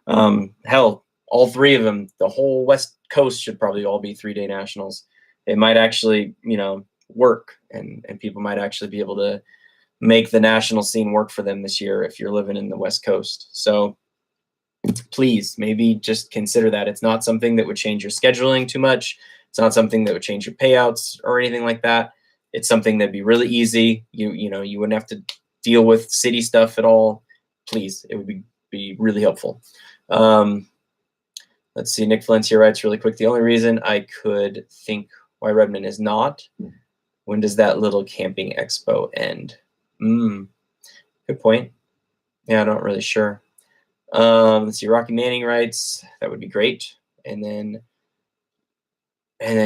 Hell, all 3 of them, the whole West Coast should probably all be 3-day nationals. It might actually, work, and people might actually be able to make the national scene work for them this year if you're living in the West Coast. So please, maybe just consider that. It's not something that would change your scheduling too much. It's not something that would change your payouts or anything like that. It's something that'd be really easy. You wouldn't have to deal with city stuff at all. Please, it would be really helpful. Let's see. Nick Valencia writes really quick. The only reason I could think why Redmond is not, when does that little camping expo end? Good point. Yeah, I'm not really sure. Let's see. Rocky Manning writes, that would be great. And then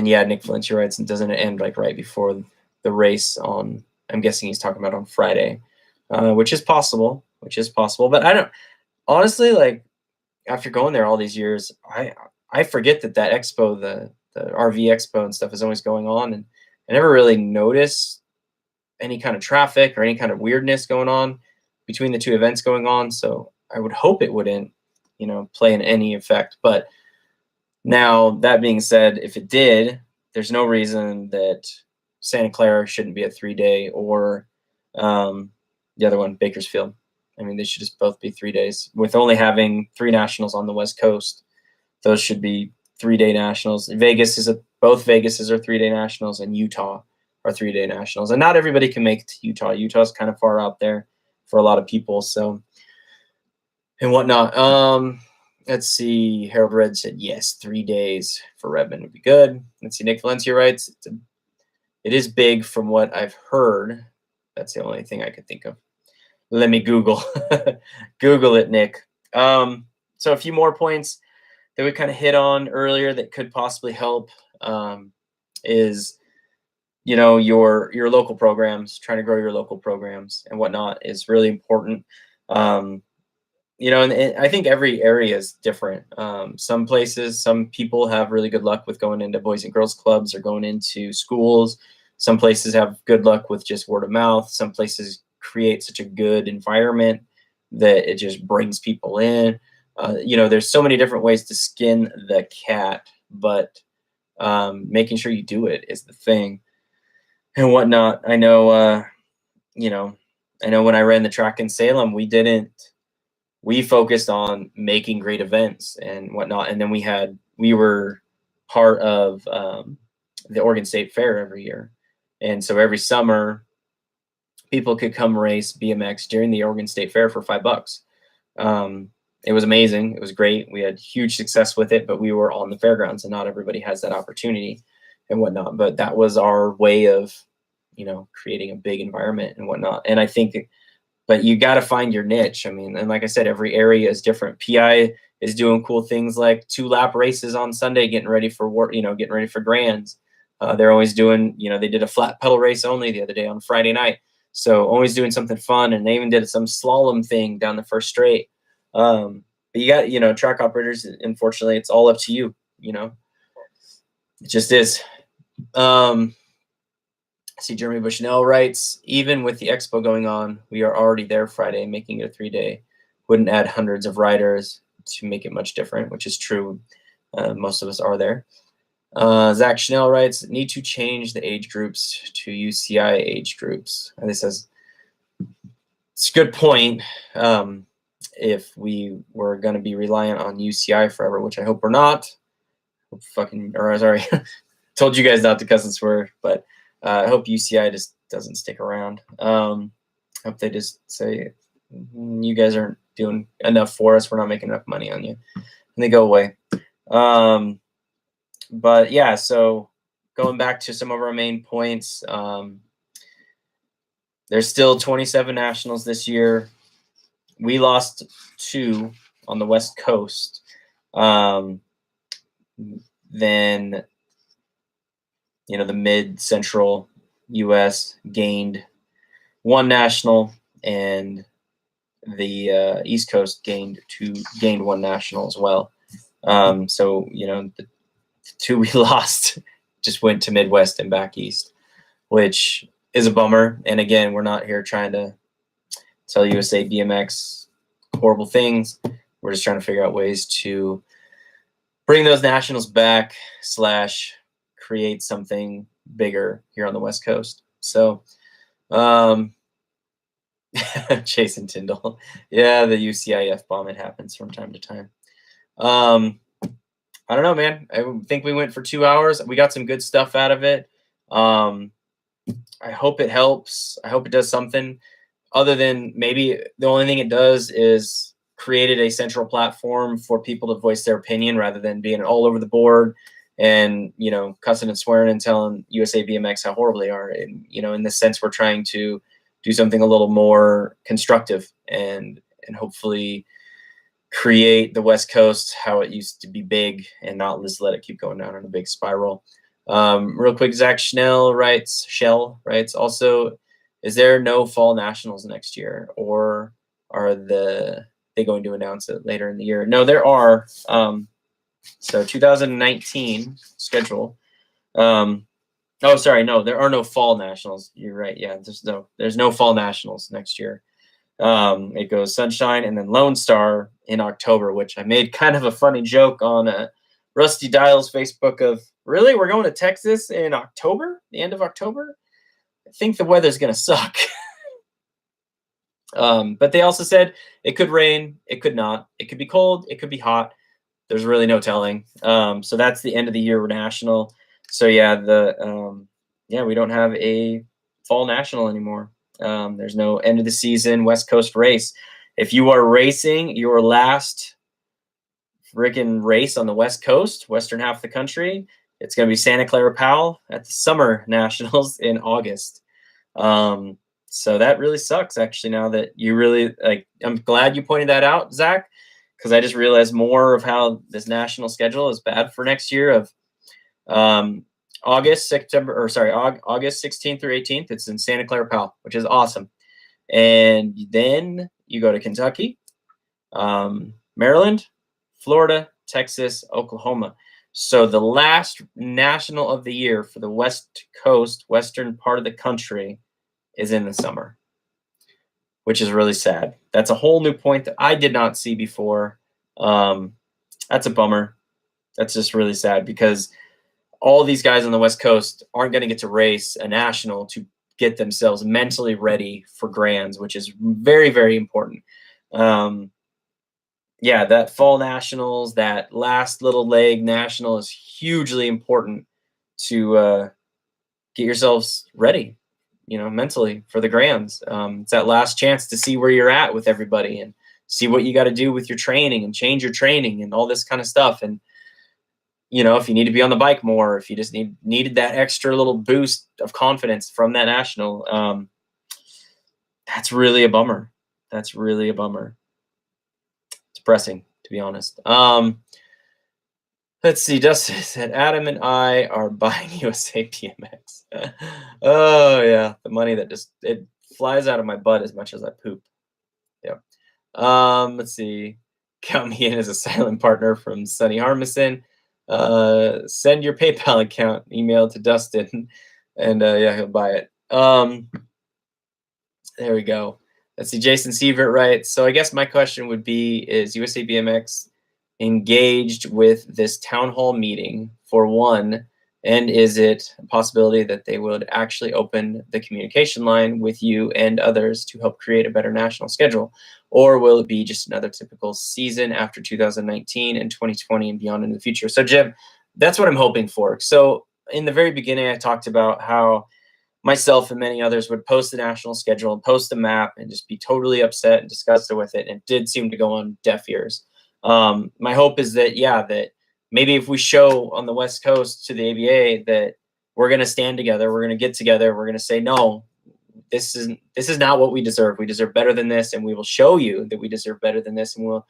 yeah, Nick Valencia writes, and doesn't it end like right before the race on, I'm guessing he's talking about on Friday, which is possible. But I don't, honestly, like, after going there all these years, I forget that expo, the RV expo and stuff, is always going on, and I never really notice any kind of traffic or any kind of weirdness going on between the 2 events going on. So I would hope it wouldn't, you know, play in any effect. But now that being said, if it did, there's no reason that Santa Clara shouldn't be a 3-day, or the other one, Bakersfield. I mean, they should just both be 3 days. With only having 3 nationals on the West Coast, those should be 3-day nationals. Both Vegases are 3-day nationals, and Utah are 3-day nationals. And not everybody can make it to Utah. Utah's kind of far out there for a lot of people, so and whatnot. Let's see. Harold Red said yes, 3 days for Redmond would be good. Let's see. Nick Valencia writes, it is big from what I've heard. That's the only thing I could think of. Let me Google. Google it, Nick. So a few more points that we kind of hit on earlier that could possibly help is, you know, your local programs, trying to grow your local programs and whatnot is really important. You know, and I think every area is different. Some places, some people have really good luck with going into boys and girls clubs or going into schools. Some places have good luck with just word of mouth. Some places create such a good environment that it just brings people in. You know, there's so many different ways to skin the cat, but making sure you do it is the thing and whatnot. I know, you know, I know when I ran the track in Salem, we focused on making great events and whatnot. And then we were part of the Oregon State Fair every year. And so every summer people could come race BMX during the Oregon State Fair for $5. It was amazing. It was great. We had huge success with it, but we were on the fairgrounds and not everybody has that opportunity and whatnot. But that was our way of, you know, creating a big environment and whatnot. And I think, but you got to find your niche. I mean, and like I said, every area is different. PI is doing cool things like 2-lap races on Sunday, getting ready for work, you know, getting ready for grands. They're always doing, you know, they did a flat pedal race only the other day on Friday night. So always doing something fun. And they even did some slalom thing down the first straight. But you got, you know, track operators, unfortunately, it's all up to you, you know, it just is. See, Jeremy Bushnell writes, even with the expo going on, we are already there Friday, making it a 3-day. Wouldn't add hundreds of riders to make it much different, which is true. Most of us are there. Zach Schnell writes, need to change the age groups to UCI age groups. And this says, it's a good point. If we were going to be reliant on UCI forever, which I hope we're not. Told you guys not to cuss and swear, but I hope UCI just doesn't stick around. Hope they just say, you guys aren't doing enough for us. We're not making enough money on you. And they go away. But yeah, so going back to some of our main points, there's still 27 nationals this year. We lost 2 on the West Coast. Then, you know, the mid-central U.S. gained 1 national, and the East Coast gained 1 national as well. So, you know, the 2 we lost just went to Midwest and back East, which is a bummer. And again, we're not here trying to tell USABMX horrible things. We're just trying to figure out ways to bring those nationals back / create something bigger here on the West Coast. So, Jason Tyndall. Yeah, the UCIF bomb, it happens from time to time. I don't know, man. I think we went for 2 hours. We got some good stuff out of it. I hope it helps. I hope it does something other than maybe the only thing it does is created a central platform for people to voice their opinion rather than being all over the board and, you know, cussing and swearing and telling USABMX how horrible they are. And, you know, in this sense, we're trying to do something a little more constructive and hopefully create the West Coast how it used to be big and not just let it keep going down in a big spiral. Real quick, Zach Shell writes, also, is there no fall nationals next year, or are they going to announce it later in the year? No, there are. So 2019 schedule. Oh, sorry, no, there are no fall nationals. You're right. Yeah, there's no fall nationals next year. It goes Sunshine and then Lone Star in October, which I made kind of a funny joke on Rusty Dial's Facebook of, really, we're going to Texas in October, the end of October? I think the weather's going to suck. But they also said it could rain, it could not. It could be cold, it could be hot. There's really no telling. So that's the end of the year national. So yeah, we don't have a fall national anymore. There's no end of the season West Coast race. If you are racing your last freaking race on the West Coast, western half of the country, it's going to be Santa Clara Powell at the Summer Nationals in August. So that really sucks, actually, now that you really, like, I'm glad you pointed that out, Zach, because I just realized more of how this national schedule is bad for next year of August 16th through 18th. It's in Santa Clara Powell, which is awesome. And then you go to Kentucky, Maryland, Florida, Texas, Oklahoma. So the last national of the year for the West Coast, western part of the country, is in the summer, which is really sad. That's a whole new point that I did not see before. That's a bummer. That's just really sad because all these guys on the West Coast aren't going to get to race a national to get themselves mentally ready for grands, which is very, very important. Yeah, that fall nationals, that last little leg national is hugely important to get yourselves ready, mentally for the grands. It's that last chance to see where you're at with everybody and see what you got to do with your training and change your training and all this kind of stuff. And, if you need to be on the bike more, if you just needed that extra little boost of confidence from that national, that's really a bummer. That's really a bummer. It's depressing, to be honest. Let's see. Dustin said, Adam and I are buying USABMX. Oh, yeah. The money that it flies out of my butt as much as I poop. Yeah. Let's see. Count me in as a silent partner from Sonny Harmison. Send your PayPal account email to Dustin, and yeah, he'll buy it. There we go. Let's see. Jason Sievert writes, so I guess my question would be, is USABMX engaged with this town hall meeting for one, and is it a possibility that they would actually open the communication line with you and others to help create a better national schedule? Or will it be just another typical season after 2019 and 2020 and beyond in the future? So Jim, that's what I'm hoping for. So in the very beginning, I talked about how myself and many others would post the national schedule and post the map and just be totally upset and disgusted with it. And it did seem to go on deaf ears. My hope is that, that maybe if we show on the West Coast to the ABA that we're going to stand together, we're going to get together, we're going to say, no, this is not what we deserve. We deserve better than this, and we will show you that we deserve better than this, and we'll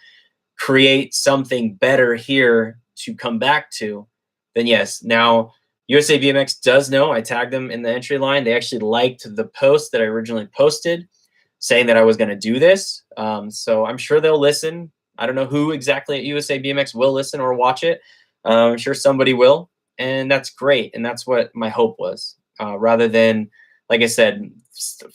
create something better here to come back to. Then yes, now USABMX does know. I tagged them in the entry line. They actually liked the post that I originally posted saying that I was going to do this. So I'm sure they'll listen. I don't know who exactly at USABMX will listen or watch it. I'm sure somebody will, and that's great. And that's what my hope was, rather than, like I said,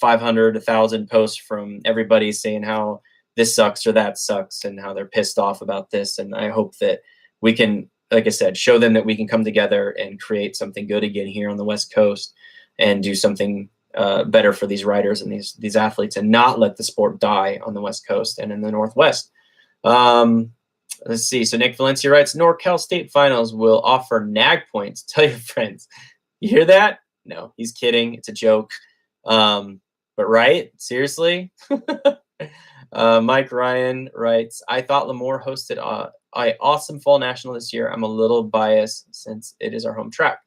500, 1,000 posts from everybody saying how this sucks or that sucks and how they're pissed off about this. And I hope that we can, like I said, show them that we can come together and create something good again here on the West Coast and do something better for these riders and these athletes, and not let the sport die on the West Coast and in the Northwest. Let's see. So Nick Valencia writes, NorCal State Finals will offer NAG points. Tell your friends. You hear that? No, he's kidding. It's a joke. But right? Seriously? Mike Ryan writes, I thought Lemoore hosted an awesome fall national this year. I'm a little biased since it is our home track.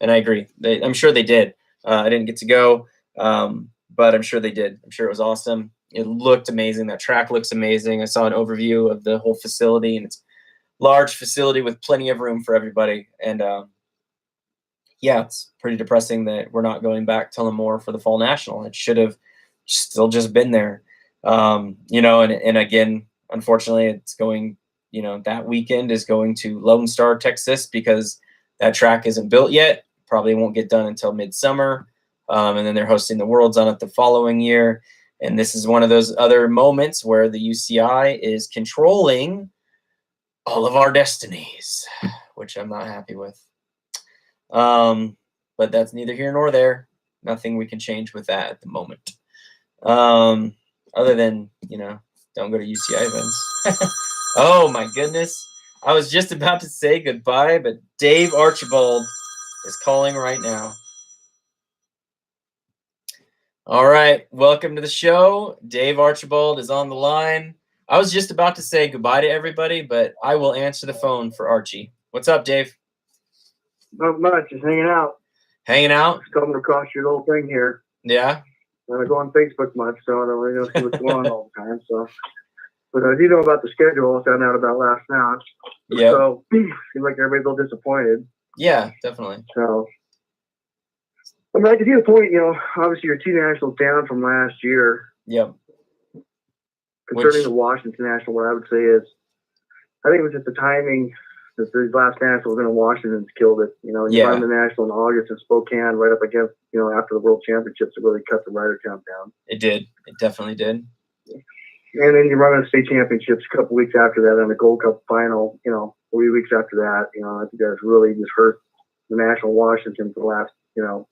And I agree. I'm sure they did. I didn't get to go, but I'm sure they did. I'm sure it was awesome. It looked amazing. That track looks amazing. I saw an overview of the whole facility, and it's a large facility with plenty of room for everybody. And yeah, it's pretty depressing that we're not going back to Lemoore for the fall national. It should have still just been there. And again, unfortunately, it's going, that weekend is going to Lone Star, Texas, because that track isn't built yet. Probably won't get done until midsummer. And then they're hosting the Worlds on it the following year. And this is one of those other moments where the UCI is controlling all of our destinies, which I'm not happy with. But that's neither here nor there. Nothing we can change with that at the moment. Other than, don't go to UCI events. Oh my goodness. I was just about to say goodbye, but Dave Archibald is calling right now. All right, welcome to the show. Dave Archibald is on the line. I was just about to say goodbye to everybody, but I will answer the phone for Archie. What's up, Dave? Not much, just hanging out. Hanging out? Just coming across your little thing here. Yeah? I don't go on Facebook much, so I don't really see what's going on all the time. So, but I do know about the schedule. I found out about last night. Yeah. So, seems like everybody's a little disappointed. Yeah, definitely. So, I mean, I can see the point. Obviously you're 2 nationals down from last year. Yep. Concerning the Washington National, what I would say is, I think it was just the timing. These last nationals in Washington's killed it. You run the national in August in Spokane, right up against, after the World Championships, it really cut the rider count down. It did. It definitely did. And then you run the state championships a couple weeks after that, and the Gold Cup final, 3 weeks after that. I think that's really just hurt the national Washington for the last, at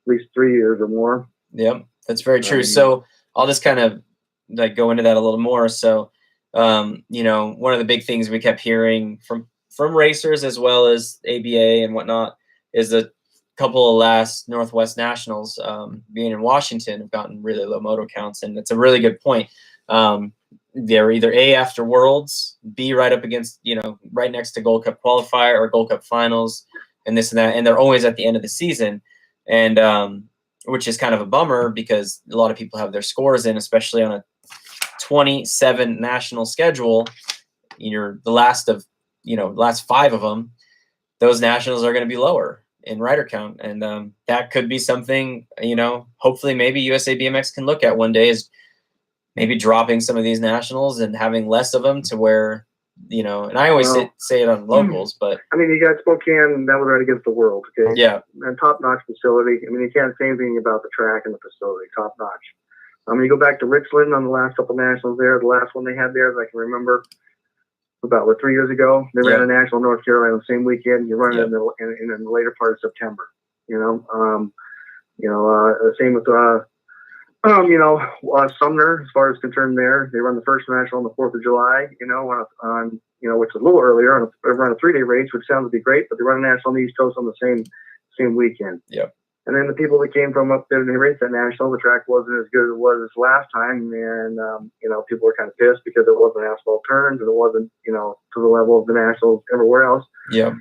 least 3 years or more. Yep, that's very true. So I'll just kind of go into that a little more. So, one of the big things we kept hearing from racers as well as ABA and whatnot is a couple of last Northwest Nationals being in Washington have gotten really low moto counts, and it's a really good point. They're either A, after Worlds, B, right up against, right next to Gold Cup qualifier or Gold Cup finals and this and that, and they're always at the end of the season, and which is kind of a bummer because a lot of people have their scores in, especially on a 27 national schedule. You're the last of, last 5 of them. Those nationals are going to be lower in rider count, and that could be something, hopefully maybe USABMX can look at one day, is maybe dropping some of these nationals and having less of them to where, and I always say it on locals, but I mean, you got Spokane, and that was right against the world. Okay. Yeah. And top-notch facility. I mean, you can't say anything about the track and the facility. Top-notch. You go back to Richland on the last couple nationals there. The last one they had there, as I can remember, about 3 years ago, they ran a national in North Carolina the same weekend. You run it in the later part of September. Same with Sumner, as far as concerned there. They run the first national on the 4th of July, on which is a little earlier. They run a 3-day race, which sounds to be great, but they run a national on the East Coast on the same weekend. Yeah. And then the people that came from up there and they raced that national, the track wasn't as good as it was this last time. And, people were kind of pissed because it wasn't asphalt turns and it wasn't, to the level of the nationals everywhere else. Yeah.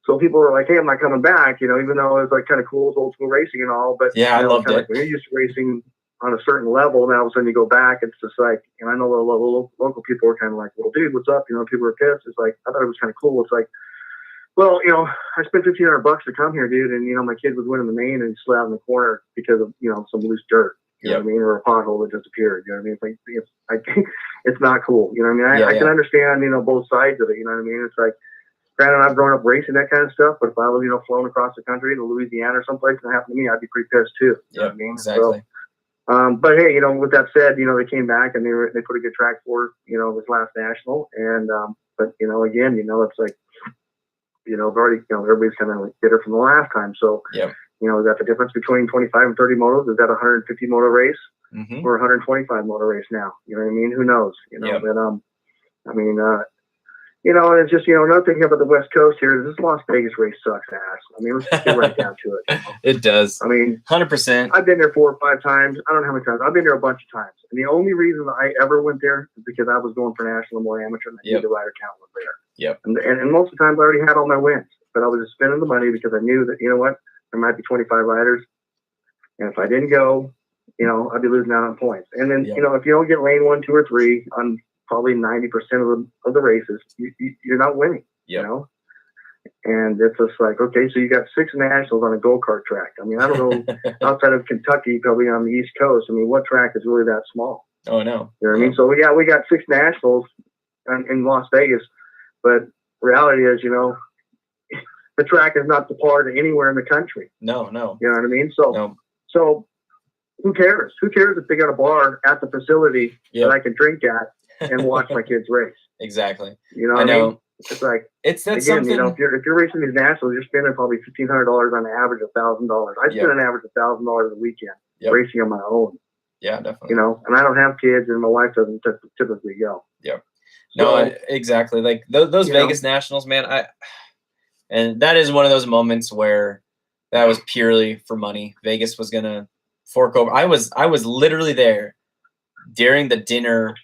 So people were like, hey, I'm not coming back, even though it was kind of cool, old school racing and all. But yeah, I loved it. When you're used to racing on a certain level, and all of a sudden you go back, it's just like, and I know the local people were kind of like, well, dude, what's up? People were pissed. It's like, I thought it was kind of cool. It's like, well, I spent $1,500 to come here, dude, and my kid was winning the main and slid out in the corner because of some loose dirt, you know what I mean, or a pothole that disappeared. You know what I mean? It's like it's not cool. You know what I mean? I can understand both sides of it. You know what I mean? It's like, granted, I've grown up racing that kind of stuff, but if I was flown across the country to Louisiana or someplace and it happened to me, I'd be pretty pissed too. You know what I mean? Exactly. So, but hey, with that said, they came back and they put a good track for this last national, and but again, it's like. Already, everybody's kind of bitter from the last time. So, is that the difference between 25 and 30 motos? Is that a 150 moto race or a 125 moto race now? You know what I mean? Who knows? But, and it's just, another thing about the West Coast here is this Las Vegas race sucks ass. I mean, let's just get right down to it. It does. I mean, 100%. I've been there 4 or 5 times. I don't know how many times. I've been there a bunch of times. And the only reason that I ever went there is because I was going for national, more amateur, and I knew the rider count was there. Yep. And most of the times I already had all my wins, but I was just spending the money because I knew that, there might be 25 riders. And if I didn't go, I'd be losing out on points. And then, if you don't get lane 1, 2, or 3 on probably 90% of the races, you're not winning, And it's just like, okay, so you got 6 nationals on a go-kart track. I mean, I don't know, outside of Kentucky, probably on the East Coast, I mean, what track is really that small? Oh, no. You know what I mean? So we got 6 nationals in Las Vegas, but reality is, the track is not the part anywhere in the country. No. You know what I mean? So, Who cares? Who cares if they got a bar at the facility that I can drink at and watch my kids race? Exactly. You know what I mean? It's like, that's again, something, you know, if you're racing these nationals, you're spending probably $1,500 on average, $1,000. I spend an average of $1,000 a weekend racing on my own. Yeah, definitely. You know, and I don't have kids, and my wife doesn't typically go. Yep. No, exactly. Like those Vegas Nationals, man. And that is one of those moments where that was purely for money. Vegas was gonna fork over. I was literally there during the dinner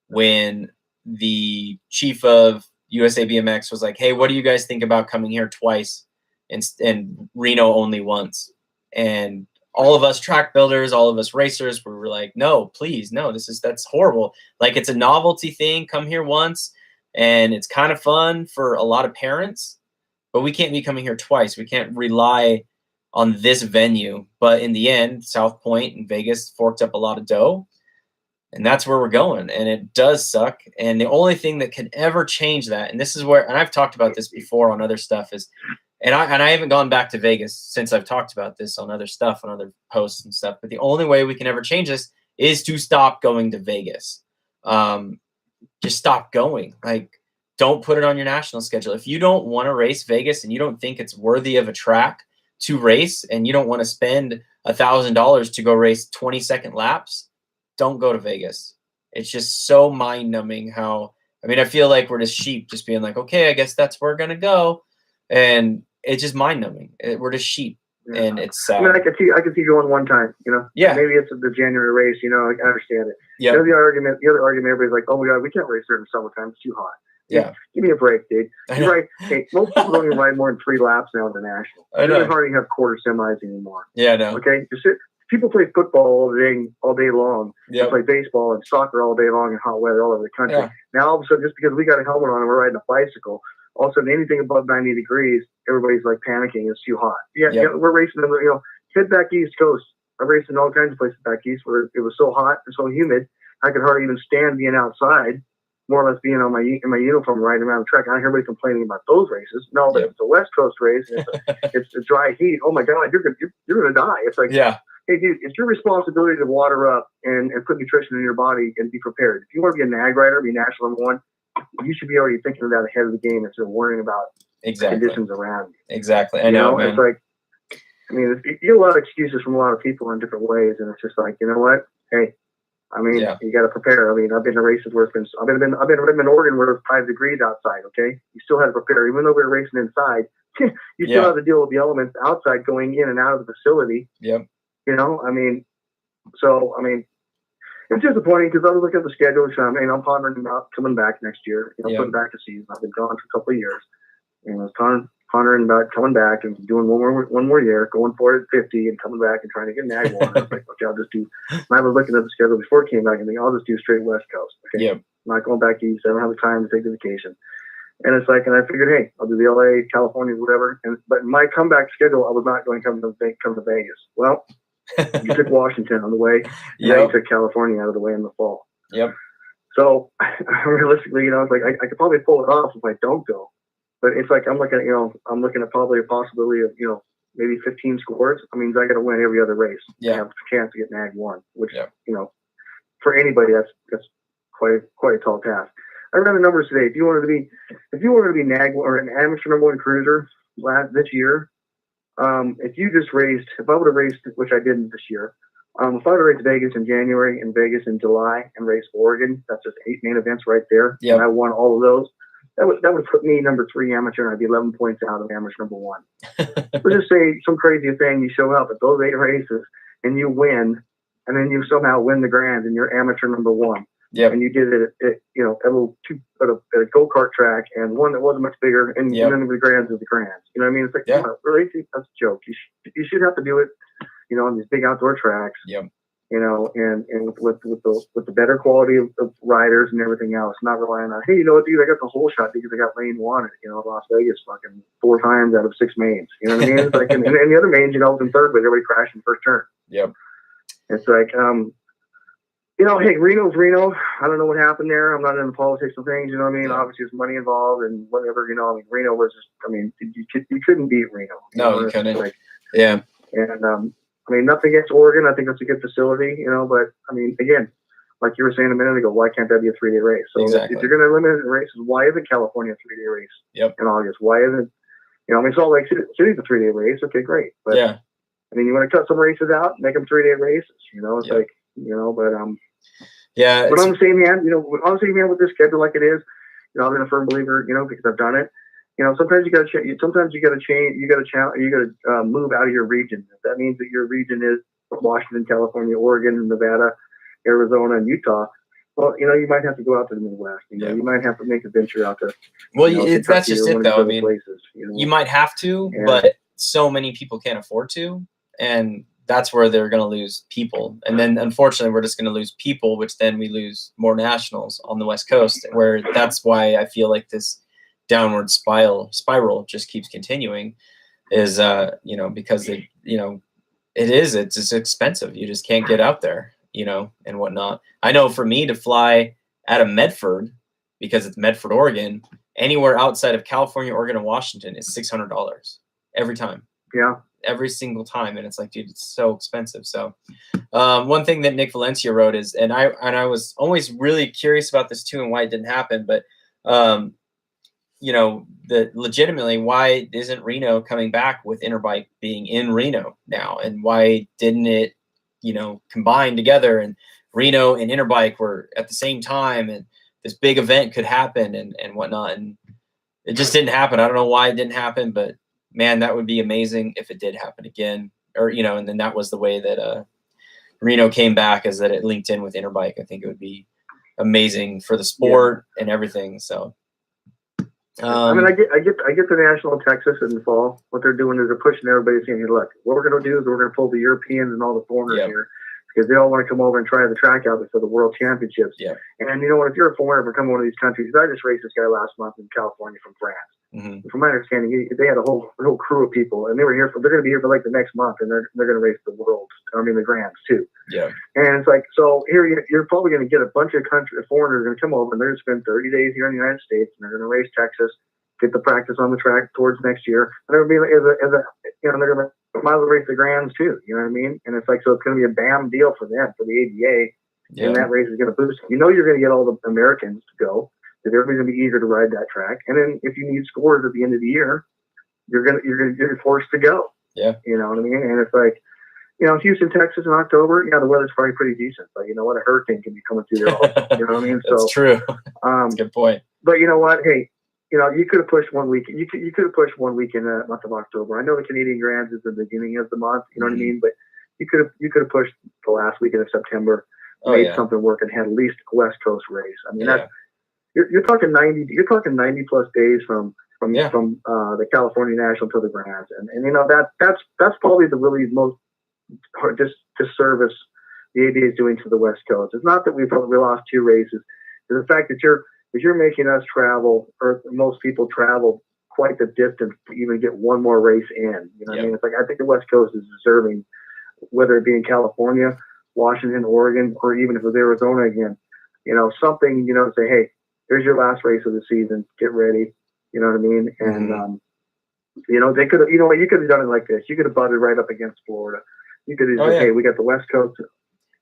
when the chief of USABMX was like, "Hey, what do you guys think about coming here twice and Reno only once?" And all of us track builders, all of us racers, we were like, "No, please, no. That's horrible. Like, it's a novelty thing. Come here once, and it's kind of fun for a lot of parents, but we can't be coming here twice. We can't rely on this venue." But in the end, South Point and Vegas forked up a lot of dough. And that's where we're going. And it does suck. And the only thing that can ever change that, and this is where, and I've talked about this before on other stuff, is, and I haven't gone back to Vegas since I've talked about this on other stuff, on other posts and stuff. But the only way we can ever change this is to stop going to Vegas. Just stop going. Like, don't put it on your national schedule. If you don't want to race Vegas and you don't think it's worthy of a track to race, and you don't want to spend $1,000 to go race 20-second laps, don't go to Vegas. It's just so mind-numbing how, I mean, I feel like we're just sheep, just being like, okay, I guess that's where we're gonna go, and it's just mind-numbing. We're just sheep, and it's sad. I mean, I could see going one time, you know. Yeah. Maybe it's the January race, you know. I understand it. Yeah. The other argument, everybody's like, oh my God, we can't race there in the summertime. It's too hot. Yeah. Give me a break, dude. You're right. Hey, most people don't even ride more than 3 laps now at the national. I know. They hardly have quarter semis anymore. Yeah, no. Okay. People play football all day long. Yep. They play baseball and soccer all day long in hot weather all over the country. Yeah. Now all of a sudden, just because we got a helmet on and we're riding a bicycle, all of a sudden anything above 90 degrees, everybody's like panicking. It's too hot. Yeah, we're racing. You know, head back East Coast. I raced in all kinds of places back east where it was so hot and so humid, I could hardly even stand being outside. More or less being on in my uniform riding around the track. I don't hear everybody complaining about those races. No, but it's a West Coast race. And it's a dry heat. Oh my God, you're gonna die. It's like, hey dude, it's your responsibility to water up and put nutrition in your body and be prepared. If you want to be a nag rider, be national number 1, you should be already thinking of that ahead of the game instead of worrying about conditions around you. Exactly. I know, man. It's like, I mean, you get a lot of excuses from a lot of people in different ways, and it's just like, you know what? Hey, I mean, you got to prepare. I mean, I've been to races where I've been in Oregon where it's 5 degrees outside. Okay, you still had to prepare, even though we were racing inside. You still have to deal with the elements outside going in and out of the facility. Yep. You know, I mean, it's disappointing because I was looking at the schedule. So, I mean, I'm pondering about coming back next year. You know, putting back the season. I've been gone for a couple of years, and I was pondering about coming back and doing one more year, going for it at 50 and coming back and trying to get NAG one. I was like, okay, I'll just do. And I was looking at the schedule before it came back and thinking, I'll just do straight West Coast. Okay, I'm not going back east. I don't have the time to take the vacation. And it's like, and I figured, hey, I'll do the LA, California, whatever. But my comeback schedule, I was not going to come to Vegas. Well, you took Washington on the way, and now you took California out of the way in the fall. Yep. So realistically, you know, it's like I could probably pull it off if I don't go. But it's like I'm looking at probably a possibility of, you know, maybe 15 scores. I mean, I got to win every other race. I have a chance to get NAG 1, which you know, for anybody that's quite a tall task. I ran the numbers today. If you wanted to be NAG or an amateur number 1 cruiser this year, if I would have raced, which I didn't this year, if I would have raced Vegas in January and Vegas in July and raced Oregon, that's just 8 main events right there. Yeah. And I won all of those. That would put me number 3 amateur, and I'd be 11 points out of amateur number 1. Let's just say some crazy thing, you show up at those 8 races and you win, and then you somehow win the Grands and you're amateur number 1. Yeah. And you did it at a go-kart track and one that wasn't much bigger, and then the Grands is the Grands. You know what I mean? It's like, racing, that's a joke. You should have to do it, you know, on these big outdoor tracks. Yep. You know, and with the better quality of riders and everything else, not relying on, hey, you know what, dude, I got the whole shot because I got lane 1 at, you know, Las Vegas fucking 4 times out of 6 mains. You know what I mean? It's like, and the other mains, you know, I was in third, but everybody crashed in the first turn. Yep. It's like, you know, hey, Reno's Reno. I don't know what happened there. I'm not into politics and things. You know what I mean? Yeah. Obviously, there's money involved and whatever. You know, I mean, Reno was just. I mean, you couldn't beat Reno. No, you couldn't. Like, yeah. And I mean, nothing against Oregon. I think that's a good facility, you know, but I mean, again, like you were saying a minute ago, why can't that be a 3-day race? So exactly. if you're going to limit races, why isn't California a 3-day race in August? Why isn't, you know, I mean, Salt Lake City's a 3-day race. Okay, great. But yeah, I mean, you want to cut some races out, make them 3-day races, you know, it's like, you know, but, yeah. But on the same hand, you know, with this schedule like it is, you know, I've been a firm believer, you know, because I've done it. You know, sometimes you got to change. Sometimes you got to change. You got to challenge. You got to move out of your region. If that means that your region is Washington, California, Oregon, Nevada, Arizona, and Utah, well, you know, you might have to go out to the Midwest. You know, you might have to make a venture out to. Well, you know, that's just it, though. I mean, places, you know? You might have to, but so many people can't afford to, and that's where they're going to lose people. And then, unfortunately, we're just going to lose people, which then we lose more nationals on the West Coast. Where that's why I feel like this downward spiral just keeps continuing, is you know, because it, you know, it's expensive. You just can't get out there, you know, and whatnot. I know for me to fly out of Medford, because it's Medford, Oregon, anywhere outside of California, Oregon, and Washington is $600 every time. Yeah. Every single time. And it's like, dude, it's so expensive. So one thing that Nick Valencia wrote is, and I was always really curious about this too, and why it didn't happen, but you know, legitimately, why isn't Reno coming back with Interbike being in Reno now? And why didn't it, you know, combine together, and Reno and Interbike were at the same time, and this big event could happen and whatnot. And it just didn't happen. I don't know why it didn't happen, but man, that would be amazing if it did happen again. Or, you know, and then that was the way that Reno came back, is that it linked in with Interbike. I think it would be amazing for the sport and everything. So I mean, I get the National of Texas in the fall. What they're doing is they're pushing everybody, saying, hey, look, what we're going to do is we're going to pull the Europeans and all the foreigners here, because they all want to come over and try the track out for the World Championships. Yeah. And you know what? If you're a foreigner from one of these countries, I just raced this guy last month in California from France. Mm-hmm. From my understanding, they had a whole crew of people, and they were here they're going to be here for like the next month, and they're going to race the Grands too. Yeah. And it's like, so here you're probably going to get a bunch of foreigners going to come over, and they're going to spend 30 days here in the United States, and they're going to race Texas, get the practice on the track towards next year, and they're going to be you know, they're going to might as well race the Grands too. You know what I mean? And it's like, so it's going to be a bam deal for them, for the ABA, and that race is going to boost. You know, you're going to get all the Americans to go. Because everybody's gonna be eager to ride that track, and then if you need scores at the end of the year, you're forced to go. Yeah, you know what I mean. And it's like, you know, Houston, Texas in October. Yeah, the weather's probably pretty decent, but you know what, a hurricane can be coming through there also. You know what I mean? That's true. That's a good point. But you know what? Hey, you know, you could have pushed 1 week. You could have pushed 1 week in the month of October. I know the Canadian Grands is the beginning of the month. You know what I mean? But you could have pushed the last weekend of September, made something work, and had at least a West Coast race. I mean, that's. You're talking 90. You're talking 90 plus days from the California National to the Grands, and you know that's probably the really most disservice the ABA is doing to the West Coast. It's not that we lost 2 races. It's the fact that you're making us travel, or most people travel quite the distance to even get one more race in. You know what I mean? It's like, I think the West Coast is deserving, whether it be in California, Washington, Oregon, or even if it was Arizona again. You know, something, you know, say, hey, here's your last race of the season. Get ready. You know what I mean? And, you know, they could have, you know what, you could have done it like this. You could have butted right up against Florida. You could have said, hey, we got the West Coast.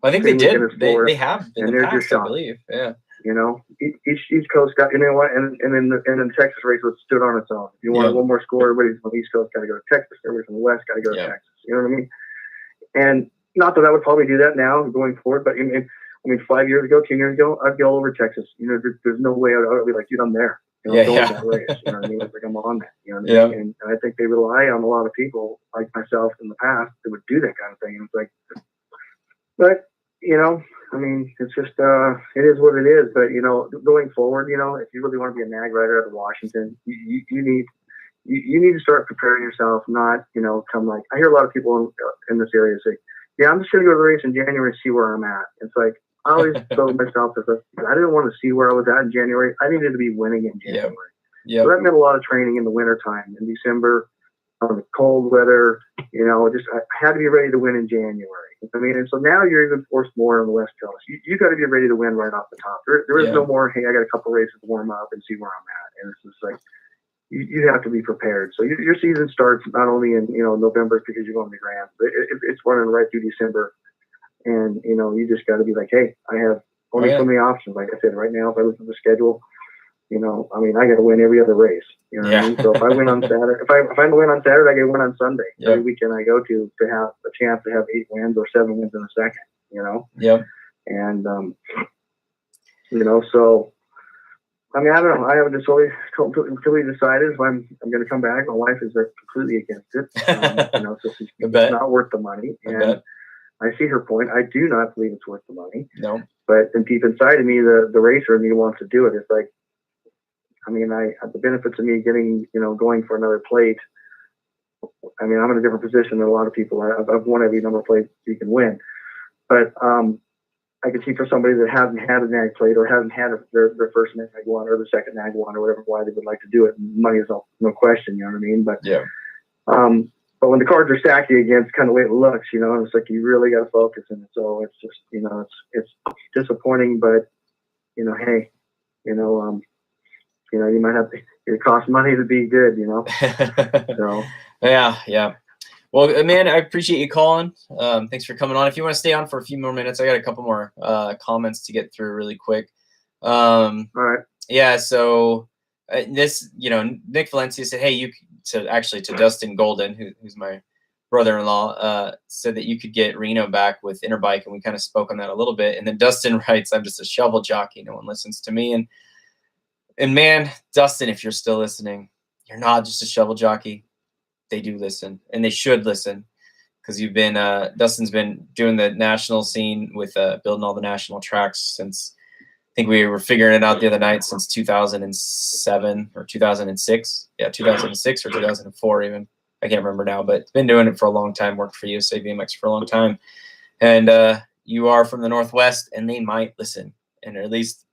I think they did. They have in the past, I believe. Yeah. You know, each coast got, you know what, and then the Texas race was stood on its own. If you wanted one more score, everybody from the East Coast got to go to Texas. Everybody from the West got to go to Texas. You know what I mean? And not that I would probably do that now going forward, but I mean, 5 years ago, 10 years ago, I'd be all over Texas. You know, there's no way I would be like, dude, I'm there. You know, I'm going that race. You know what I mean? It's like, I'm on that. You know what I mean? And I think they rely on a lot of people like myself in the past that would do that kind of thing. And it's like, but, you know, I mean, it's just, it is what it is. But, you know, going forward, you know, if you really want to be a nag rider out of Washington, you need to start preparing yourself, not, you know, come like, I hear a lot of people in this area say, yeah, I'm just going to go to the race in January and see where I'm at. It's like, I always told myself that I didn't want to see where I was at in January. I needed to be winning in January. So that meant a lot of training in the wintertime, in December, the cold weather, you know, just I had to be ready to win in January. I mean, and so now you're even forced more on the West Coast. You got to be ready to win right off the top. There is no more, hey, I got a couple races to warm up and see where I'm at. And it's just like, you have to be prepared. So your season starts not only in, November because you're going to the Grand, but it's running right through December. And, you just got to be like, hey, I have only so many options. Like I said, right now, if I look at the schedule, I got to win every other race. You know what I mean? So if I win on Saturday, if I win on Saturday, I get a win on Sunday. Yep. Every weekend I go to have a chance to have 8 wins or 7 wins in a second, Yep. And, so, I don't know. I haven't just completely decided if I'm going to come back. My wife is completely against it. So it's not worth the money. And I see her point. I do not believe it's worth the money. No. But then deep inside of me, the racer in me wants to do it. It's like, the benefits of me getting, going for another plate. I'm in a different position than a lot of people. I've won every number of plates you can win. But I can see for somebody that hasn't had a NAG plate or hasn't had their first NAG one or the second NAG one or whatever, why they would like to do it. Money is no question, you know what I mean? But yeah. But when the cards are stacked against, it's kind of the way it looks, it's like you really got to focus in it. So it's just, it's disappointing, but hey, you might have to. It costs money to be good, So yeah. Well, man, I appreciate you calling. Thanks for coming on. If you want to stay on for a few more minutes, I got a couple more comments to get through really quick. All right. Yeah. So this, Nick Valencia said, hey, to Dustin Golden, who's my brother-in-law, said that you could get Reno back with Interbike, and we kind of spoke on that a little bit. And then Dustin writes, I'm just a shovel jockey. No one listens to me. And man, Dustin, if you're still listening, you're not just a shovel jockey. They do listen, and they should listen, because Dustin's been doing the national scene with building all the national tracks since, I think we were figuring it out the other night, since 2007 or 2006. Yeah, 2006 or 2004 even. I can't remember now, but been doing it for a long time, worked for USABMX for a long time. And you are from the Northwest, and they might listen, and at least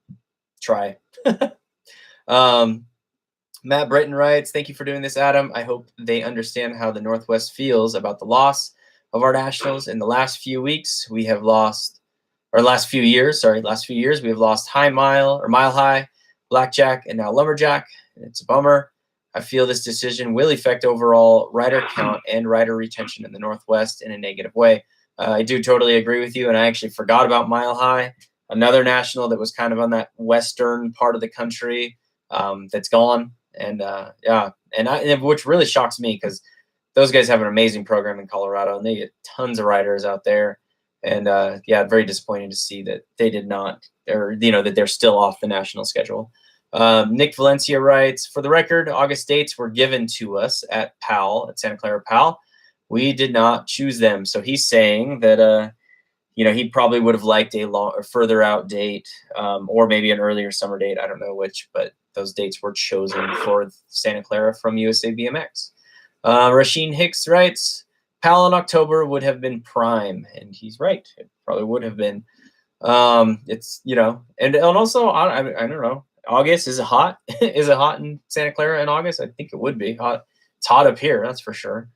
try. Matt Britton writes, thank you for doing this, Adam. I hope they understand how the Northwest feels about the loss of our nationals. In the last few weeks, we have lost, or last few years, we have lost Mile High, Blackjack, and now Lumberjack. It's a bummer. I feel this decision will affect overall rider count and rider retention in the Northwest in a negative way. I do totally agree with you, and I actually forgot about Mile High, another national that was kind of on that western part of the country, that's gone. And which really shocks me, because those guys have an amazing program in Colorado, and they get tons of riders out there. And very disappointing to see that they did not, or that they're still off the national schedule. Nick Valencia writes, for the record, August dates were given to us at Santa Clara PAL. We did not choose them. So he's saying that he probably would have liked a further out date, or maybe an earlier summer date. I don't know which, but those dates were chosen for Santa Clara from USABMX. Rasheen Hicks writes, PAL in October would have been prime, and he's right. It probably would have been. It's and also I don't know. August, is it hot? Is it hot in Santa Clara in August? I think it would be hot. It's hot up here, that's for sure.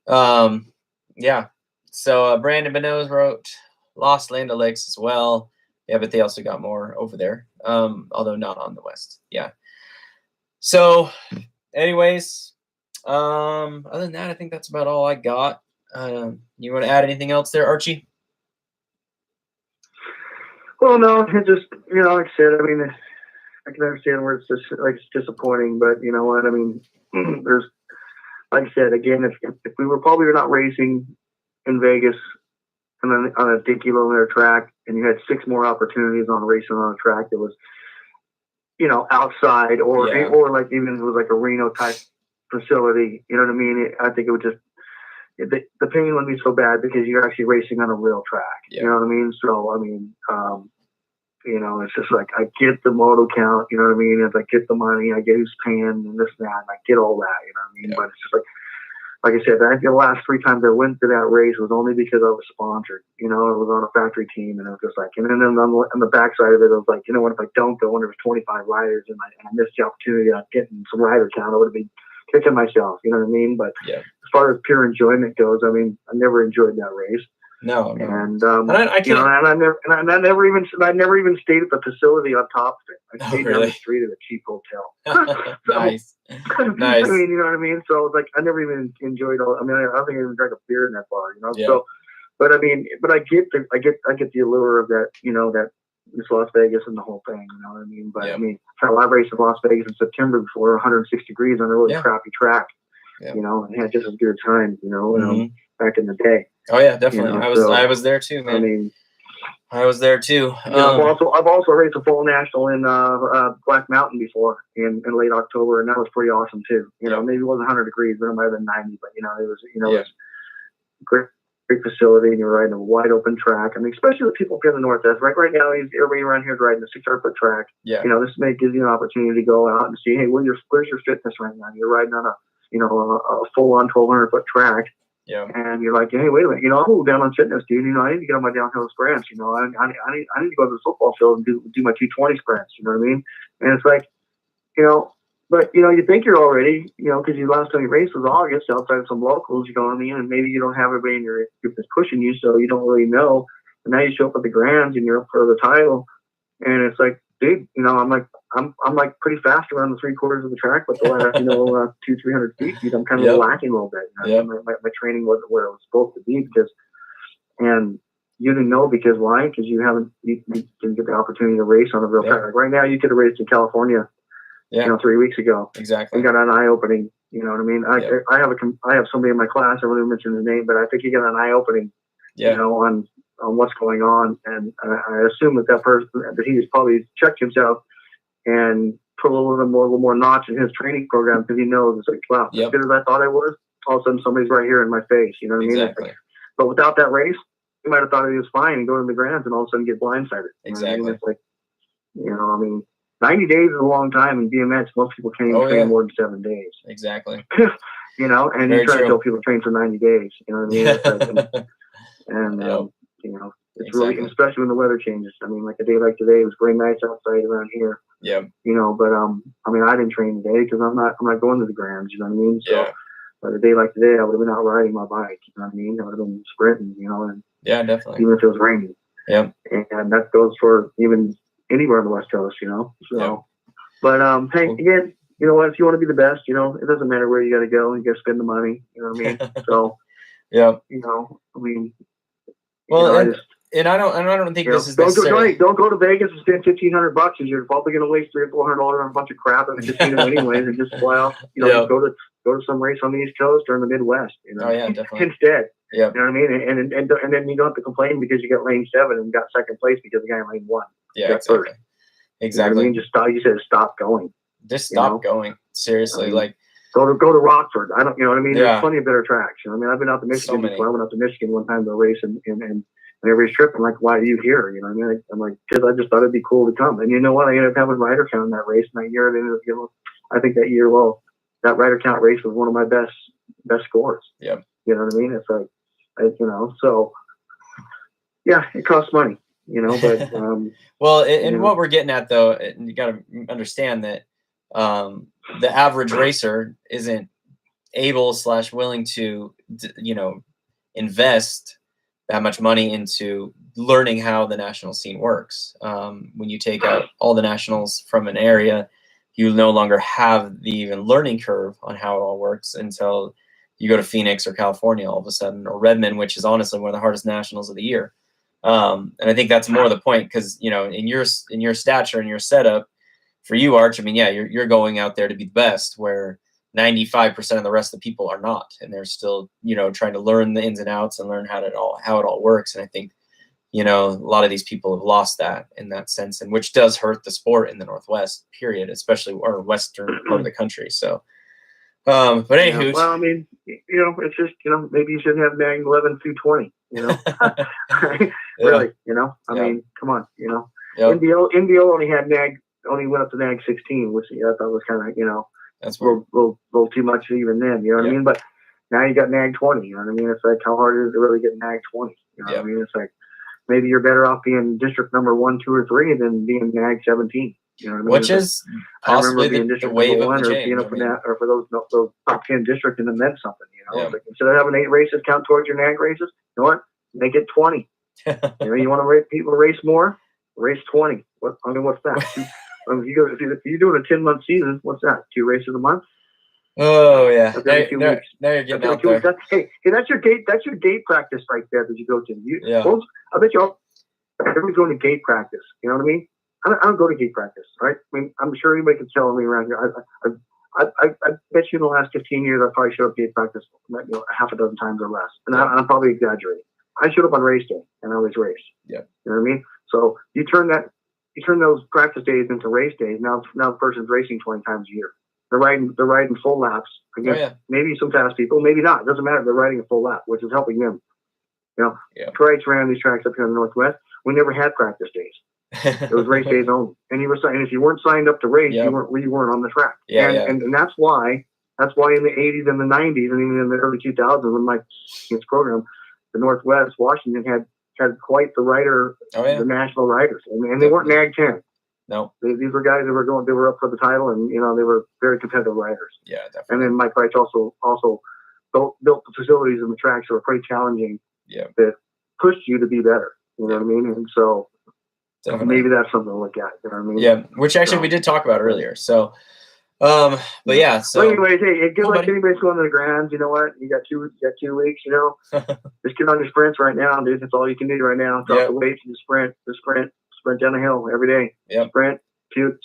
Yeah. So Brandon Benoz wrote, lost Land O'Lakes as well. Yeah, but they also got more over there, although not on the west. Yeah. So, anyways, other than that, I think that's about all I got. You want to add anything else there, Archie? Well, no, it just, like I said, I can understand where it's just like it's disappointing, but you know what? There's, like I said, again, if we were probably not racing in Vegas and then on a dinky little track, and you had 6 more opportunities on racing on a track that was, outside or like even if it was like a Reno type facility, you know what I mean? I think it would just, the pain wouldn't be so bad because you're actually racing on a real track. Yeah. You know what I mean? So, it's just like, I get the moto count, you know what I mean? If I get the money, I get who's paying and this and that, and I get all that, you know what I mean? Yeah. But it's just like I said, I think the last 3 times I went to that race was only because I was sponsored. It was on a factory team, and it was just like, and then on the backside of it, it was like, what if I don't go? And there was 25 riders, and I missed the opportunity of getting some rider count. I would have been kicking myself, you know what I mean? But as far as pure enjoyment goes, I never enjoyed that race. No. And I can't. And I never even stayed at the facility on top of it. I stayed down the street at a cheap hotel. Nice. I mean, you know what I mean. So like, I never even enjoyed all. I mean, I don't think I even drank a beer in that bar. You know. Yeah. So, but I mean, I get the allure of that. You know, that it's Las Vegas and the whole thing. You know what I mean? But I mean, I raced in Las Vegas in September before 106 degrees on a really crappy track. You know, and had just as good a time. You know, back in the day. Oh yeah, definitely. You know, I was there too, man. I mean, I was there too. I've also raced a full national in Black Mountain before in late October, and that was pretty awesome too. You know, maybe it wasn't 100 degrees, but it might have been 90. But it was it was great facility, and you're riding a wide open track. I mean, especially with people from the Northwest. Right now, everybody around here is riding a 600-foot track. Yeah. You know, this gives you an opportunity to go out and see, hey, where's your fitness right now? You're riding on a full-on 1,200-foot track. Yeah. And you're like, hey, wait a minute, I moved down on fitness, dude. I need to get on my downhill sprints. I need to go to the football field and do my 220 sprints. You know what I mean? And it's like, but you think you're all ready, because your last time you raced was August outside of some locals. You know what I mean? And maybe you don't have everybody in your group that's pushing you, so you don't really know. And now you show up at the Grands and you're up for the title, and it's like, dude, I'm like pretty fast around the 3/4 of the track, but the last 200-300 feet, I'm kind of lacking a little bit. My training wasn't where it was supposed to be and you didn't know because why? Because you didn't get the opportunity to race on a real track. Like right now, you could have raced in California, 3 weeks ago, exactly, and got an eye opening. You know what I mean? I have somebody in my class. I won't mention his name, but I think he got an eye opening. On what's going on, and I assume that person that he's probably checked himself and put a little more notch in his training program because he knows it's like, wow, as good as I thought I was, all of a sudden somebody's right here in my face. You know what I mean? Exactly. But without that race, he might have thought he was fine and go to the Grands and all of a sudden get blindsided. Exactly. It's like, 90 days is a long time in BMX. Most people can't even train more than 7 days. Exactly. And you try to tell people to train for 90 days. You know what I mean? It's like, it's really, especially when the weather changes. I mean, like a day like today, it was great nights outside around here. Yeah. But I didn't train today because I'm not going to the Grands. You know what I mean? So, but a day like today, I would have been out riding my bike. You know what I mean? I would have been sprinting. And definitely. Even if it was raining. Yeah. And that goes for even anywhere on the West Coast. So, but hey, again, you know what? If you want to be the best, it doesn't matter where you got to go. You got to spend the money. You know what I mean? So, I mean. Well, and I don't think this is necessarily. Don't go to Vegas and spend $1,500 because you're probably going to waste $300 or $400 on a bunch of crap at the casino anyways, and just fly off. Go to some race on the East Coast or in the Midwest. Oh yeah, definitely. Instead, yeah. You know what I mean? And then you don't have to complain because you got lane 7 and got second place because the guy in lane 1. Yeah, exactly. Exactly. You know what I mean? You said stop going. Just stop going. Seriously, like. Go to Rockford. I don't, you know what I mean? Yeah. There's plenty of better tracks. I mean, I've been out to Michigan before. I went out to Michigan one time to race and every trip. I'm like, why are you here? You know what I mean? I'm like, because I just thought it'd be cool to come. And you know what? I ended up having rider count in that race. And that year, I think that year, that rider count race was one of my best scores. Yeah. You know what I mean? It's like, so yeah, it costs money, but. Well, and what we're getting at though, and you got to understand that the average racer isn't able / willing to, invest that much money into learning how the national scene works. When you take out all the nationals from an area, you no longer have the even learning curve on how it all works until you go to Phoenix or California all of a sudden, or Redmond, which is honestly one of the hardest nationals of the year. And I think that's more the point because, in your stature and your setup, for you, Arch, I mean, yeah, you're going out there to be the best, where 95% of the rest of the people are not, and they're still, trying to learn the ins and outs and learn how it all works. And I think, a lot of these people have lost that in that sense, and which does hurt the sport in the Northwest, period, especially or Western part of the country. So, but anywho, well, I mean, it's just, maybe you shouldn't have nag 11 through 20, really, I mean, come on, NDO only went up to nag 16, which I thought was kind of, that's a little too much even then, you know what I mean? But now you got nag 20, you know what I mean? It's like, how hard is it to really get nag 20? You know what I mean? It's like, maybe you're better off being district number 1, 2, or 3 than being nag 17. You know what I mean? Which is possibly the wave of the chain. Or for those top 10 district, and then something, Like, instead of having 8 races count towards your nag races, you know what? make it 20. You know, you want to race people race more, race 20. What's that? If you're doing a 10-month season, what's that? 2 races a month? Oh yeah. Now you're getting out there. Hey, that's your gate. That's your gate practice right there that you go to. Folks, I bet you everybody's going to gate practice. You know what I mean? I don't go to gate practice, right? I mean, I'm sure anybody can tell me around here. I bet you in the last 15 years, I probably showed up gate practice, half a dozen times or less, and I'm probably exaggerating. I showed up on race day, and I always race. Yeah. You know what I mean? So you turn those practice days into race days. Now the person's racing 20 times a year. They're riding full laps against maybe some fast people, maybe not. It doesn't matter. They're riding a full lap, which is helping them. You know, Price ran these tracks up here in the Northwest. We never had practice days. It was race days only. And if you weren't signed up to race, you weren't on the track. And that's why in the 80s and the 90s and even in the early 2000s when my kids program, the Northwest, Washington had quite the rider, the national riders, and they weren't NAG 10. No, these were guys that were up for the title, and they were very competitive riders. Yeah, definitely. And then Mike Price also built the facilities and the tracks that were pretty challenging. Yeah, that pushed you to be better. You know what I mean? And so maybe that's something to look at. You know what I mean? Yeah, which actually we did talk about earlier. So, but yeah. So anyways, hey, good luck anybody's going to the Grands. You know what? You got 2 weeks. You know, just get on your sprints right now, dude. That's all you can do right now. Drop the weights and sprint down the hill every day. Yep. Sprint, puke,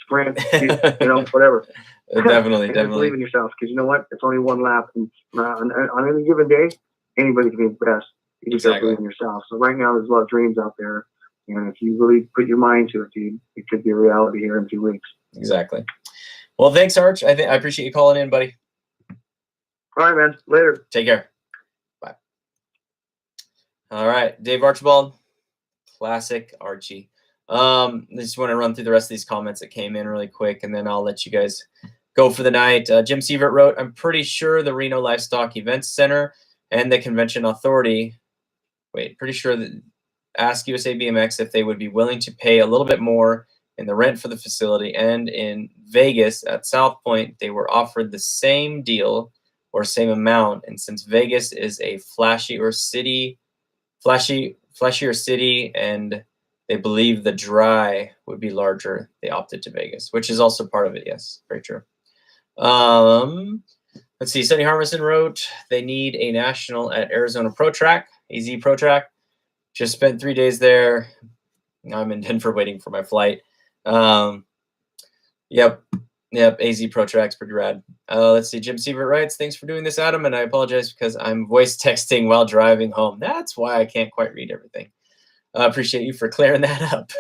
whatever. Definitely. Believe in yourself, because you know what? It's only one lap, and on any given day, anybody can be the best. You just gotta believe in yourself. So right now, there's a lot of dreams out there, and if you really put your mind to it, dude, it could be a reality here in 2 weeks. Exactly. Well, thanks, Arch. I appreciate you calling in, buddy. All right, man. Later. Take care. Bye. All right, Dave Archibald, classic Archie. I just want to run through the rest of these comments that came in really quick, and then I'll let you guys go for the night. Jim Sievert wrote, I'm pretty sure the Reno Livestock Events Center and the Convention Authority, pretty sure that asked USABMX if they would be willing to pay a little bit more in the rent for the facility. And in Vegas at South Point, they were offered the same deal or same amount. And since Vegas is a flashier city, and they believe the dry would be larger, they opted to Vegas, which is also part of it. Yes, very true. Let's see. Sonny Harmison wrote, they need a national at Arizona Pro Track, AZ Pro Track. Just spent 3 days there. I'm in Denver waiting for my flight. Yep, AZ Pro Track's pretty rad. Let's see. Jim Sievert writes, thanks for doing this, Adam, and I apologize because I'm voice texting while driving home. That's why I can't quite read everything. Appreciate you for clearing that up.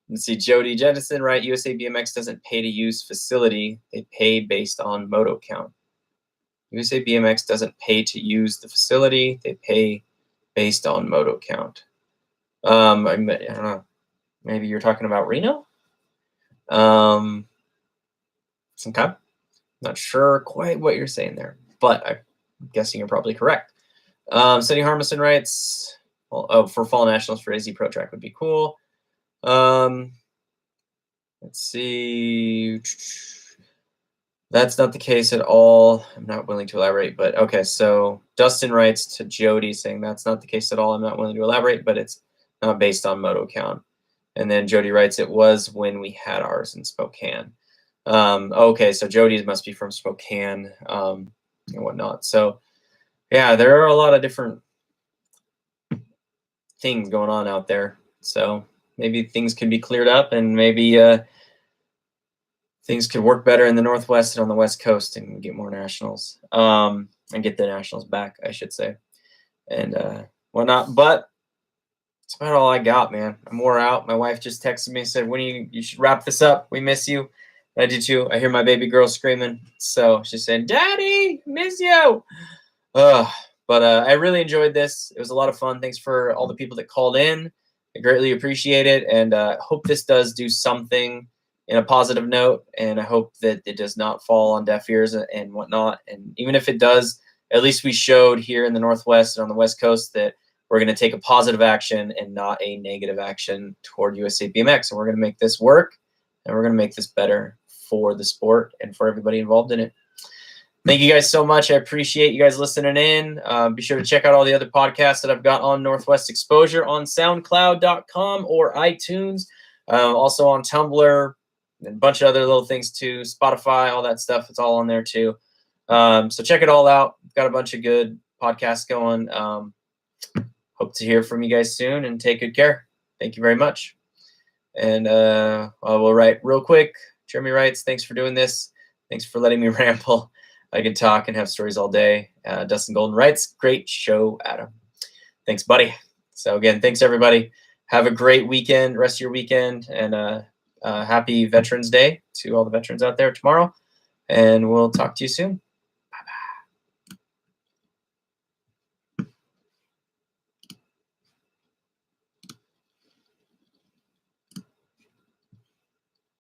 Let's see. Jody Jennison, right? USABMX doesn't pay to use facility. They pay based on moto count. USABMX doesn't pay to use the facility. They pay based on moto count. I don't know. Maybe you're talking about Reno? Some kind. Not sure quite what you're saying there, but I'm guessing you're probably correct. Sonny Harmison writes, for Fall Nationals for AZ Pro Track would be cool. Let's see. That's not the case at all. I'm not willing to elaborate, but okay. So Dustin writes to Jody saying that's not the case at all. I'm not willing to elaborate, but it's not based on moto count. And then Jody writes, it was when we had ours in Spokane. Okay, so Jody must be from Spokane and whatnot. So yeah, there are a lot of different things going on out there. So maybe things can be cleared up, and maybe things could work better in the Northwest and on the West Coast, and get more nationals, and get the nationals back, I should say, and whatnot. But that's about all I got, man. I'm wore out. My wife just texted me and said, when you should wrap this up. We miss you. I do too. I hear my baby girl screaming. So she said, Daddy, miss you. But I really enjoyed this. It was a lot of fun. Thanks for all the people that called in. I greatly appreciate it. And hope this does do something in a positive note. And I hope that it does not fall on deaf ears and whatnot. And even if it does, at least we showed here in the Northwest and on the West Coast that we're going to take a positive action and not a negative action toward USABMX. And we're going to make this work, and we're going to make this better for the sport and for everybody involved in it. Thank you guys so much. I appreciate you guys listening in. Be sure to check out all the other podcasts that I've got on Northwest Exposure on SoundCloud.com or iTunes. Also on Tumblr and a bunch of other little things too. Spotify, all that stuff. It's all on there too. So check it all out. Got a bunch of good podcasts going. Hope to hear from you guys soon, and take good care. Thank you very much. And we'll write real quick. Jeremy writes, thanks for doing this. Thanks for letting me ramble. I can talk and have stories all day. Dustin Golden writes, great show, Adam. Thanks, buddy. So again, thanks everybody. Have a great weekend, rest of your weekend, and happy Veterans Day to all the veterans out there tomorrow. And we'll talk to you soon.